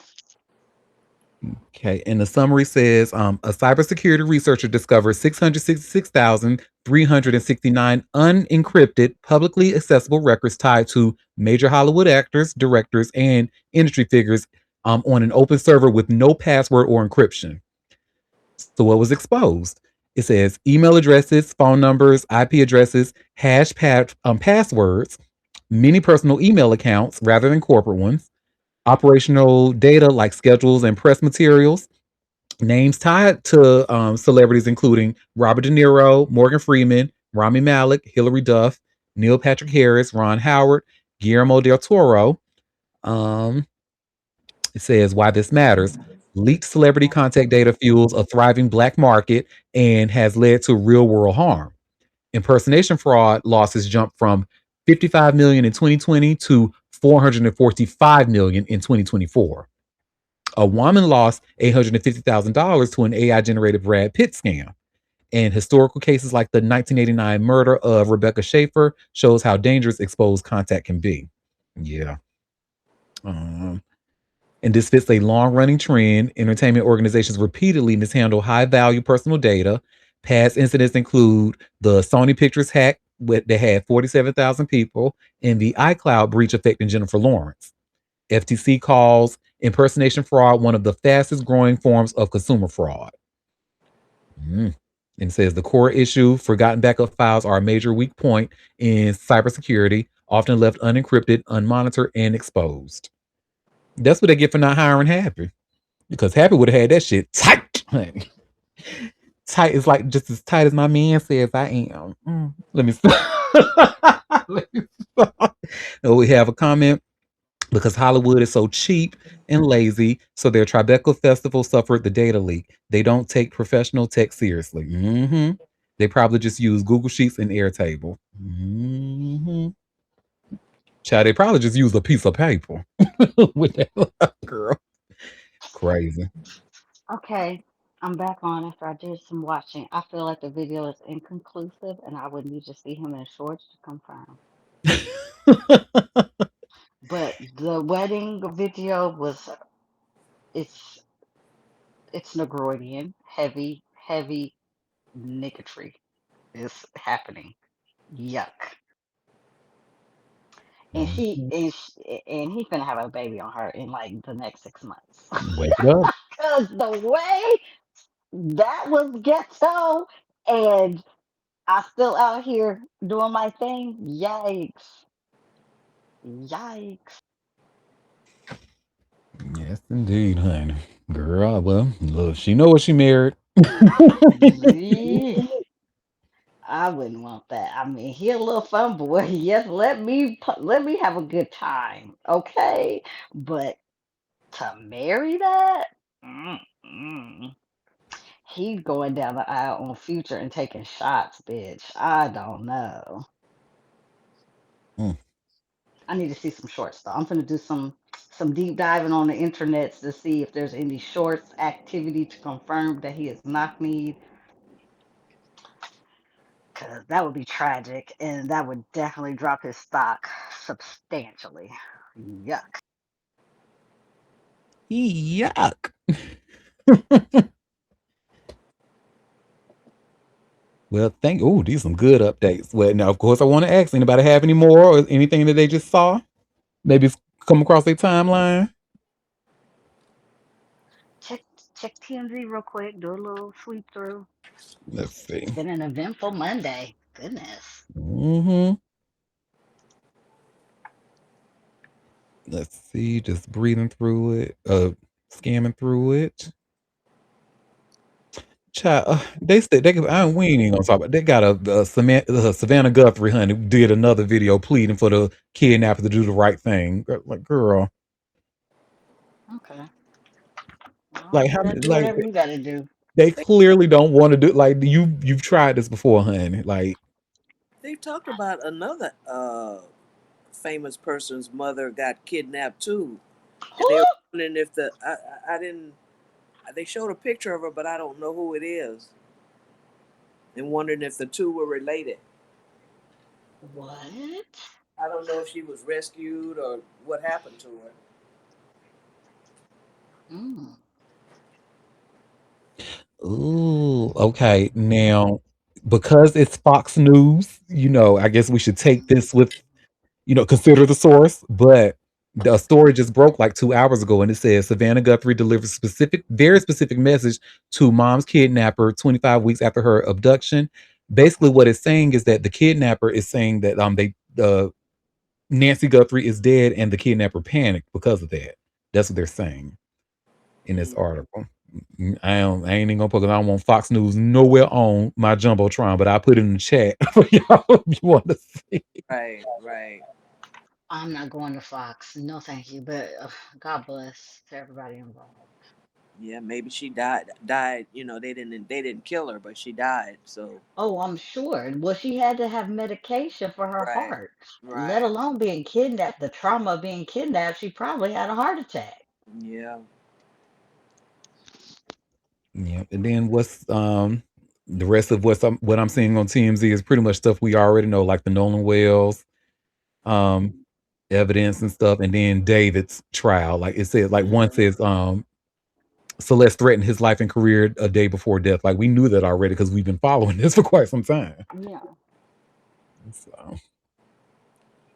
Okay, and the summary says a cybersecurity researcher discovered 666,369 unencrypted, publicly accessible records tied to major Hollywood actors, directors, and industry figures on an open server with no password or encryption. So, what was exposed? It says email addresses, phone numbers, IP addresses, passwords, many personal email accounts rather than corporate ones, operational data like schedules and press materials, names tied to celebrities including Robert De Niro, Morgan Freeman, Rami Malek, Hilary Duff, Neil Patrick Harris, Ron Howard, Guillermo del Toro. Um, it says why this matters. Leaked celebrity contact data fuels a thriving black market and has led to real world harm. Impersonation fraud losses jumped from 55 million in 2020 to 445 million in 2024. A woman lost $850,000 to an AI generated Brad Pitt scam. And historical cases like the 1989 murder of Rebecca Schaefer shows how dangerous exposed contact can be. Yeah. Um, and this fits a long running trend. Entertainment organizations repeatedly mishandle high value personal data. Past incidents include the Sony Pictures hack that had 47,000 people and the iCloud breach affecting Jennifer Lawrence. FTC calls impersonation fraud one of the fastest growing forms of consumer fraud. Mm. And says the core issue forgotten backup files are a major weak point in cybersecurity, often left unencrypted, unmonitored, and exposed. That's what they get for not hiring Happy. Because Happy would have had that shit tight. Honey. Tight is like just as tight as my man says I am. Let me stop. Let me stop. Oh, we have a comment because Hollywood is so cheap and lazy. So their Tribeca festival suffered the data leak. They don't take professional tech seriously. They probably just use Google Sheets and Airtable. Child, they probably just use a piece of paper with that girl. Crazy. Okay, I'm back on after I did some watching. I feel like the video is inconclusive, and I would need to see him in shorts to confirm. But the wedding video was it's it's Negroidian, heavy, heavy niggatry is happening. Yuck. And she Mhm. and he finna have a baby on her in like the next 6 months. Wake it up. Cause the way that was ghetto, and I still out here doing my thing. Yikes! Yikes! Yes, indeed, honey. Girl, well, look, she know what she married. Yee. I wouldn't want that. I mean, he a little fun boy. Yes, let me have a good time, okay? But to marry that, mm-mm. He going down the aisle on Future and taking shots, bitch. I don't know. Mm. I need to see some shorts though. I'm gonna do some deep diving on the internets to see if there's any shorts activity to confirm that he is knock kneed, because that would be tragic and that would definitely drop his stock substantially. Yuck. Yuck. Well, thank. Oh, these some good updates. Well, now of course I want to ask anybody have any more or anything that they just saw. Maybe it's come across their timeline. Check check TMZ real quick. Do a little sweep through. Let's see. It's been an eventful Monday. Goodness. Hmm. Let's see. Just breathing through it. Scamming through it. Child, they said they. We ain't even gonna talk about. They got Savannah Guthrie, honey, did another video pleading for the kidnapper to do the right thing. Like, girl, Okay. Well, like do how that. many? Do Like whatever you got to do. they They clearly don't want to do. Like you've tried this before, honey. Like, they talked about another famous person's mother got kidnapped too, and Who? they were wondering if I didn't. They showed a picture of her, but I don't know who it is, and wondering if the two were related. What? I don't know if she was rescued or what happened to her. Mm. ooh, okay. Now, because it's Fox News, I guess we should take this with consider the source, but the story just broke like 2 hours ago, and it says Savannah Guthrie delivers very specific message to mom's kidnapper 25 weeks after her abduction. Basically, what it's saying is that the kidnapper is saying that Nancy Guthrie is dead, and the kidnapper panicked because of that. That's what they're saying in this Mm, article. I ain't even gonna put because I don't want Fox News nowhere on my jumbotron, but I put it in the chat for y'all if you want to see. right, right. I'm not going to Fox. No, thank you. But God bless to everybody involved. Yeah, maybe she died. Died. They didn't kill her, but she died. So Oh, I'm sure. Well, she had to have medication for her right, heart, let right. alone being kidnapped. The trauma of being kidnapped, she probably had a heart attack. Yeah. Yeah, and then what's the rest of what I'm seeing on TMZ is pretty much stuff we already know, like the Nolan Wells um evidence and stuff, and then David's trial. Like it says, like one says Celeste threatened his life and career a day before death. Like we knew that already because we've been following this for quite some time. Yeah. So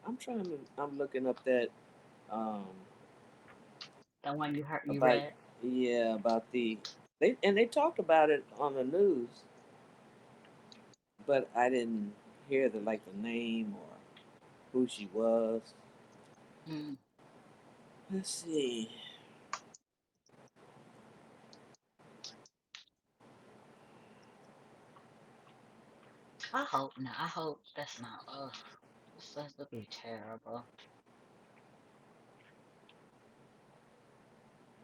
I'm trying to. I'm looking up that um The one you heard, you about read. yeah about they talked about it on the news, but I didn't hear the name or who she was. Mm. Let's see. I hope not. I hope that's not. Ugh, this would be terrible.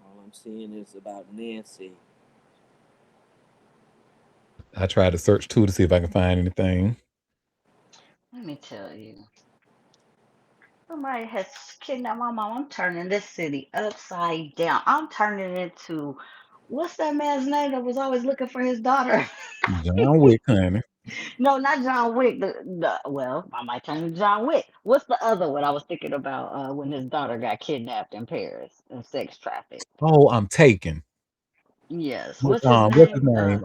All I'm seeing is about Nancy. I tried to search too to see if I can find anything. Let me tell you. Somebody has kidnapped my mom. I'm turning this city upside down. I'm turning it to what's that man's name that was always looking for his daughter? John Wick, honey. No, not John Wick. Well, I might turn to John Wick. What's the other one I was thinking about when his daughter got kidnapped in Paris and sex trafficked? Oh, I'm taken. Yes. With, What's his what's his name? name?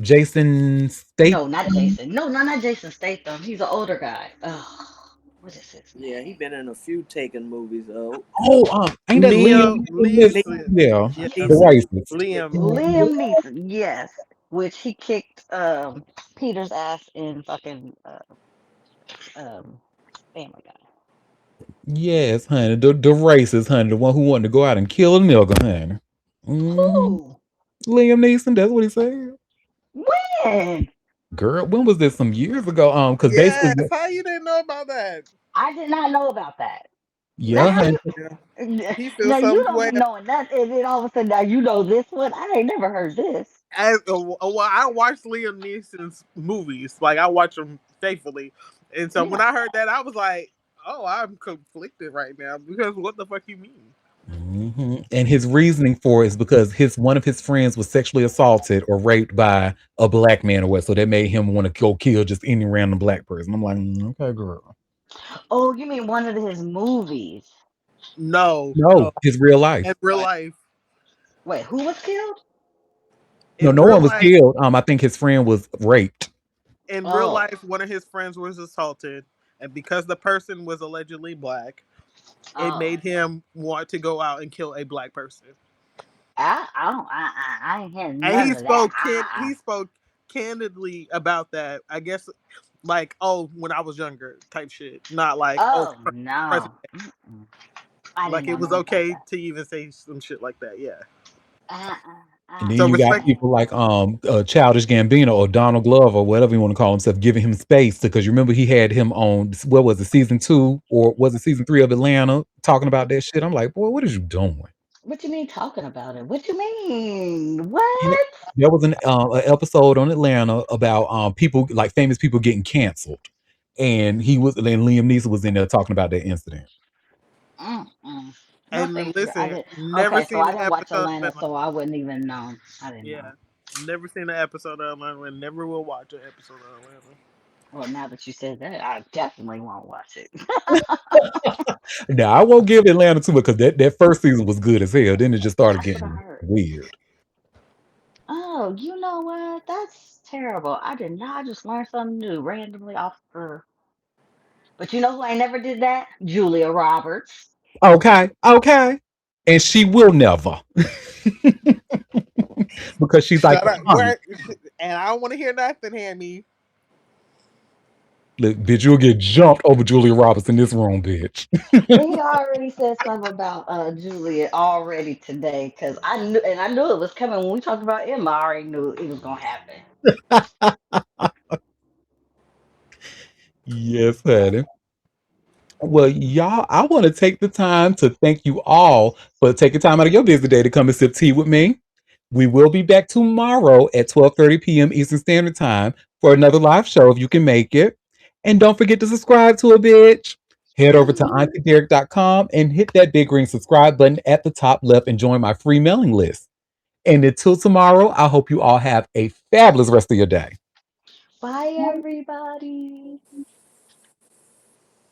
Jason No, not Statham. Jason. No, not Jason Statham. He's an older guy. Oh, what is his Yeah, he name? been in a few Taken movies. Oh, Oh, ain't that Liam Liam Neeson in this? Lee, Neeson. Yeah, Yeah, the Neeson. racist. Yeah, Liam. Liam Neeson. Yes, which he kicked Peter's ass in fucking um Family Guy. Yes, honey, the racist, honey, the one who wanted to go out and kill a nigga, honey. Hmm. Who? Liam Neeson, that's what he said. When? Girl, when was this? Some years ago. Because basically, Yes. How you didn't know about that? I did not know about that. yeah, Now how honey. you? Yeah. He feels Now you some don't way. be knowing that, and then all of a sudden now you know this one. I ain't never heard this. Well, I watch Liam Neeson's movies. Like I watch them faithfully, and so when Yeah. I heard that, I was like, "Oh, I'm conflicted right now because what the fuck you mean?" And his reasoning for it is because one of his friends was sexually assaulted or raped by a black man or what, so that made him want to go kill just any random black person. I'm like, okay, girl. Oh, you mean one of his movies? No, No, no. his real life. In real life, Wait, who was killed? No, In no real one was life, killed. I think his friend was raped. Oh, one of his friends was assaulted, and because the person was allegedly black, it oh. made him want to go out and kill a black person. I don't. I ain't hearing And none of that. he spoke candidly about that. I guess like, oh, when I was younger type shit, not like, oh, Oh no. present. Mm-mm. I didn't Like know it was nothing about okay that. to even say some shit like that. Yeah. And then So you got respect. Uh. people like Childish Gambino or Donald Glover, whatever you want to call himself, giving him space because you remember he had him on what was it, season 2 or was it season 3 of Atlanta talking about that shit. I'm like, boy, what is you doing? What you mean talking about it? What you mean? Yeah. What? There was an episode on Atlanta about people like famous people getting canceled, and Liam Neeson was in there talking about that incident. Mm-mm. No, And then thank you. I listen, did. never Okay, so seen I an didn't watch episode of Atlanta, Atlanta. so I wouldn't even know. I didn't know. Yeah. Never seen an episode of Atlanta and never will watch an episode of Atlanta. Well, now that you said that, I definitely won't watch it. Now I won't give Atlanta too much because that first season was good as hell. Then it just started That's what I getting heard. weird. Oh, you know what? That's terrible. I did not. I just learned something new randomly off the. But you know who I never did that? Julia Roberts. Okay, okay, and she will never because she's Shut up. iconic. Where and I don't want to hear nothing, Hammy. Look, bitch, you'll get jumped over Julia Roberts in this room, bitch. We already said something about Julia already today because I knew it was coming when we talked about Emma. I already knew it was gonna happen. Yes, honey. Well, y'all, I want to take the time to thank you all for taking time out of your busy day to come and sip tea with me. We will be back tomorrow at 12:30 p.m. Eastern Standard Time for another live show if you can make it. And don't forget to subscribe to a bitch. Head over to Mhm. auntiederik.com and hit that big green subscribe button at the top left and join my free mailing list. And until tomorrow, I hope you all have a fabulous rest of your day. Bye, everybody.